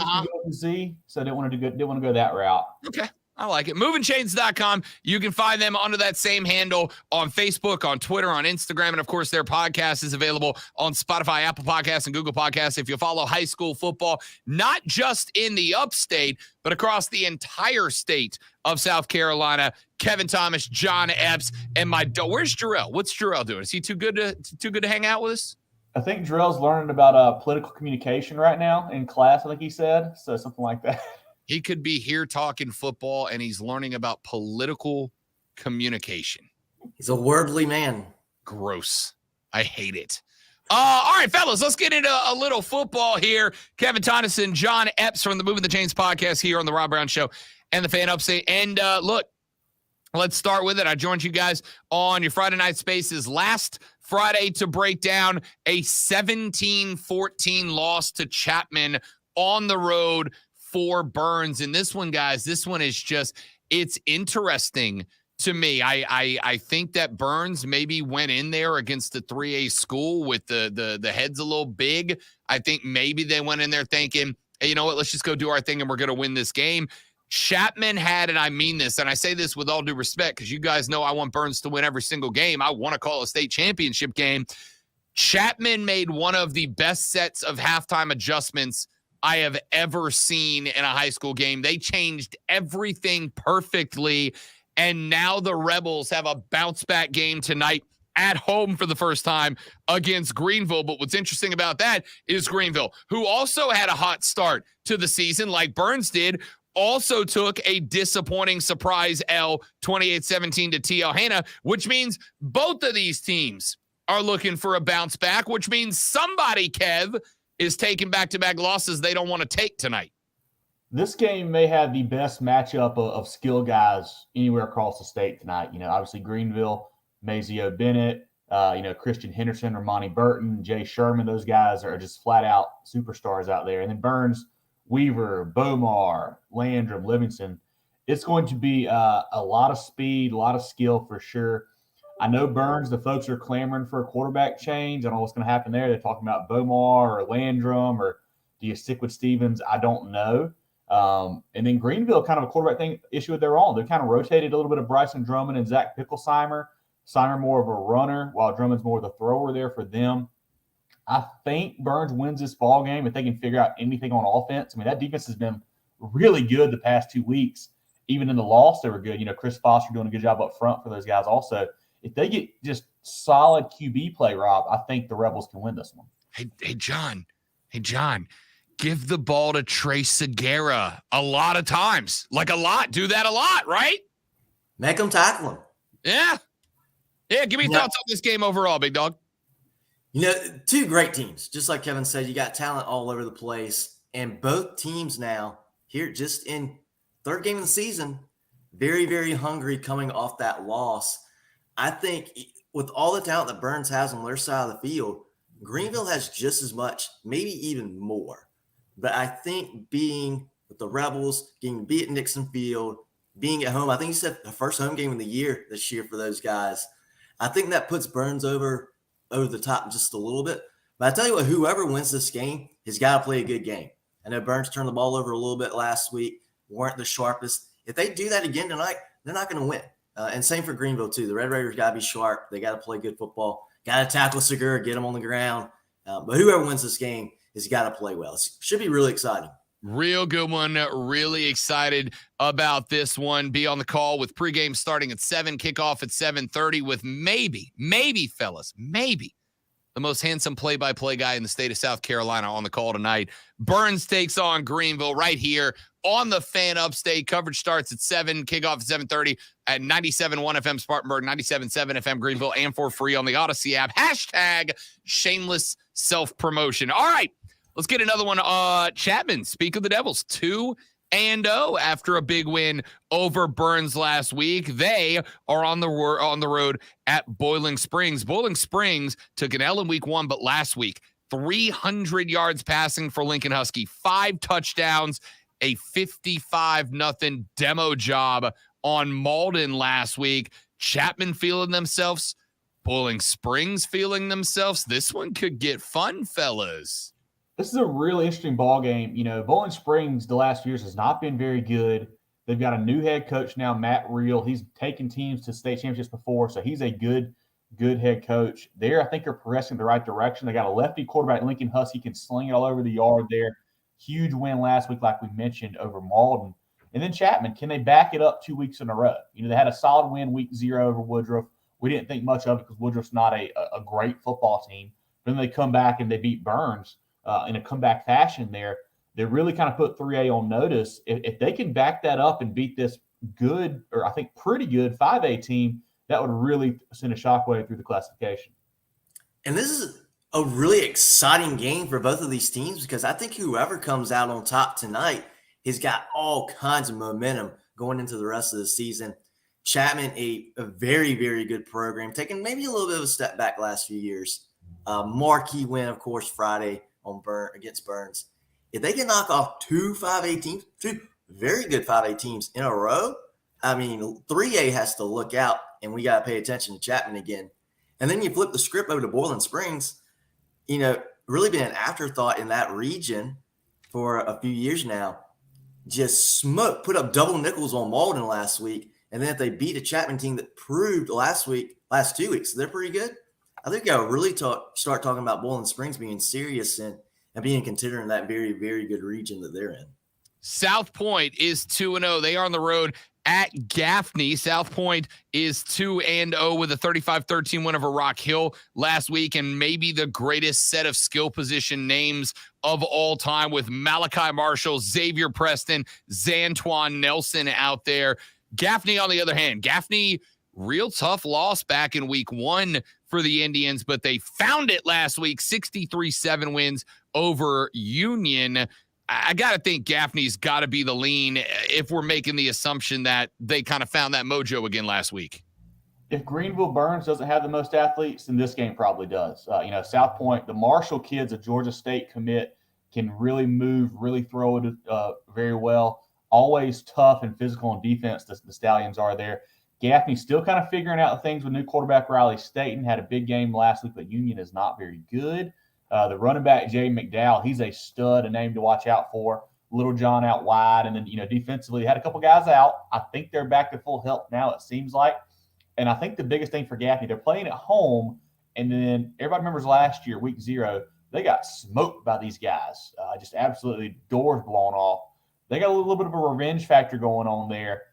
with Z. So didn't want to go that route. Okay. I like it. Movinchains.com. You can find them under that same handle on Facebook, on Twitter, on Instagram. And of course, their podcast is available on Spotify, Apple Podcasts, and Google Podcasts. If you follow high school football, not just in the upstate, but across the entire state of South Carolina, Kevin Thomas, John Epps, and where's Jarrell? What's Jarrell doing? Is he too good to hang out with us? I think Jarrell's learning about political communication right now in class, I think he said. So something like that. He could be here talking football, and he's learning about political communication. He's a worldly man. Gross. I hate it. All right, fellas, let's get into a little football here. Kevin Tonneson, John Epps from the Moving the Chains podcast here on the Rob Brown Show and the Fan Upstate. And look, let's start with it. I joined you guys on your Friday night spaces last Friday to break down a 17-14 loss to Chapman on the road for Burns. And this one, guys, is just, it's interesting to me. I think that Burns maybe went in there against the 3A school with the heads a little big. I think maybe they went in there thinking, hey, you know what, let's just go do our thing and we're going to win this game. Chapman had, and I mean this, and I say this with all due respect, because you guys know I want Burns to win every single game. I want to call a state championship game. Chapman made one of the best sets of halftime adjustments I have ever seen in a high school game. They changed everything perfectly, and now the Rebels have a bounce-back game tonight at home for the first time against Greenville. But what's interesting about that is Greenville, who also had a hot start to the season like Burns did, also took a disappointing surprise L 28-17 to TL Hanna, which means both of these teams are looking for a bounce back, which means somebody, Kev, is taking back-to-back losses they don't want to take tonight. This game may have the best matchup of skill guys anywhere across the state tonight. You know, obviously Greenville, Mazio Bennett, Christian Henderson, Ramani Burton, Jay Sherman. Those guys are just flat-out superstars out there. And then Burns, Weaver, Bomar, Landrum, Livingston. It's going to be a lot of speed, a lot of skill for sure. I know Burns, the folks are clamoring for a quarterback change. I don't know what's going to happen there. They're talking about Bomar or Landrum, or do you stick with Stevens? I don't know. And then Greenville, kind of a quarterback issue of their own. They kind of rotated a little bit of Bryson Drummond and Zach Picklesheimer. Seimer more of a runner, while Drummond's more of the thrower there for them. I think Burns wins this ball game if they can figure out anything on offense. I mean, that defense has been really good the past 2 weeks. Even in the loss, they were good. You know, Chris Foster doing a good job up front for those guys also. If they get just solid QB play, Rob, I think the Rebels can win this one. Hey, John, give the ball to Trey Segura a lot of times. Like a lot. Do that a lot, right? Make them tackle him. Yeah. Yeah, give me thoughts on this game overall, big dog. You know, two great teams. Just like Kevin said, you got talent all over the place. And both teams now here just in third game of the season, very, very hungry coming off that loss. I think with all the talent that Burns has on their side of the field, Greenville has just as much, maybe even more. But I think being with the Rebels, getting beat at Nixon Field, being at home, I think you said the first home game of the year this year for those guys. I think that puts Burns over the top just a little bit. But I tell you what, whoever wins this game has got to play a good game. I know Burns turned the ball over a little bit last week, weren't the sharpest. If they do that again tonight, they're not going to win. And same for Greenville, too. The Red Raiders got to be sharp. They got to play good football. Got to tackle Segura, get him on the ground. But whoever wins this game has got to play well. It should be really exciting. Real good one. Really excited about this one. Be on the call with pregame starting at 7, kickoff at 7:30 with maybe, fellas, the most handsome play-by-play guy in the state of South Carolina on the call tonight. Burns takes on Greenville right here on the Fan Upstate. Coverage starts at 7, kickoff at 7:30 at 97.1 FM Spartanburg, 97.7 FM Greenville, and for free on the Odyssey app. Hashtag shameless self-promotion. All right, let's get another one. Chapman, speak of the Devils, 2-0 after a big win over Burns last week. They are on the road at Boiling Springs. Boiling Springs took an L in week 1, but last week, 300 yards passing for Lincoln Husky, 5 touchdowns, a 55-0 demo job on Malden last week. Chapman feeling themselves, Boiling Springs feeling themselves. This one could get fun, fellas. This is a really interesting ball game. You know, Bowling Springs the last few years has not been very good. They've got a new head coach now, Matt Reel. He's taken teams to state championships before, so he's a good head coach. There, I think they're progressing the right direction. They got a lefty quarterback, Lincoln Husky, can sling it all over the yard there. Huge win last week, like we mentioned, over Malden. And then Chapman, can they back it up 2 weeks in a row? You know, they had a solid win week 0 over Woodruff. We didn't think much of it because Woodruff's not a great football team. But then they come back and they beat Burns in a comeback fashion there. They really kind of put 3A on notice. If they can back that up and beat this good, or I think pretty good 5A team, that would really send a shockwave through the classification. And this is a really exciting game for both of these teams because I think whoever comes out on top tonight has got all kinds of momentum going into the rest of the season. Chapman, a very, very good program, taking maybe a little bit of a step back last few years. Marquee win, of course, Friday against Burns. If they can knock off 2 5A teams, 2 very good 5A teams in a row, I mean, 3A has to look out, and we got to pay attention to Chapman again. And then you flip the script over to Boiling Springs, you know, really been an afterthought in that region for a few years now. Just put up double nickels on Malden last week. And then if they beat a Chapman team that proved last 2 weeks, they're pretty good. I think I'll really start talking about Boiling Springs being serious and being considered in that very, very good region that they're in. South Point is 2-0. They are on the road at Gaffney. South Point is 2-0 with a 35-13 win over Rock Hill last week, and maybe the greatest set of skill position names of all time with Malachi Marshall, Xavier Preston, Zantuan Nelson out there. Gaffney, on the other hand, real tough loss back in week 1 for the Indians, but they found it last week, 63-7 wins over Union. I got to think Gaffney's got to be the lean if we're making the assumption that they kind of found that mojo again last week. If Greenville Burns doesn't have the most athletes, then this game probably does. South Point, the Marshall kids, a Georgia State commit, can really move, really throw it very well. Always tough and physical on defense, the Stallions are there. Gaffney still kind of figuring out the things with new quarterback Riley Staten. Had a big game last week, but Union is not very good. The running back, Jay McDowell, he's a stud, a name to watch out for. Little John out wide. And then, defensively, they had a couple guys out. I think they're back to full health now, it seems like. And I think the biggest thing for Gaffney, they're playing at home. And then everybody remembers last year, week 0, they got smoked by these guys. Just absolutely doors blown off. They got a little bit of a revenge factor going on there.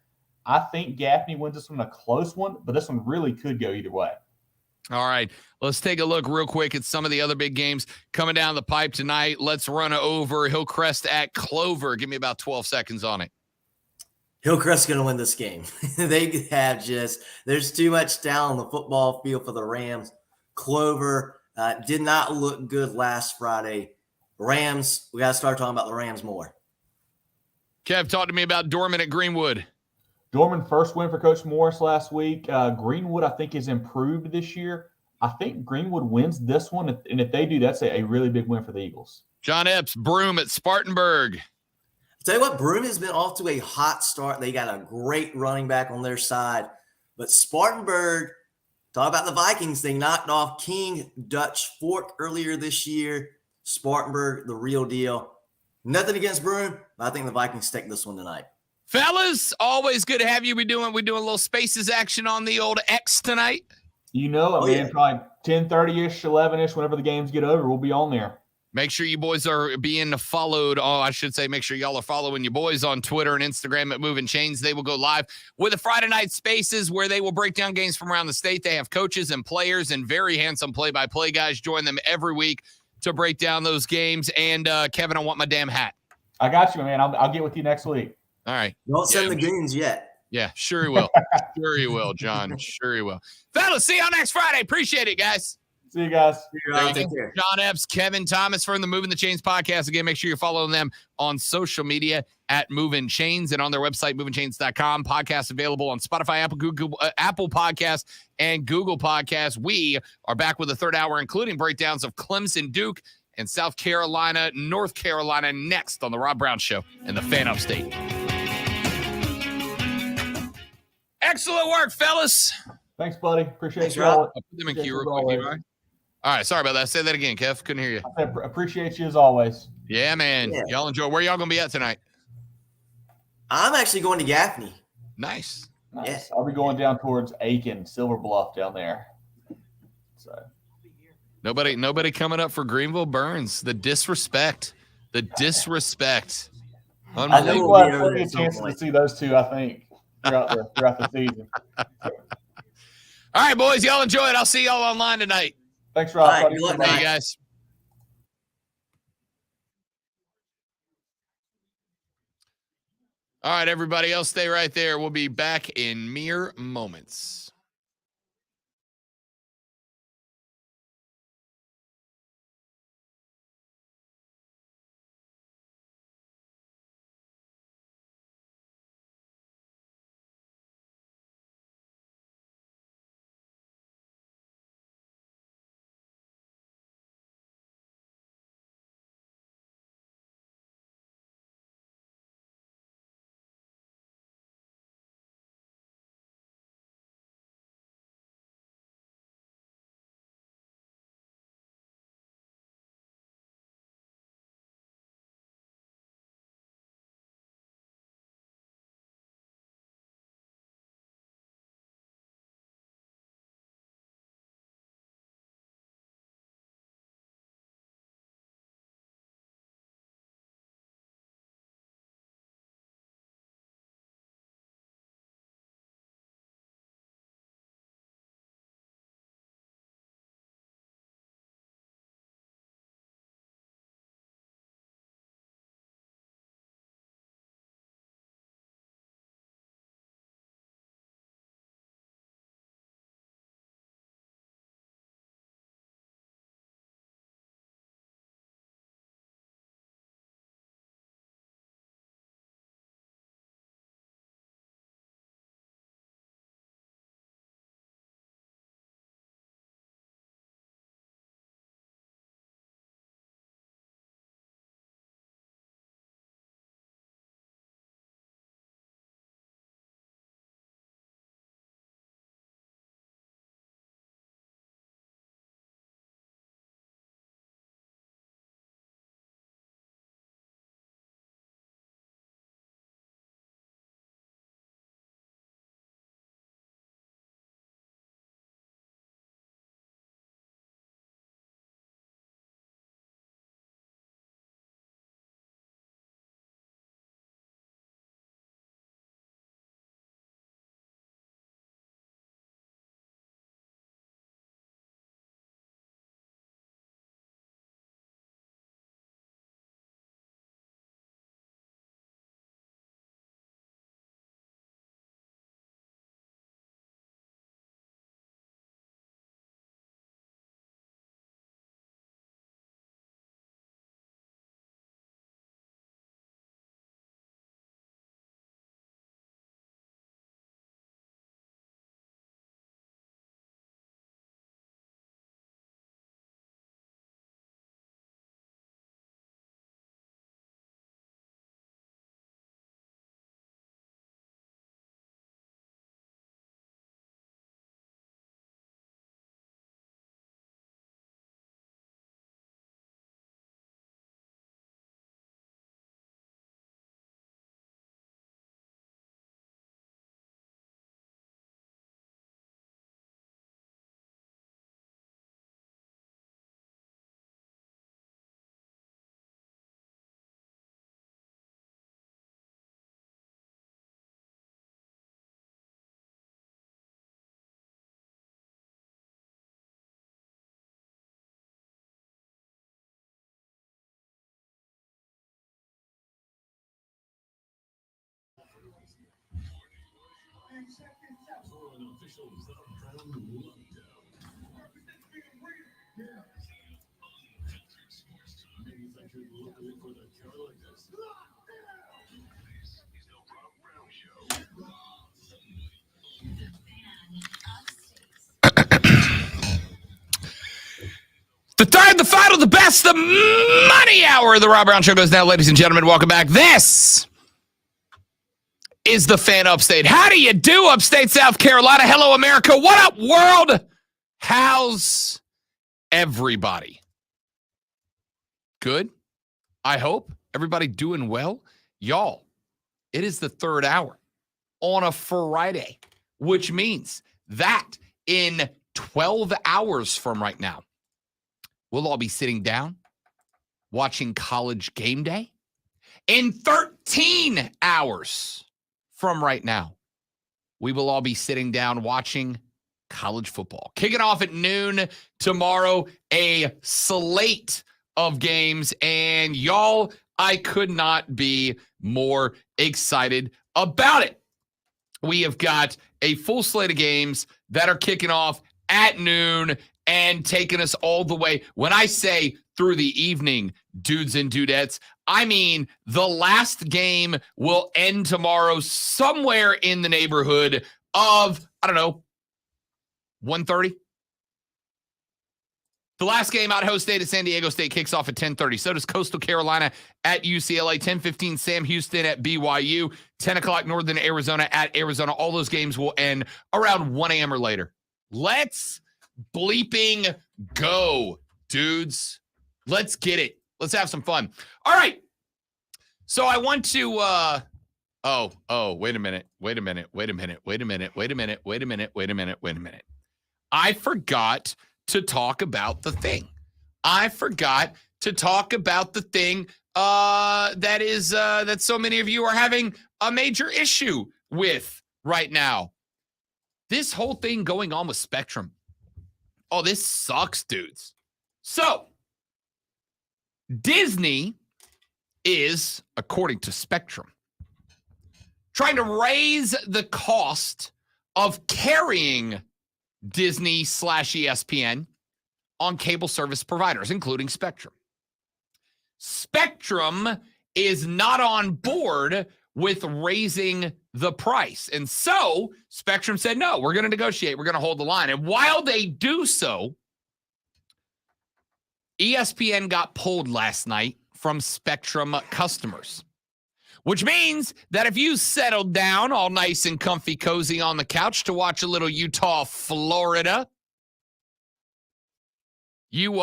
I think Gaffney wins this one a close one, but this one really could go either way. All right, let's take a look real quick at some of the other big games coming down the pipe tonight. Let's run over Hillcrest at Clover. Give me about 12 seconds on it. Hillcrest's going to win this game. There's too much talent on the football field for the Rams. Clover did not look good last Friday. Rams, we got to start talking about the Rams more. Kev, talk to me about Dorman at Greenwood. Dorman, first win for Coach Morris last week. Greenwood, I think, has improved this year. I think Greenwood wins this one, and if they do, that's a really big win for the Eagles. John Epps, Broome at Spartanburg. Tell you what, Broome has been off to a hot start. They got a great running back on their side. But Spartanburg, talk about the Vikings. They knocked off King Dutch Fork earlier this year. Spartanburg, the real deal. Nothing against Broome, but I think the Vikings take this one tonight. Fellas, always good to have you. We doing a little Spaces action on the old X tonight. You know it, man. Probably 10:30-ish, 11-ish, whenever the games get over, we'll be on there. Make sure you boys are being followed. Oh, I should say, make sure y'all are following your boys on Twitter and Instagram at Moving Chains. They will go live with the Friday night Spaces where they will break down games from around the state. They have coaches and players and very handsome play-by-play guys join them every week to break down those games. And Kevin, I want my damn hat. I got you, man. I'll get with you next week. All right. Don't send the goons yet. Yeah, sure he will. Sure he will, John. Sure he will. Fellas, see y'all next Friday. Appreciate it, guys. See you guys. Take care. John Epps, Kevin Thomas from the Moving the Chains podcast. Again, make sure you're following them on social media at Moving Chains and on their website, movingchains.com. Podcast available on Spotify, Apple Podcasts, and Google Podcasts. We are back with the third hour, including breakdowns of Clemson, Duke, and South Carolina, North Carolina next on the Rob Brown Show and the Fan Upstate. Excellent work, fellas. Thanks, buddy. Appreciate you Rob. all. I'll put them in queue real quick. All right, sorry about that. Say that again, Kev. Couldn't hear you. I appreciate you as always. Yeah, man. Yeah. Y'all enjoy. Where y'all going to be at tonight? I'm actually going to Gaffney. Nice. Nice. Yeah. I'll be going down towards Aiken, Silver Bluff down there. So Nobody coming up for Greenville Burns. The disrespect. I think I think we'll we'll be have over plenty there of at some chances to point. see those two, I think, throughout the season. All right, boys. Y'all enjoy it. I'll see y'all online tonight. Thanks, Rob. All right, Talk to good you luck, soon. Hey, Bye. guys. All right, everybody else, stay right there. We'll be back in mere moments. The third, the final, the best, the money hour of the Rob Brown Show goes now, ladies and gentlemen. Welcome back. This is the Fan Upstate. How do you do, Upstate South Carolina? Hello, America. What up, world? How's everybody? Good? I hope. Everybody doing well? Y'all, it is the third hour on a Friday, which means that in 12 hours from right now, we'll all be sitting down watching College Game Day. In 13 hours from right now, we will all be sitting down watching college football. Kicking off at noon tomorrow, a slate of games. And y'all, I could not be more excited about it. We have got a full slate of games that are kicking off at noon and taking us all the way. When I say through the evening, dudes and dudettes, I mean the last game will end tomorrow somewhere in the neighborhood of, I don't know, 1:30. The last game, Idaho State at San Diego State, kicks off at 10:30. So does Coastal Carolina at UCLA. 10:15, Sam Houston at BYU. 10 o'clock, Northern Arizona at Arizona. All those games will end around 1 a.m. or later. Let's bleeping go, dudes. Let's get it. Let's have some fun. All right. So I want to, wait a minute. I forgot to talk about the thing. That so many of you are having a major issue with right now. This whole thing going on with Spectrum. Oh, this sucks, dudes. So, Disney is, according to Spectrum, trying to raise the cost of carrying Disney/ESPN on cable service providers, including Spectrum. Spectrum is not on board with raising the price. And so Spectrum said, no, we're going to negotiate. We're going to hold the line. And while they do so, ESPN got pulled last night from Spectrum customers, which means that if you settled down all nice and comfy, cozy on the couch to watch a little Utah, Florida, you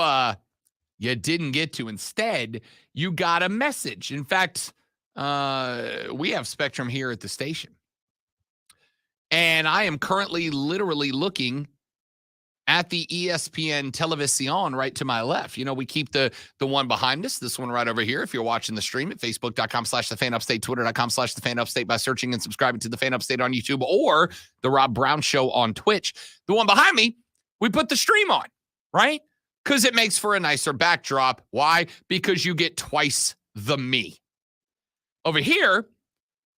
didn't get to. Instead, you got a message. In fact, we have Spectrum here at the station. And I am currently literally looking at the ESPN Television right to my left. You know, we keep the one behind us, this one right over here. If you're watching the stream at Facebook.com/TheFanUpstate, Twitter.com/TheFanUpstate by searching and subscribing to The Fan Upstate on YouTube or The Rob Brown Show on Twitch. The one behind me, we put the stream on, right? Because it makes for a nicer backdrop. Why? Because you get twice the me. Over here,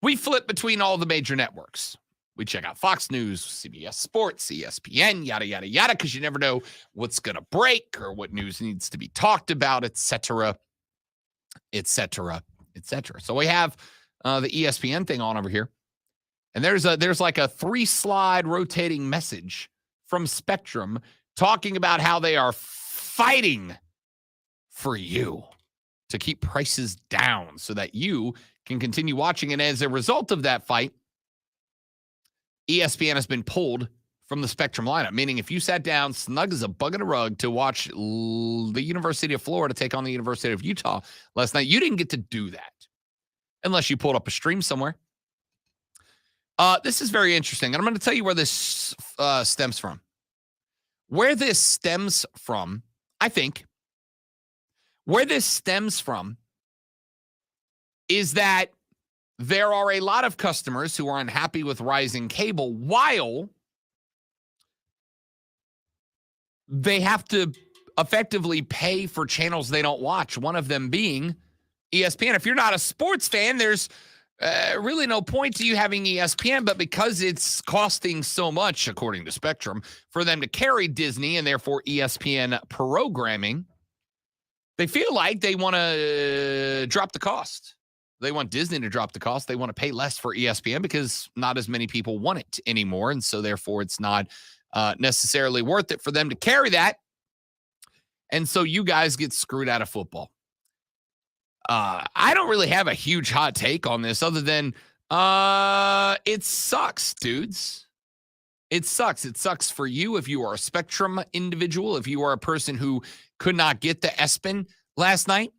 we flip between all the major networks. We check out Fox News, CBS Sports, ESPN, yada, yada, yada, because you never know what's going to break or what news needs to be talked about, et cetera, et cetera, et cetera. So we have the ESPN thing on over here. And there's like a 3-slide rotating message from Spectrum talking about how they are fighting for you to keep prices down so that you can continue watching. And as a result of that fight, ESPN has been pulled from the Spectrum lineup, meaning if you sat down snug as a bug in a rug to watch the University of Florida take on the University of Utah last night, you didn't get to do that unless you pulled up a stream somewhere. This is very interesting, and I'm going to tell you where this stems from. Where this stems from, I think, where this stems from is that there are a lot of customers who are unhappy with rising cable while they have to effectively pay for channels they don't watch, one of them being ESPN. If you're not a sports fan, there's really no point to you having ESPN, but because it's costing so much, according to Spectrum, for them to carry Disney and therefore ESPN programming, they feel like they want to drop the cost. They want Disney to drop the cost. They want to pay less for ESPN because not as many people want it anymore. And so therefore it's not necessarily worth it for them to carry that. And so you guys get screwed out of football. I don't really have a huge hot take on this other than it sucks, dudes. It sucks. It sucks for you if you are a Spectrum individual, if you are a person who could not get the ESPN last night.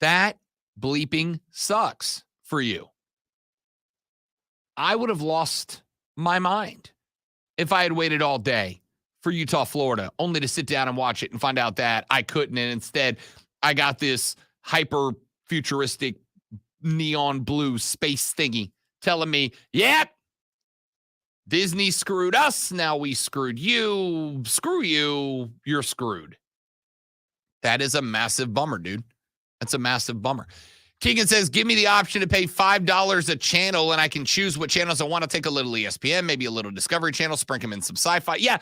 That bleeping sucks for you. I would have lost my mind if I had waited all day for Utah, Florida, only to sit down and watch it and find out that I couldn't. And instead, I got this hyper futuristic neon blue space thingy telling me, yep, Disney screwed us. Now we screwed you. Screw you. You're screwed. That is a massive bummer, dude. That's a massive bummer. Keegan says, give me the option to pay $5 a channel and I can choose what channels I want to take a little ESPN, maybe a little Discovery Channel, sprinkle in some sci-fi. Yeah,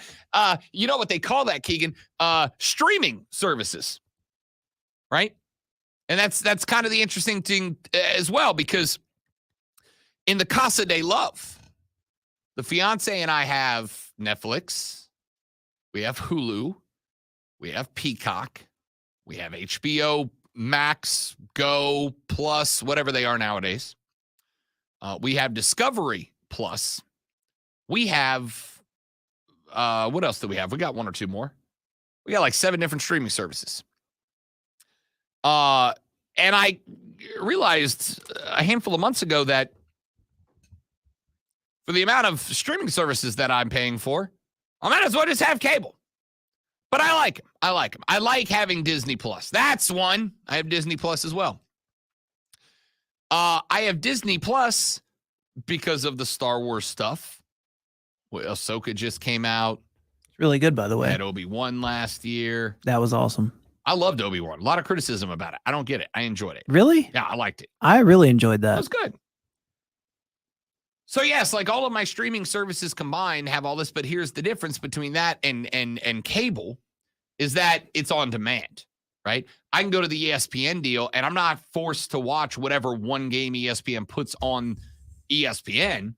you know what they call that, Keegan? Streaming services, right? And that's kind of the interesting thing as well, because in the Casa de Love, the fiance and I have Netflix, we have Hulu, we have Peacock, we have HBO Max, Go, Plus, whatever they are nowadays. We have Discovery Plus. We have, what else do we have? We got one or two more. We got like 7 different streaming services. And I realized a handful of months ago that for the amount of streaming services that I'm paying for, I might as well just have cable. But I like them. I like them. I like having Disney Plus. That's one. I have Disney Plus as well. I have Disney Plus because of the Star Wars stuff. Well, Ahsoka just came out. It's really good, by the way. Had Obi-Wan last year. That was awesome. I loved Obi-Wan. A lot of criticism about it. I don't get it. I enjoyed it. Really? Yeah, I liked it. I really enjoyed that. It was good. So yes, like all of my streaming services combined have all this, but here's the difference between that and cable is that it's on demand, right? I can go to the ESPN deal and I'm not forced to watch whatever one game ESPN puts on ESPN.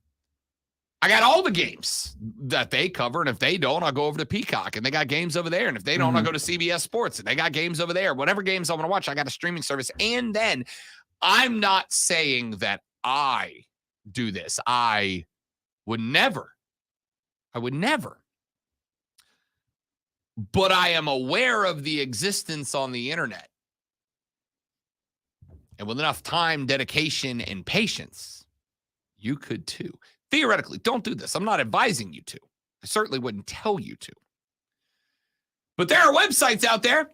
I got all the games that they cover, and if they don't, I'll go over to Peacock, and they got games over there. And if they don't, I'll go to CBS Sports, and they got games over there. Whatever games I want to watch, I got a streaming service. And then I'm not saying that I do this. I would never. But I am aware of the existence on the internet. And with enough time, dedication, and patience, you could too. Theoretically, don't do this. I'm not advising you to. I certainly wouldn't tell you to. But there are websites out there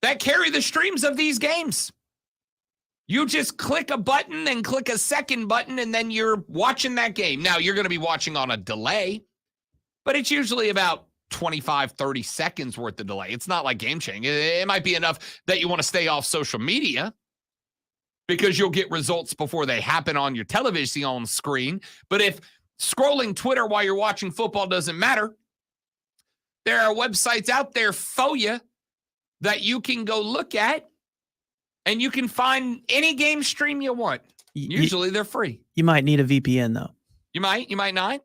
that carry the streams of these games. You just click a button and click a second button, and then you're watching that game. Now, you're going to be watching on a delay, but it's usually about 25, 30 seconds worth of delay. It's not like game changing. It might be enough that you want to stay off social media because you'll get results before they happen on your television on screen. But if scrolling Twitter while you're watching football doesn't matter, there are websites out there for you that you can go look at, and you can find any game stream you want. Usually they're free. You might need a VPN, though. You might not.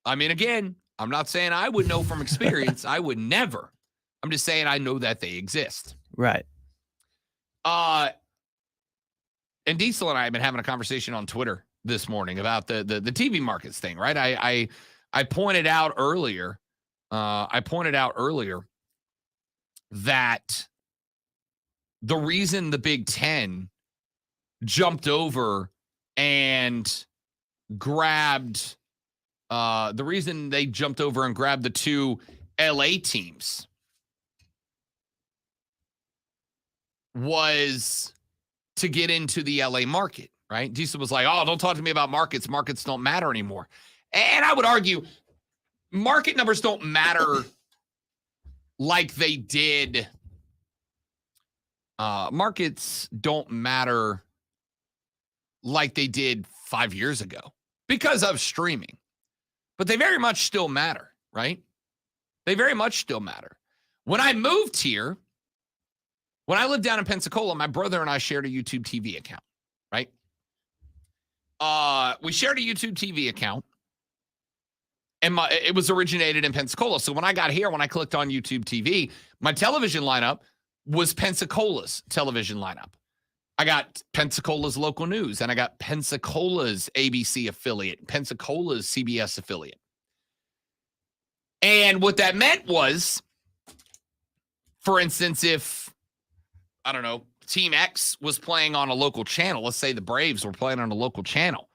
I mean, again, I'm not saying I would know from experience. I would never. I'm just saying I know that they exist. Right. And Diesel and I have been having a conversation on Twitter this morning about the TV markets thing, right? I pointed out earlier. That the reason the Big Ten jumped over and grabbed the two LA teams was to get into the LA market, right? Diesel was like, oh, don't talk to me about markets. Markets don't matter anymore. And I would argue market numbers don't matter like they did. Markets don't matter like they did 5 years ago because of streaming. But they very much still matter, right? They very much still matter. When I moved here, when I lived down in Pensacola, my brother and I shared a YouTube TV account, right? We shared a YouTube TV account, and it was originated in Pensacola. So when I got here, when I clicked on YouTube TV, my television lineup was Pensacola's television lineup. I got Pensacola's local news, and I got Pensacola's ABC affiliate, Pensacola's CBS affiliate. And what that meant was, for instance, if, I don't know, Team X was playing on a local channel, let's say the Braves were playing on a local channel,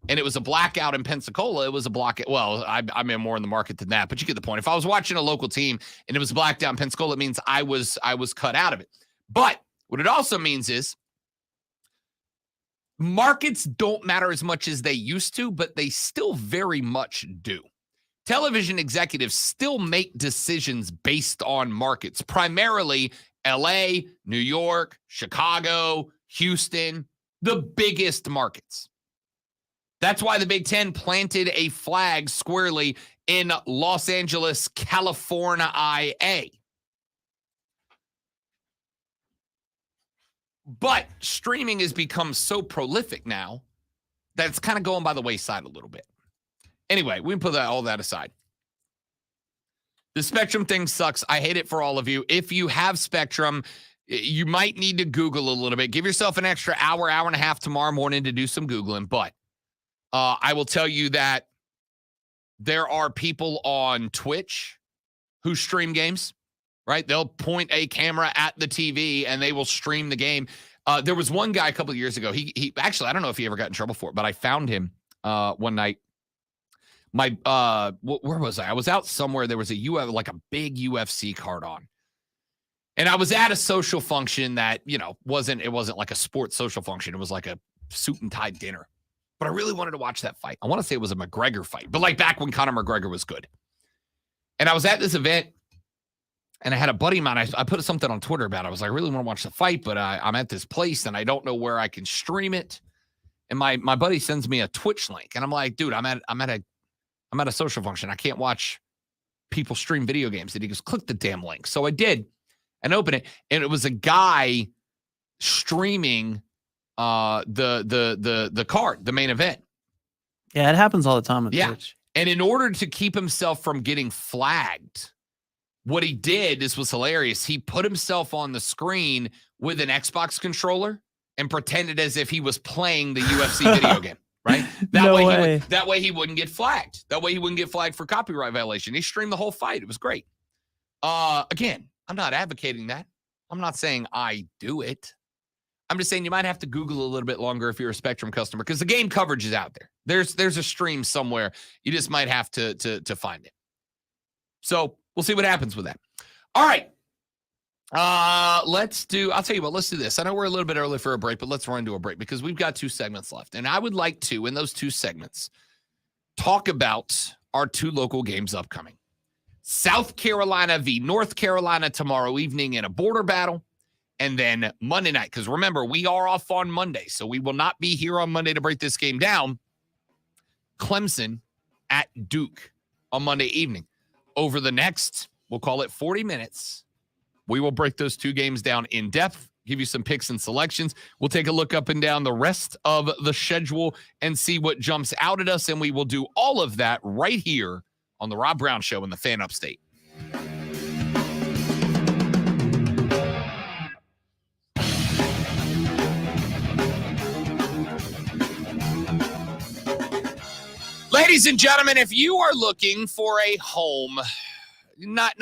and it was a blackout in Pensacola, it was a blackout. Well, I'm in more in the market than that, but you get the point. If I was watching a local team and it was blacked out in Pensacola, it means I was cut out of it. But what it also means is markets don't matter as much as they used to, but they still very much do. Television executives still make decisions based on markets, primarily LA, New York, Chicago, Houston, the biggest markets. That's why the Big Ten planted a flag squarely in Los Angeles, California, IA. But streaming has become so prolific now that it's kind of going by the wayside a little bit. Anyway, we can put all that aside. The Spectrum thing sucks. I hate it for all of you. If you have Spectrum, you might need to Google a little bit. Give yourself an extra hour and a half tomorrow morning to do some Googling. But I will tell you that there are people on Twitch who stream games, right? They'll point a camera at the TV and they will stream the game. There was one guy a couple of years ago. He actually, I don't know if he ever got in trouble for it, but I found him one night. Where was I? I was out somewhere. There was like a big UFC card on. And I was at a social function that, it wasn't like a sports social function. It was like a suit and tie dinner. But I really wanted to watch that fight. I want to say it was a McGregor fight, but like back when Conor McGregor was good. And I was at this event and I had a buddy of mine. I put something on Twitter about it. I was like, I really want to watch the fight, but I'm at this place and I don't know where I can stream it. And my buddy sends me a Twitch link. And I'm like, dude, I'm at a social function. I can't watch people stream video games. And he goes, click the damn link. So I did and open it. And it was a guy streaming the card, the main event. Yeah, it happens all the time on Twitch. And in order to keep himself from getting flagged, what he did, this was hilarious. He put himself on the screen with an Xbox controller and pretended as if he was playing the UFC video game. Right? That way he wouldn't get flagged. That way he wouldn't get flagged for copyright violation. He streamed the whole fight. It was great. Again, I'm not advocating that. I'm not saying I do it. I'm just saying you might have to Google a little bit longer if you're a Spectrum customer because the game coverage is out there. There's a stream somewhere. You just might have to find it. So we'll see what happens with that. All right. I'll tell you what, let's do this. I know we're a little bit early for a break, but let's run to a break because we've got 2 segments left. And I would like to, in those 2 segments, talk about our 2 local games upcoming. South Carolina v. North Carolina tomorrow evening in a border battle. And then Monday night, because remember, we are off on Monday, so we will not be here on Monday to break this game down. Clemson at Duke on Monday evening. Over the next, we'll call it 40 minutes, we will break those 2 games down in depth, give you some picks and selections. We'll take a look up and down the rest of the schedule and see what jumps out at us, and we will do all of that right here on the Rob Brown Show in the Fan Upstate. Ladies and gentlemen, if you are looking for a home, not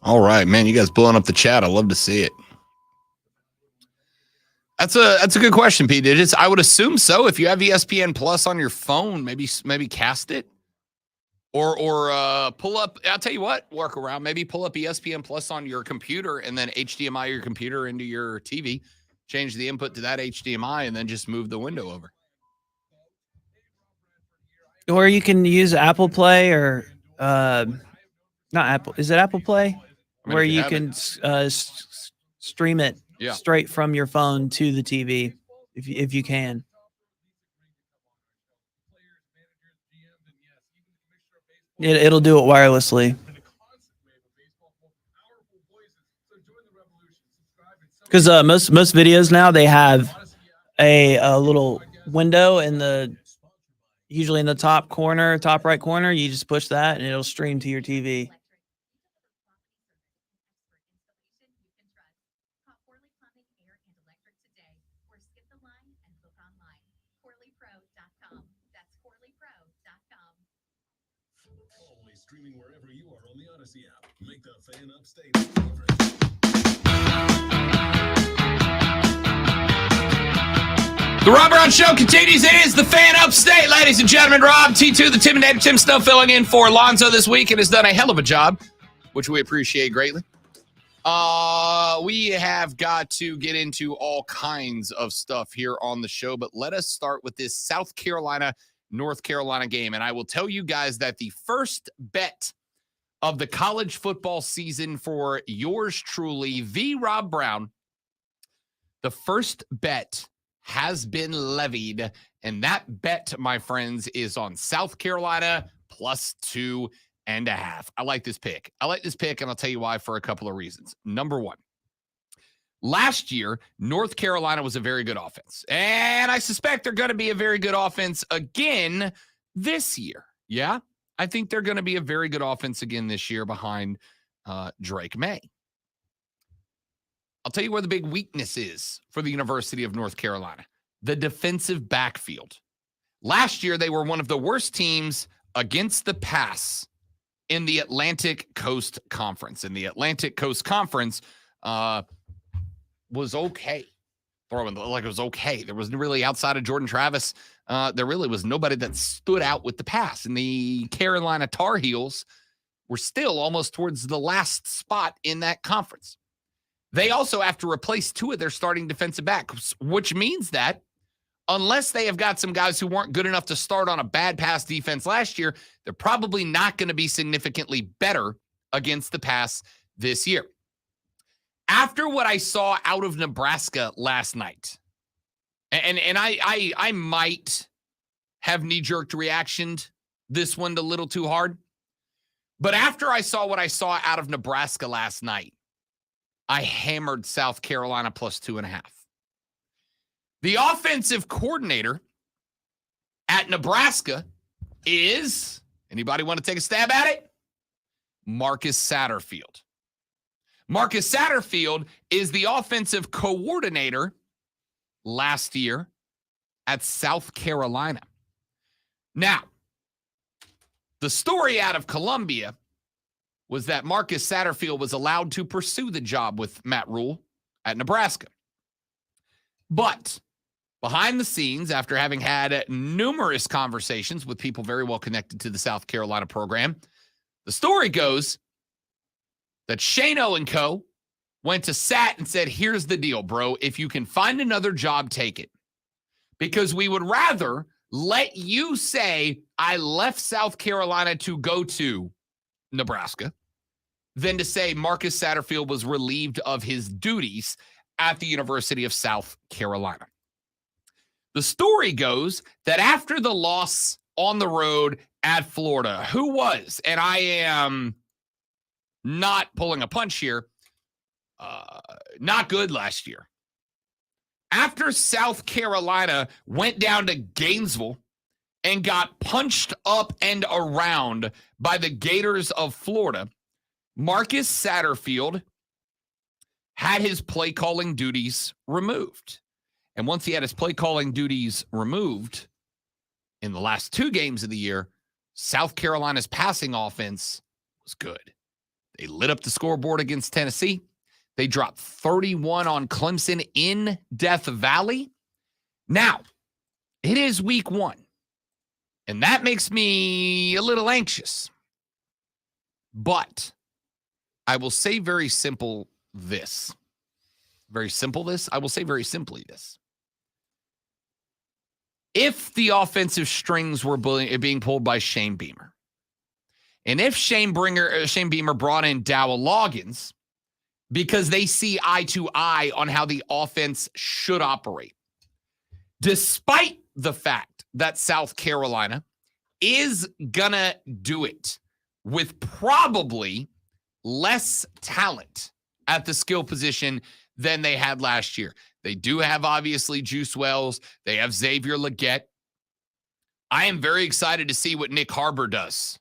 All right, man. You guys blowing up the chat. I love to see it. That's a good question, Pete. I would assume so. If you have ESPN Plus on your phone, maybe cast it. Or pull up, I'll tell you what, work around. Maybe pull up ESPN Plus on your computer and then HDMI your computer into your TV. Change the input to that HDMI and then just move the window over. Or you can use Apple Play or not Apple. Is it Apple Play? Where you can stream it straight from your phone to the TV if you can. It'll do it wirelessly. Because most videos now, they have a little window usually in the top right corner. You just push that and it'll stream to your TV. Always streaming wherever you are on the Odyssey app. Make the Fan Up State favorite. The Rob Brown Show continues. It is the Fan Upstate, ladies and gentlemen. Rob, T2, the Intimidator, Tim Snow filling in for Alonzo this week and has done a hell of a job, which we appreciate greatly. We have got to get into all kinds of stuff here on the show, but let us start with this South Carolina, North Carolina game. And I will tell you guys that the first bet of the college football season for yours truly, the Rob Brown, the first bet has been levied, and that bet, my friends, is on South Carolina plus 2.5. I like this pick. And I'll tell you why for a couple of reasons. Number one, last year, North Carolina was a very good offense, and I suspect they're going to be a very good offense again this year. Yeah, I think they're going to be a very good offense again this year behind Drake May. I'll tell you where the big weakness is for the University of North Carolina: the defensive backfield. Last year, they were one of the worst teams against the pass in the Atlantic Coast Conference. And the Atlantic Coast Conference was okay. It was okay. There was really, outside of Jordan Travis, there really was nobody that stood out with the pass. And the Carolina Tar Heels were still almost towards the last spot in that conference. They also have to replace two of their starting defensive backs, which means that unless they have got some guys who weren't good enough to start on a bad pass defense last year, they're probably not going to be significantly better against the pass this year. After what I saw out of Nebraska last night, and I might have knee-jerk reactioned this one a little too hard, but after I saw what I saw out of Nebraska last night, I hammered South Carolina plus 2.5. The offensive coordinator at Nebraska is, anybody want to take a stab at it? Marcus Satterfield. Marcus Satterfield is the offensive coordinator last year at South Carolina. Now, the story out of Columbia was that Marcus Satterfield was allowed to pursue the job with Matt Rule at Nebraska. But behind the scenes, after having had numerous conversations with people very well connected to the South Carolina program, the story goes that Shano and co. went to Sat and said, here's the deal, bro. If you can find another job, take it. Because we would rather let you say, I left South Carolina to go to Nebraska, than to say Marcus Satterfield was relieved of his duties at the University of South Carolina. The story goes that after the loss on the road at Florida, who was, and I am not pulling a punch here, not good last year. After South Carolina went down to Gainesville and got punched up and around by the Gators of Florida, Marcus Satterfield had his play calling duties removed. And once he had his play calling duties removed, in the last two games of the year, South Carolina's passing offense was good. They lit up the scoreboard against Tennessee. They dropped 31 on Clemson in Death Valley. Now, it is week 1, and that makes me a little anxious. But I will say very simple this. I will say very simply this. If the offensive strings were being pulled by Shane Beamer, and if Shane Beamer brought in Dowell Loggins because they see eye to eye on how the offense should operate, despite the fact that South Carolina is going to do it with probably less talent at the skill position than they had last year. They do have, obviously, Juice Wells. They have Xavier Legette. I am very excited to see what Nick Harbor does.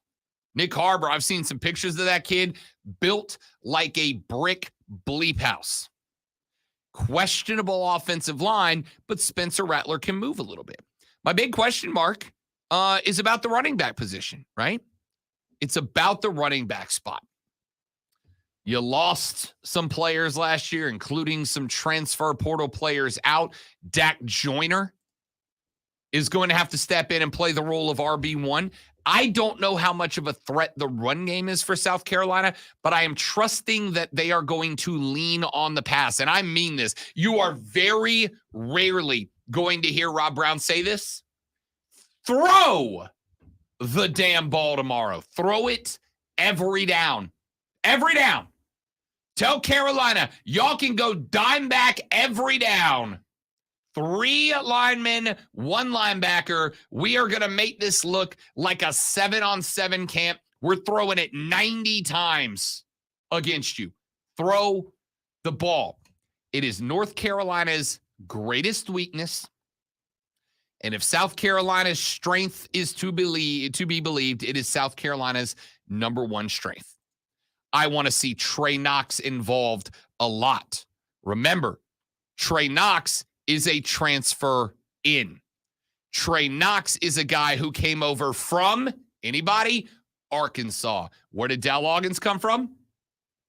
Nick Harbor, I've seen some pictures of that kid, built like a brick bleep house. Questionable offensive line, but Spencer Rattler can move a little bit. My big question mark is about the running back position, right? It's about the running back spot. You lost some players last year, including some transfer portal players out. Dak Joyner is going to have to step in and play the role of RB1. I don't know how much of a threat the run game is for South Carolina, but I am trusting that they are going to lean on the pass. And I mean this. You are very rarely going to hear Rob Brown say this. Throw the damn ball tomorrow. Throw it every down. Every down. Tell Carolina, y'all can go dime back every down. 3 linemen, 1 linebacker. We are going to make this look like a 7-on-7 camp. We're throwing it 90 times against you. Throw the ball. It is North Carolina's greatest weakness. And if South Carolina's strength is to be believed, it is South Carolina's number 1 strength. I want to see Trey Knox involved a lot. Remember, Trey Knox is a transfer in. Trey Knox is a guy who came over from, anybody? Arkansas. Where did Dowell Loggins come from?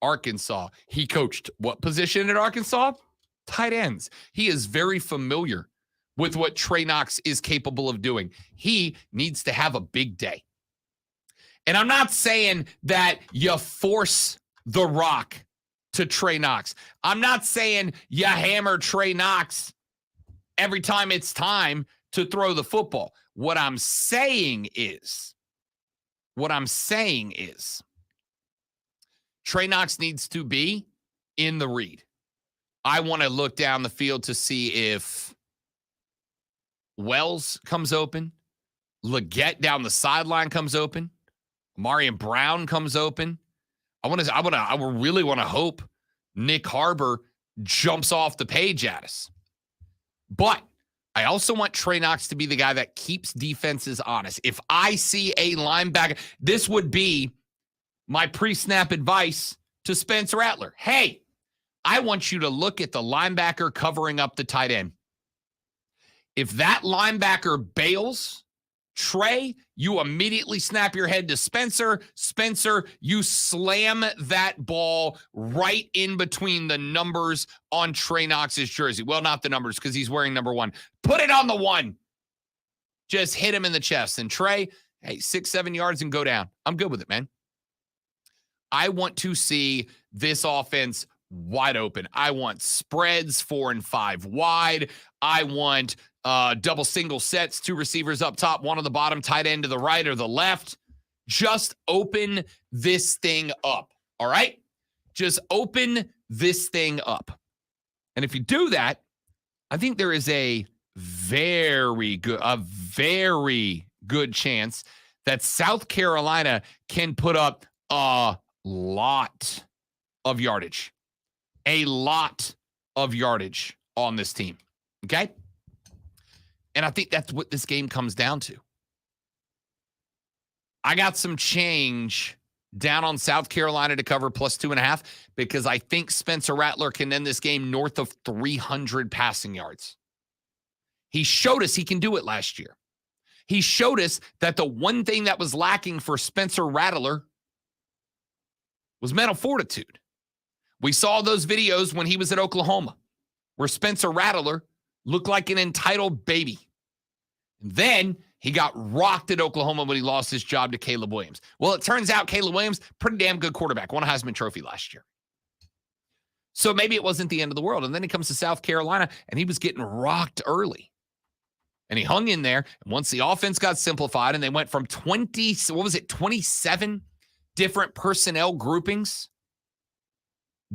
Arkansas. He coached what position at Arkansas? Tight ends. He is very familiar with what Trey Knox is capable of doing. He needs to have a big day. And I'm not saying that you force the rock to Trey Knox. I'm not saying you hammer Trey Knox every time it's time to throw the football. What I'm saying is, Trey Knox needs to be in the read. I want to look down the field to see if Wells comes open, Legette down the sideline comes open, Marion Brown comes open. I really want to hope Nick Harbor jumps off the page at us. But I also want Trey Knox to be the guy that keeps defenses honest. If I see a linebacker, this would be my pre-snap advice to Spencer Rattler. Hey, I want you to look at the linebacker covering up the tight end. If that linebacker bails, Trey, you immediately snap your head to Spencer. Spencer, you slam that ball right in between the numbers on Trey Knox's jersey. Well, not the numbers because he's wearing number 1. Put it on the 1. Just hit him in the chest. And Trey, hey, 6-7 yards and go down. I'm good with it, man. I want to see this offense wide open. I want spreads 4 and 5 wide. I want double single sets, 2 receivers up top, 1 on the bottom, tight end to the right or the left. Just open this thing up. All right? Just open this thing up. And if you do that, I think there is a very good chance that South Carolina can put up a lot of yardage. A lot of yardage on this team. Okay? And I think that's what this game comes down to. I got some change down on South Carolina to cover plus 2.5 because I think Spencer Rattler can end this game north of 300 passing yards. He showed us he can do it last year. He showed us that the one thing that was lacking for Spencer Rattler was mental fortitude. We saw those videos when he was at Oklahoma where Spencer Rattler looked like an entitled baby. And then he got rocked at Oklahoma when he lost his job to Caleb Williams. Well, it turns out Caleb Williams, pretty damn good quarterback, won a Heisman Trophy last year. So maybe it wasn't the end of the world. And then he comes to South Carolina, and he was getting rocked early. And he hung in there. And once the offense got simplified and they went from 27 different personnel groupings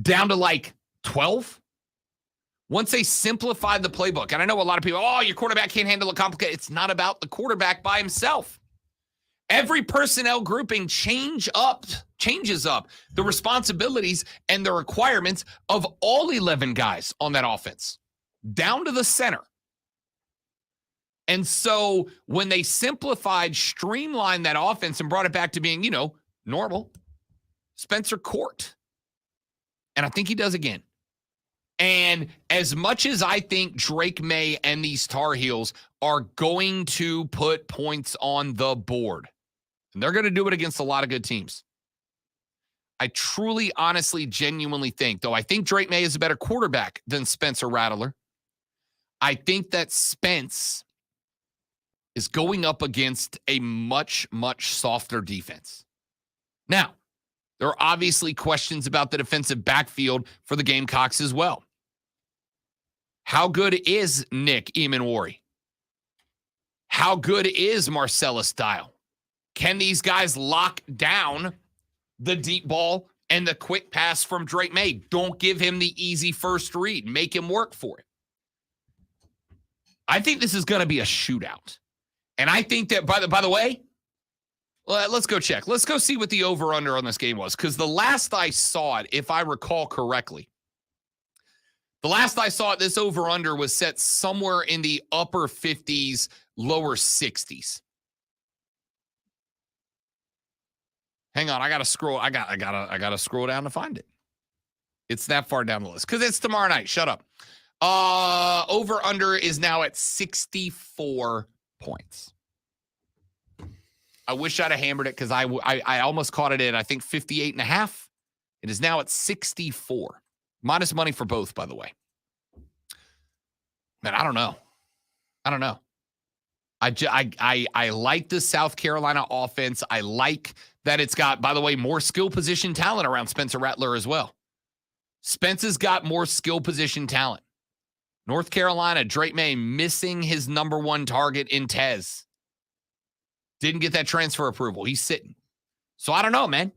down to like 12. Once they simplified the playbook, and I know a lot of people, oh, your quarterback can't handle it complicated. It's not about the quarterback by himself. Every personnel grouping changes up the responsibilities and the requirements of all 11 guys on that offense, down to the center. And so when they simplified, streamlined that offense and brought it back to being, normal, Spencer Court. And I think he does again. And as much as I think Drake May and these Tar Heels are going to put points on the board, and they're going to do it against a lot of good teams, I truly, honestly, genuinely think, though I think Drake May is a better quarterback than Spencer Rattler, I think that Spence is going up against a much, much softer defense. Now, there are obviously questions about the defensive backfield for the Gamecocks as well. How good is Nick Emanwari? How good is Marcellus Dial? Can these guys lock down the deep ball and the quick pass from Drake May? Don't give him the easy first read. Make him work for it. I think this is going to be a shootout. And I think that, by the way, let's go check. Let's go see what the over-under on this game was. Because the last I saw it, if I recall correctly, this over-under was set somewhere in the upper 50s, lower 60s. Hang on, I gotta scroll. I gotta scroll down to find it. It's that far down the list because it's tomorrow night. Shut up. Over-under is now at 64 points. I wish I'd have hammered it because I almost caught it in, I think, 58.5. It is now at 64. Minus money for both, by the way. Man, I don't know. I like the South Carolina offense. I like that it's got, by the way, more skill position talent around Spencer Rattler as well. Spence has got more skill position talent. North Carolina, Drake May missing his number one target in Tez. Didn't get that transfer approval. He's sitting. So I don't know, man.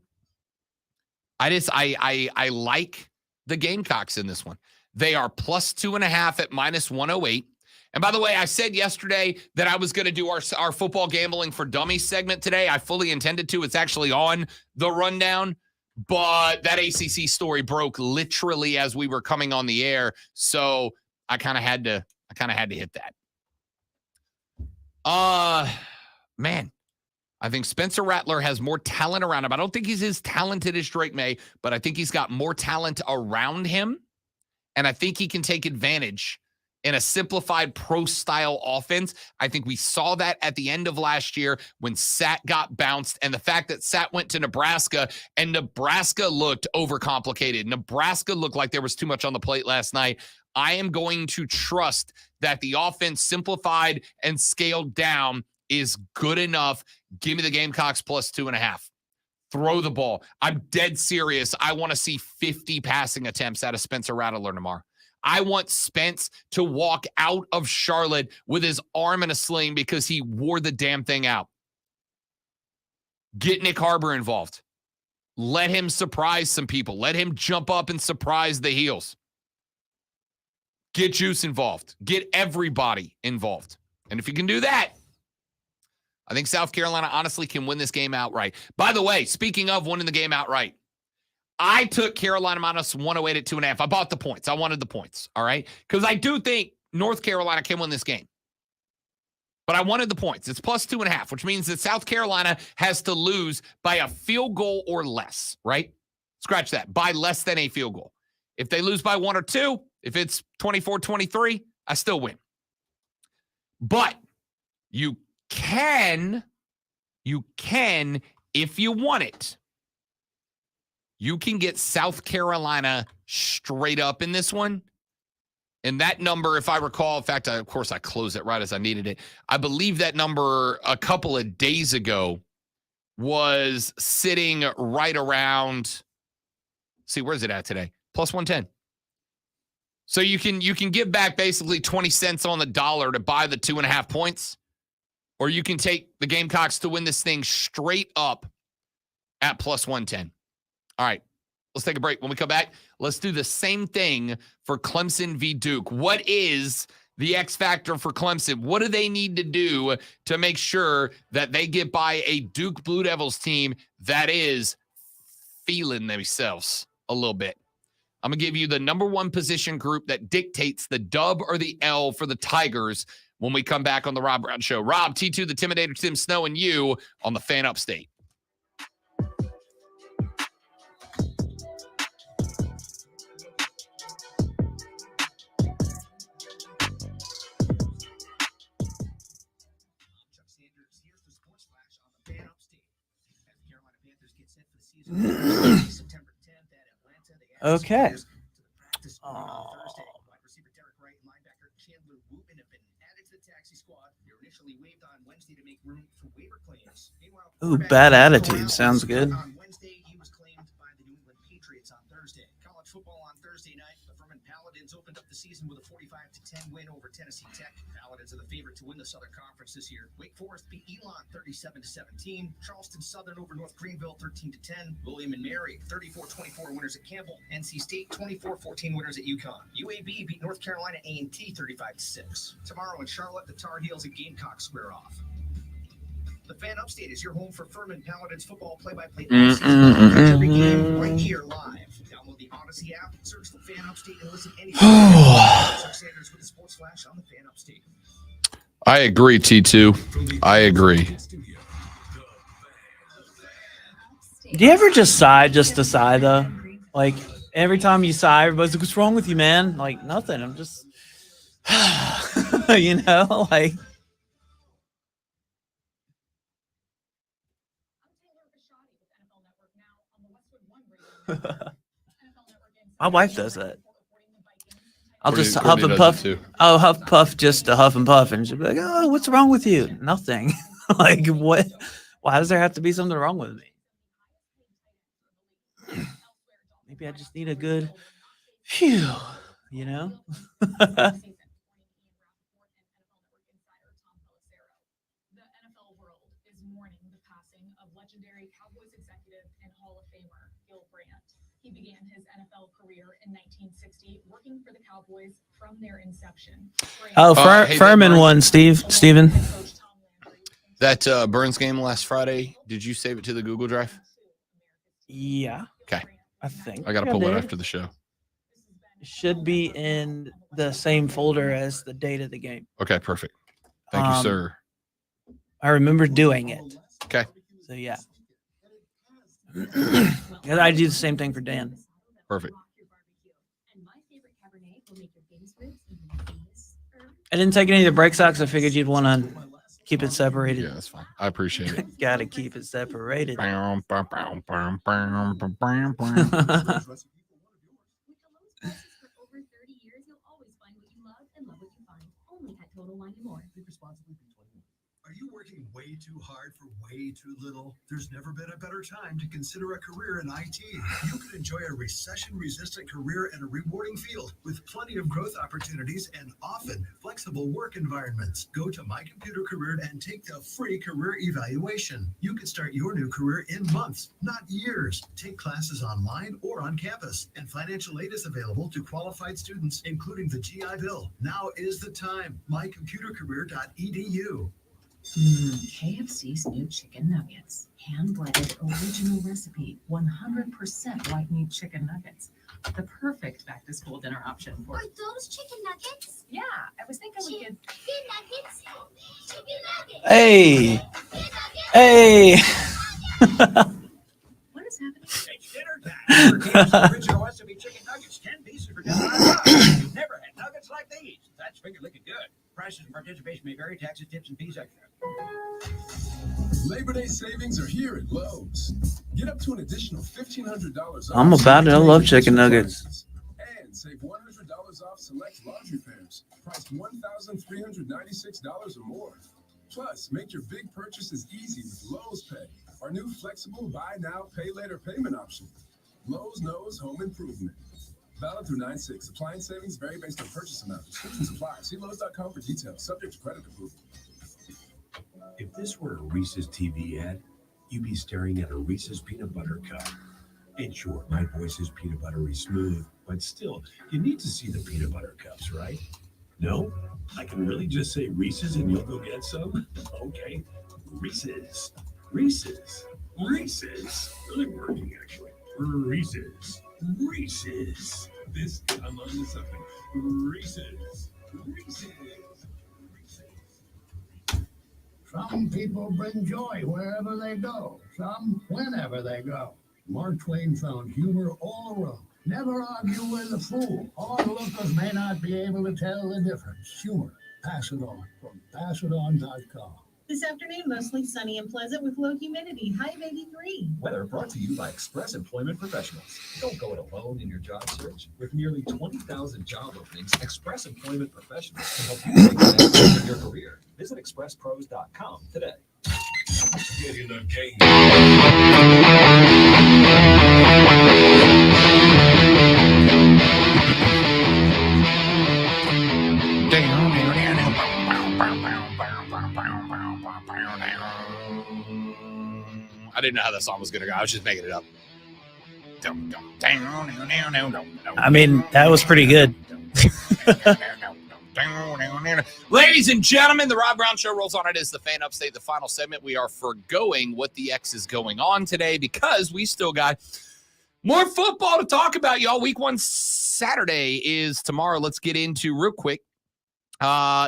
I like the Gamecocks in this one. They are plus 2.5 at minus 108. And by the way, I said yesterday that I was going to do our football gambling for dummies segment today. I fully intended to. It's actually on the rundown. But that ACC story broke literally as we were coming on the air. So I kind of had to hit that. Man, I think Spencer Rattler has more talent around him. I don't think he's as talented as Drake May, but I think he's got more talent around him. And I think he can take advantage in a simplified pro-style offense. I think we saw that at the end of last year when Sat got bounced, and the fact that Sat went to Nebraska and Nebraska looked overcomplicated. Nebraska looked like there was too much on the plate last night. I am going to trust that the offense simplified and scaled down is good enough. Give me the Gamecocks plus 2.5. Throw the ball. I'm dead serious. I want to see 50 passing attempts out of Spencer Rattler tomorrow. I want Spence to walk out of Charlotte with his arm in a sling because he wore the damn thing out. Get Nick Harbor involved. Let him surprise some people. Let him jump up and surprise the heels. Get Juice involved. Get everybody involved. And if you can do that, I think South Carolina honestly can win this game outright. By the way, speaking of winning the game outright, I took Carolina minus 108 at 2.5. I bought the points. I wanted the points, all right? Because I do think North Carolina can win this game. But I wanted the points. It's plus 2.5, which means that South Carolina has to lose by a field goal or less, right? Scratch that. By less than a field goal. If they lose by 1 or 2, if it's 24-23, I still win. But you can, if you want it, You can get South Carolina straight up in this one. And that number, if I recall, in fact, of course, I closed it right as I needed it. I believe that number a couple of days ago was sitting right around, see, where's it at today? Plus 110. So you can give back basically 20 cents on the dollar to buy the 2.5 points, or you can take the Gamecocks to win this thing straight up at plus 110. All right, let's take a break. When we come back, let's do the same thing for Clemson v. Duke. What is the X factor for Clemson? What do they need to do to make sure that they get by a Duke Blue Devils team that is feeling themselves a little bit? I'm going to give you the number one position group that dictates the dub or the L for the Tigers when we come back on the Rob Brown Show. Rob, T2, the Intimidator, Tim Snow, and you on the Fan Upstate. Okay. Ooh, bad attitude. Sounds good. On Wednesday, he was claimed by the New England Patriots on Thursday. College football on Thursday night, the Furman Paladins opened up the season with a 45-10 win over Tennessee Tech. Paladins are the favorite to win the Southern Conference this year. Wake Forest beat Elon 37-17. Charleston Southern over North Greenville 13-10. William and Mary 34-24 winners at Campbell. NC State 24-14 winners at UConn. UAB beat North Carolina A&T 35-6. Tomorrow in Charlotte, the Tar Heels and Gamecocks square off. The Fan Upstate is your home for Furman Paladins football play-by-play all season. Every game right here live. Download the Odyssey app, search for Fan Upstate, and listen anytime. Sanders with the Sports Flash on the Fan Upstate. I agree, T2. I agree. Do you ever just sigh just to sigh, though? Like, every time you sigh, everybody's like, what's wrong with you, man? Like, nothing. I'm just, you know, like. My wife does that. I'll just huff and puff. I'll huff puff just to huff and puff, and she'll be like, "Oh, what's wrong with you?" Nothing. Like, what? Why does there have to be something wrong with me? Maybe I just need a good, phew, you know. He began his NFL career in 1960, working for the Cowboys from their inception. Oh, Furman won, Steven. That Burns game last Friday, did you save it to the Google Drive? Yeah. Okay. I think. I got to pull it after the show. It should be in the same folder as the date of the game. Okay, perfect. Thank you, sir. I remember doing it. Okay. So, yeah. I do the same thing for Dan. Perfect. I didn't take any of the brake socks. I figured you'd want to keep it separated. Yeah, that's fine. I appreciate it. Got to keep it separated. Are you working way too hard for way too little? There's never been a better time to consider a career in IT. You could enjoy a recession-resistant career in a rewarding field with plenty of growth opportunities and often flexible work environments. Go to My Computer Career and take the free career evaluation. You could start your new career in months, not years. Take classes online or on campus, and financial aid is available to qualified students, including the GI Bill. Now is the time. mycomputercareer.edu. KFC's new chicken nuggets. Hand-breaded original recipe, 100% white meat chicken nuggets. The perfect back-to-school dinner option for... Are those chicken nuggets? Yeah, I was thinking we could... Chicken nuggets? Chicken nuggets! Hey! Hey! What is happening? It's dinner time. KFC's original recipe chicken nuggets, 10 pieces for just $5. You've never had nuggets like these. That's finger looking good. Prices and participation may vary. Taxes, tips, and fees extra. Labor Day savings are here at Lowe's. Get up to an additional $1,500 off. I'm about it. I love chicken nuggets. And save $100 off select laundry pairs, priced $1,396 or more. Plus, make your big purchases easy with Lowe's Pay, our new flexible buy now, pay later payment option. Lowe's knows home improvement. Valid through 9/6. Appliance savings vary based on purchase amount. Restrictions apply. See Lowe's.com for details. Subject to credit approval. If this were a Reese's TV ad, you'd be staring at a Reese's peanut butter cup. And sure, my voice is peanut buttery smooth, but still, you need to see the peanut butter cups, right? No? I can really just say Reese's and you'll go get some? Okay. Reese's. Reese's. Reese's. Really working, actually. Reese's. Reese's. This, I'm on to something. Reese's. Reese's. Some people bring joy wherever they go, some whenever they go. Mark Twain found humor all around. Never argue with a fool. Onlookers may not be able to tell the difference. Humor. Pass it on from passiton.com. This afternoon, mostly sunny and pleasant with low humidity, high of 83. Weather brought to you by Express Employment Professionals. Don't go it alone in your job search. With nearly 20,000 job openings, Express Employment Professionals can help you take the next step in your career. Visit expresspros.com today. Get in the game. I didn't know how that song was going to go. I was just making it up. I mean, that was pretty good. Ladies and gentlemen, the Rob Brown Show rolls on. It is the Fan Upstate, the final segment. We are forgoing what the X is going on today because we still got more football to talk about, y'all. Week 1 Saturday is tomorrow. Let's get into real quick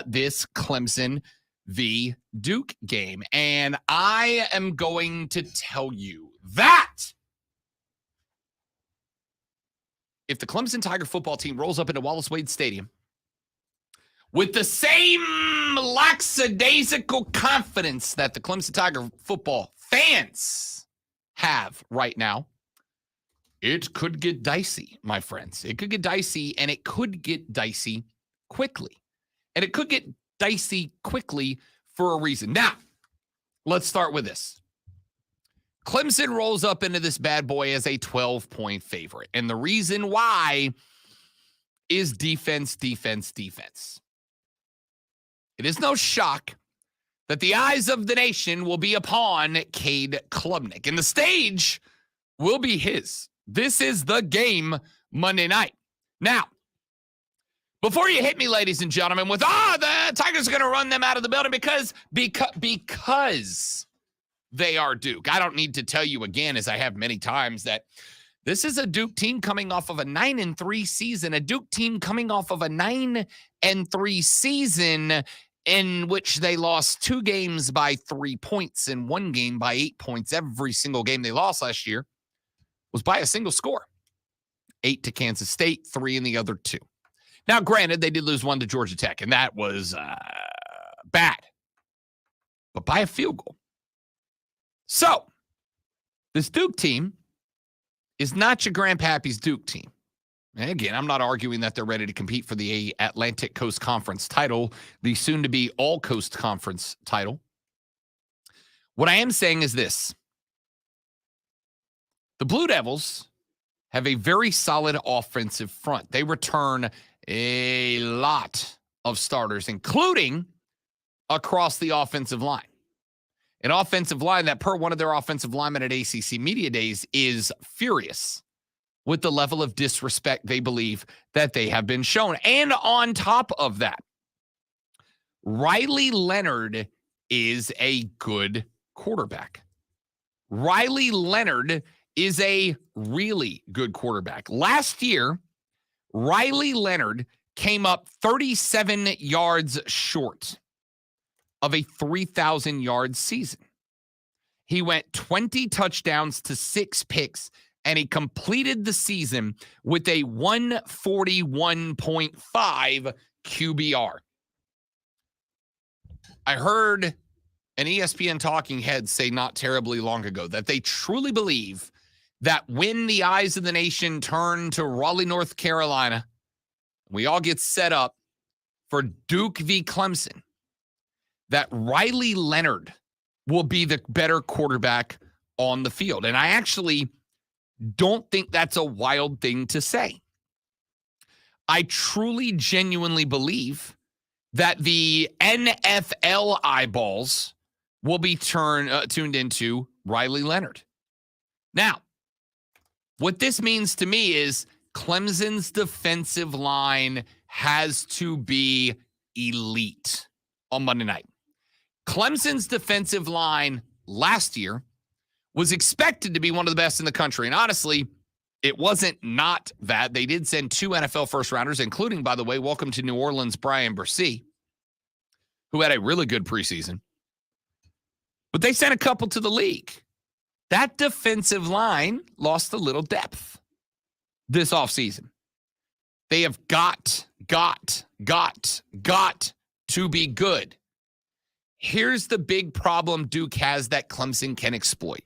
this Clemson v. Duke game. And I am going to tell you that if the Clemson Tiger football team rolls up into Wallace Wade Stadium with the same lackadaisical confidence that the Clemson Tiger football fans have right now, it could get dicey, my friends. It could get dicey, and it could get dicey quickly. And it could get dicey quickly for a reason. Now, let's start with this. Clemson rolls up into this bad boy as a 12-point favorite. And the reason why is defense, defense, defense. It is no shock that the eyes of the nation will be upon Cade Klubnik, and the stage will be his. This is the game Monday night. Now, before you hit me, ladies and gentlemen, with, the Tigers are going to run them out of the building because they are Duke. I don't need to tell you again, as I have many times, that this is a Duke team coming off of a 9-3 season, a Duke team coming off of a 9-3 season in which they lost 2 games by 3 points and 1 game by 8 points. Every single game they lost last year was by a single score. 8 to Kansas State, 3 in the other 2. Now, granted, they did lose 1 to Georgia Tech, and that was bad, but by a field goal. So, this Duke team is not your Grandpappy's Duke team. And again, I'm not arguing that they're ready to compete for the Atlantic Coast Conference title, the soon-to-be All-Coast Conference title. What I am saying is this. The Blue Devils have a very solid offensive front. They return a lot of starters, including across the offensive line. An offensive line that, per one of their offensive linemen at ACC Media Days, is furious with the level of disrespect they believe that they have been shown. And on top of that, Riley Leonard is a good quarterback. Riley Leonard is a really good quarterback. Last year, Riley Leonard came up 37 yards short of a 3,000-yard season. He went 20 touchdowns to 6 picks, and he completed the season with a 141.5 QBR. I heard an ESPN talking head say not terribly long ago that they truly believe that when the eyes of the nation turn to Raleigh, North Carolina, we all get set up for Duke v. Clemson, that Riley Leonard will be the better quarterback on the field. And I actually don't think that's a wild thing to say. I truly, genuinely believe that the NFL eyeballs will be tuned into Riley Leonard. Now, what this means to me is Clemson's defensive line has to be elite on Monday night. Clemson's defensive line last year was expected to be one of the best in the country. And honestly, it wasn't not that. They did send 2 NFL first-rounders, including, by the way, welcome to New Orleans, Brian Bresee, who had a really good preseason. But they sent a couple to the league. That defensive line lost a little depth this offseason. They have got to be good. Here's the big problem Duke has that Clemson can exploit.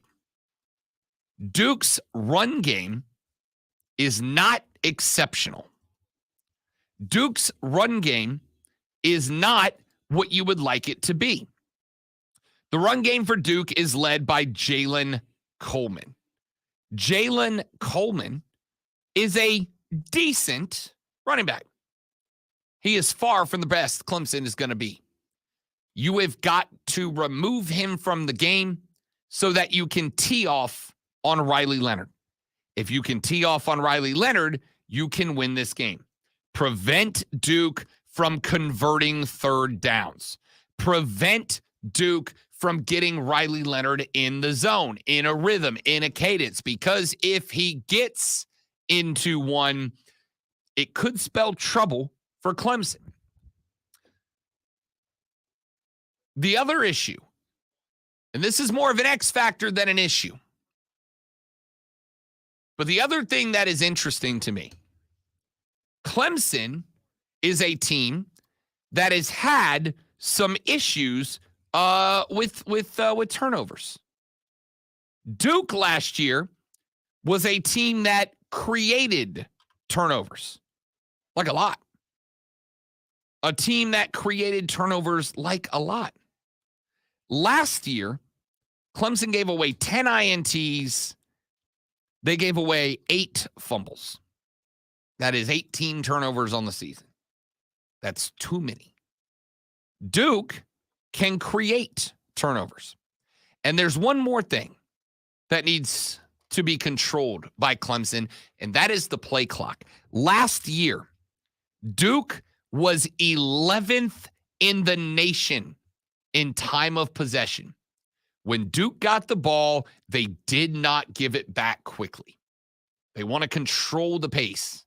Duke's run game is not exceptional. Duke's run game is not what you would like it to be. The run game for Duke is led by Jalen Coleman. Jalen Coleman is a decent running back. He is far from the best Clemson is going to be. You have got to remove him from the game so that you can tee off on Riley Leonard. If you can tee off on Riley Leonard, you can win this game. Prevent Duke from converting third downs. Prevent Duke from getting Riley Leonard in the zone, in a rhythm, in a cadence, because if he gets into one, it could spell trouble for Clemson. The other issue, and this is more of an X factor than an issue, but the other thing that is interesting to me, Clemson is a team that has had some issues with turnovers. Duke last year was a team that created turnovers, like a lot. A team that created turnovers like a lot. Last year, Clemson gave away 10 INTs. They gave away 8 fumbles. That is 18 turnovers on the season. That's too many. Duke can create turnovers. And there's one more thing that needs to be controlled by Clemson, and that is the play clock. Last year, Duke was 11th in the nation in time of possession. When Duke got the ball, they did not give it back quickly. They want to control the pace.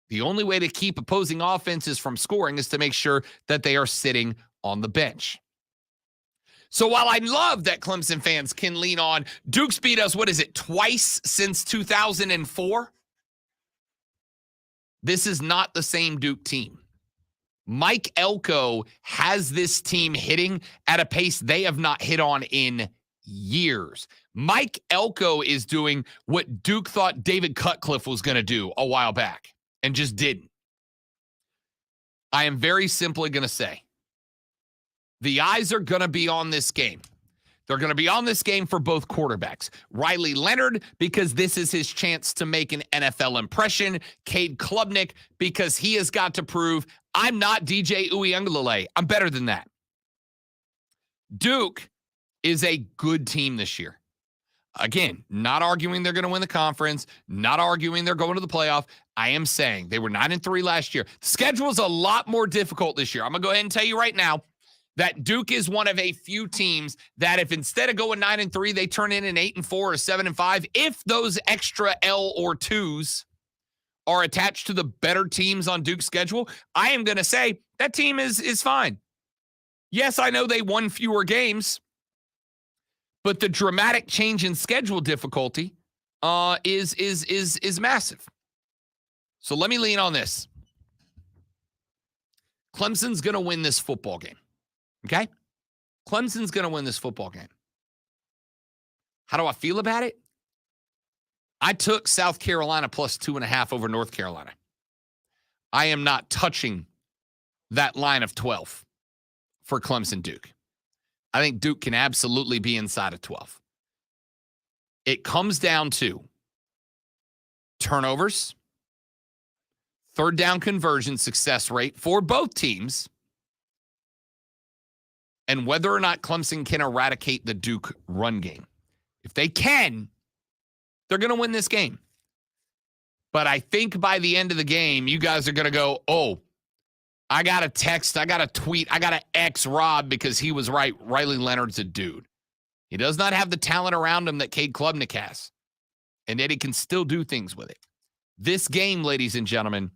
The only way to keep opposing offenses from scoring is to make sure that they are sitting on the bench. So while I love that Clemson fans can lean on, Duke's beat us, twice since 2004? This is not the same Duke team. Mike Elko has this team hitting at a pace they have not hit on in years. Mike Elko is doing what Duke thought David Cutcliffe was going to do a while back and just didn't. I am very simply going to say, the eyes are going to be on this game. They're going to be on this game for both quarterbacks. Riley Leonard, because this is his chance to make an NFL impression. Cade Klubnik, because he has got to prove, I'm not DJ Uiagalelei. I'm better than that. Duke is a good team this year. Again, not arguing they're going to win the conference, not arguing they're going to the playoff. I am saying they were 9-3 last year. The schedule is a lot more difficult this year. I'm going to go ahead and tell you right now that Duke is one of a few teams that if instead of going 9-3, they turn in an 8-4 or 7-5, if those extra L or 2s are attached to the better teams on Duke's schedule, I am going to say that team is fine. Yes, I know they won fewer games, but the dramatic change in schedule difficulty is massive. So let me lean on this. Clemson's going to win this football game. Okay? Clemson's going to win this football game. How do I feel about it? I took South Carolina plus 2.5 over North Carolina. I am not touching that line of 12 for Clemson Duke. I think Duke can absolutely be inside of 12. It comes down to turnovers, third down conversion success rate for both teams, and whether or not Clemson can eradicate the Duke run game. If they can, they're going to win this game. But I think by the end of the game, you guys are going to go, oh, I got a text, I got a tweet, I got to X Rob because he was right. Riley Leonard's a dude. He does not have the talent around him that Cade Klubnik has. And yet he can still do things with it. This game, ladies and gentlemen,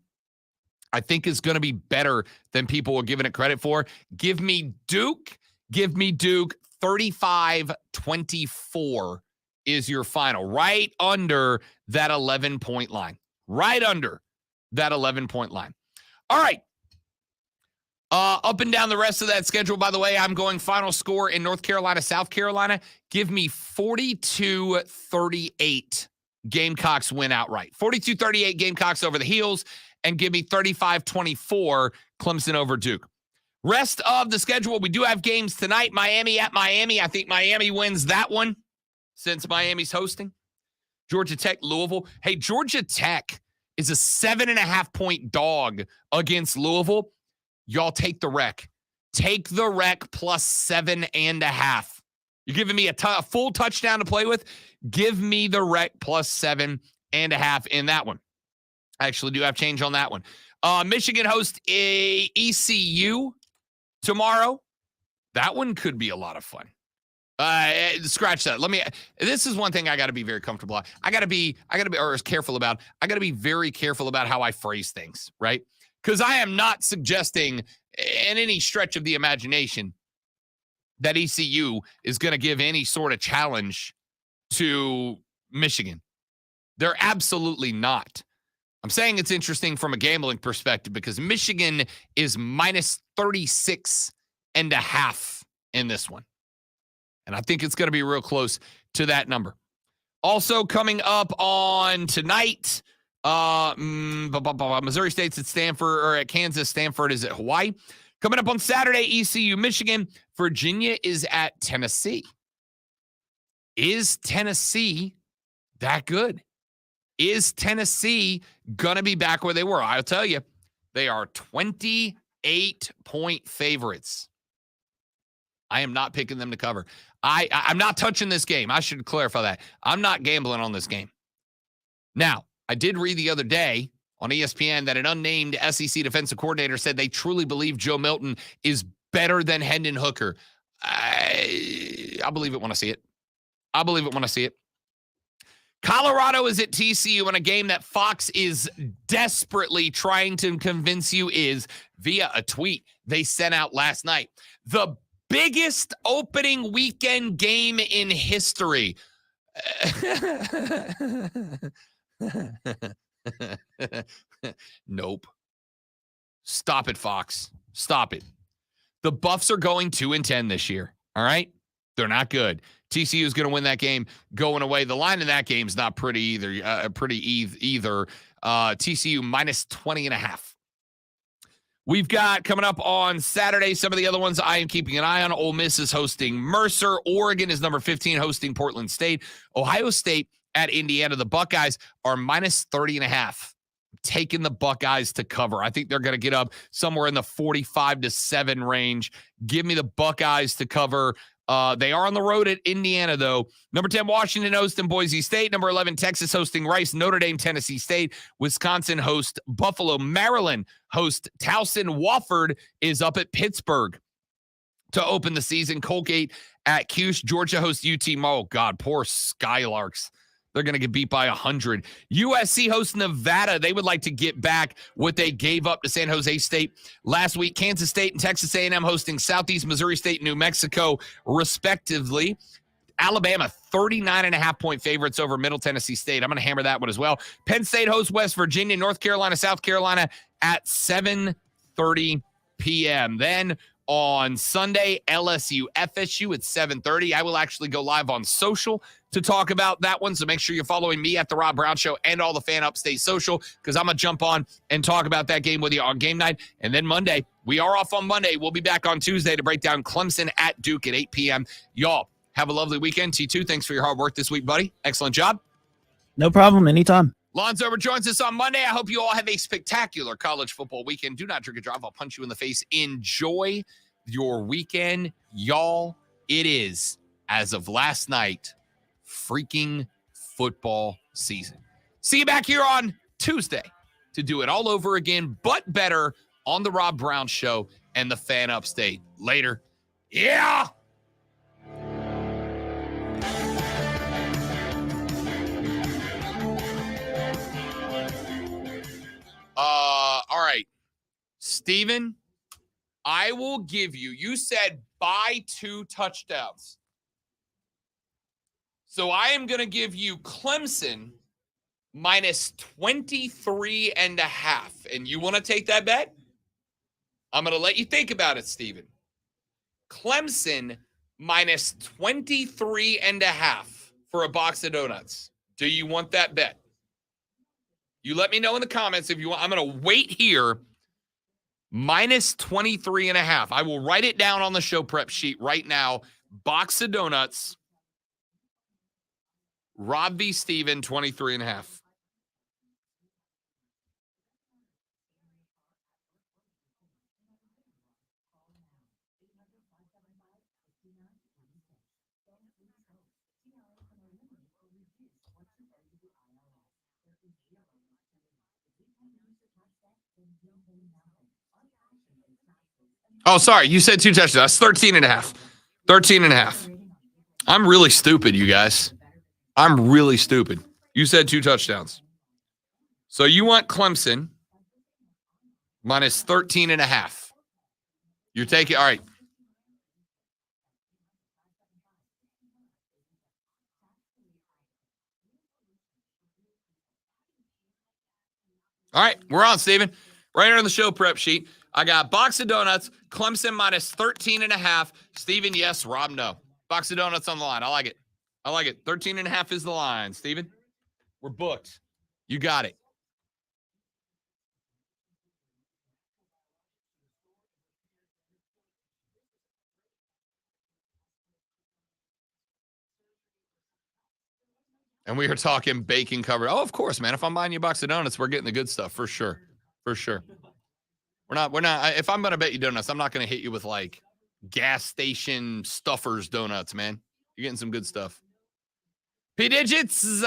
I think is going to be better than people are giving it credit for. Give me Duke. 35-24 is your final. Right under that 11-point line. Right under that 11-point line. All right. Up and down the rest of that schedule, by the way, I'm going final score in North Carolina, South Carolina. Give me 42-38. Gamecocks win outright. 42-38 Gamecocks over the Heels, and give me 35-24 Clemson over Duke. Rest of the schedule, we do have games tonight. Miami at Miami. I think Miami wins that one since Miami's hosting. Georgia Tech, Louisville. Hey, Georgia Tech is a 7.5-point dog against Louisville. Y'all take the rec. Take the rec plus 7.5. You're giving me a full touchdown to play with. Give me the rec plus 7.5 in that one. I actually do have change on that one. Michigan hosts ECU tomorrow. That one could be a lot of fun. Scratch that. This is one thing I got to be very comfortable. I got to be careful about. I got to be very careful about how I phrase things, right? Because I am not suggesting in any stretch of the imagination that ECU is going to give any sort of challenge to Michigan. They're absolutely not. I'm saying it's interesting from a gambling perspective because Michigan is minus 36.5 in this one. And I think it's going to be real close to that number. Also coming up on tonight, Missouri State's at Stanford, or at Kansas. Stanford is at Hawaii. Coming up on Saturday, ECU, Michigan. Virginia is at Tennessee. Is Tennessee that good? Is Tennessee going to be back where they were? I'll tell you, they are 28-point favorites. I am not picking them to cover. I'm not touching this game. I should clarify that. I'm not gambling on this game. Now, I did read the other day on ESPN that an unnamed SEC defensive coordinator said they truly believe Joe Milton is better than Hendon Hooker. I believe it when I see it. I believe it when I see it. Colorado is at TCU in a game that Fox is desperately trying to convince you is, via a tweet they sent out last night, the biggest opening weekend game in history. Nope. Stop it, Fox. Stop it. The Buffs are going 2-10 this year. All right? They're not good. TCU is going to win that game going away. The line in that game is not pretty either. TCU minus 20.5. We've got coming up on Saturday some of the other ones I am keeping an eye on. Ole Miss is hosting Mercer. Oregon is number 15 hosting Portland State. Ohio State at Indiana. The Buckeyes are minus 30.5. Taking the Buckeyes to cover. I think they're going to get up somewhere in the 45-7 range. Give me the Buckeyes to cover. They are on the road at Indiana, though. Number 10, Washington hosting Boise State. Number 11, Texas hosting Rice. Notre Dame, Tennessee State. Wisconsin host Buffalo. Maryland host Towson. Wofford is up at Pittsburgh to open the season. Colgate at Cuse. Georgia hosts UT. Oh, God, poor Skylarks. They're going to get beat by 100. USC hosts Nevada. They would like to get back what they gave up to San Jose State last week. Kansas State and Texas A&M hosting Southeast Missouri State and New Mexico, respectively. Alabama, 39.5-point favorites over Middle Tennessee State. I'm going to hammer that one as well. Penn State hosts West Virginia. North Carolina, South Carolina at 7:30 p.m. Then On Sunday, LSU FSU at 7:30. I will actually go live on social to talk about that one. So make sure you're following me at The Rob Brown Show and all the Fan Upstate social, because I'm going to jump on and talk about that game with you on game night. And then Monday, we are off on Monday. We'll be back on Tuesday to break down Clemson at Duke at 8 p.m. Y'all, have a lovely weekend. T2, thanks for your hard work this week, buddy. Excellent job. No problem. Anytime. Lonzo joins us on Monday. I hope you all have a spectacular college football weekend. Do not drink and drive. I'll punch you in the face. Enjoy your weekend, y'all. It is, as of last night, freaking football season. See you back here on Tuesday to do it all over again, but better on the Rob Brown Show and the Fan Upstate. Later. Yeah. All right, Steven, I will give you, you said buy 2 touchdowns. So I am going to give you Clemson minus 23.5. And you want to take that bet? I'm going to let you think about it, Steven. Clemson minus 23.5 for a box of donuts. Do you want that bet? You let me know in the comments if you want. I'm going to wait here. Minus 23.5. I will write it down on the show prep sheet right now. Box of donuts. Rob v. Steven, 23.5. Oh, sorry. You said 2 touchdowns. 13.5. 13.5. I'm really stupid, you guys. I'm really stupid. You said 2 touchdowns. So you want Clemson minus 13.5. You're taking, all right. All right, we're on, Steven. Right here on the show prep sheet. I got box of donuts, Clemson minus 13.5. Steven, yes. Rob, no. Box of donuts on the line. I like it. I like it. 13.5 is the line, Steven. We're booked. You got it. And we are talking bacon covered. Oh, of course, man. If I'm buying you a box of donuts, we're getting the good stuff for sure. For sure. We're not. If I'm going to bet you donuts, I'm not going to hit you with like gas station stuffers donuts, man. You're getting some good stuff. P Digits,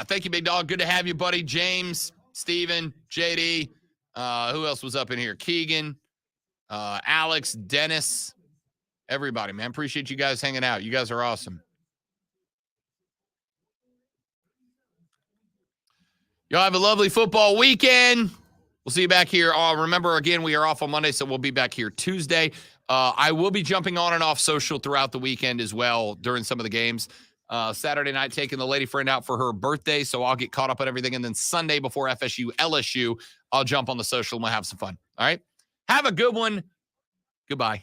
thank you, big dog. Good to have you, buddy. James, Steven, JD. Who else was up in here? Keegan, Alex, Dennis, everybody, man. Appreciate you guys hanging out. You guys are awesome. Y'all have a lovely football weekend. We'll see you back here. Remember, again, we are off on Monday, so we'll be back here Tuesday. I will be jumping on and off social throughout the weekend as well during some of the games. Saturday night, taking the lady friend out for her birthday, so I'll get caught up on everything. And then Sunday before FSU, LSU, I'll jump on the social and we'll have some fun. All right? Have a good one. Goodbye.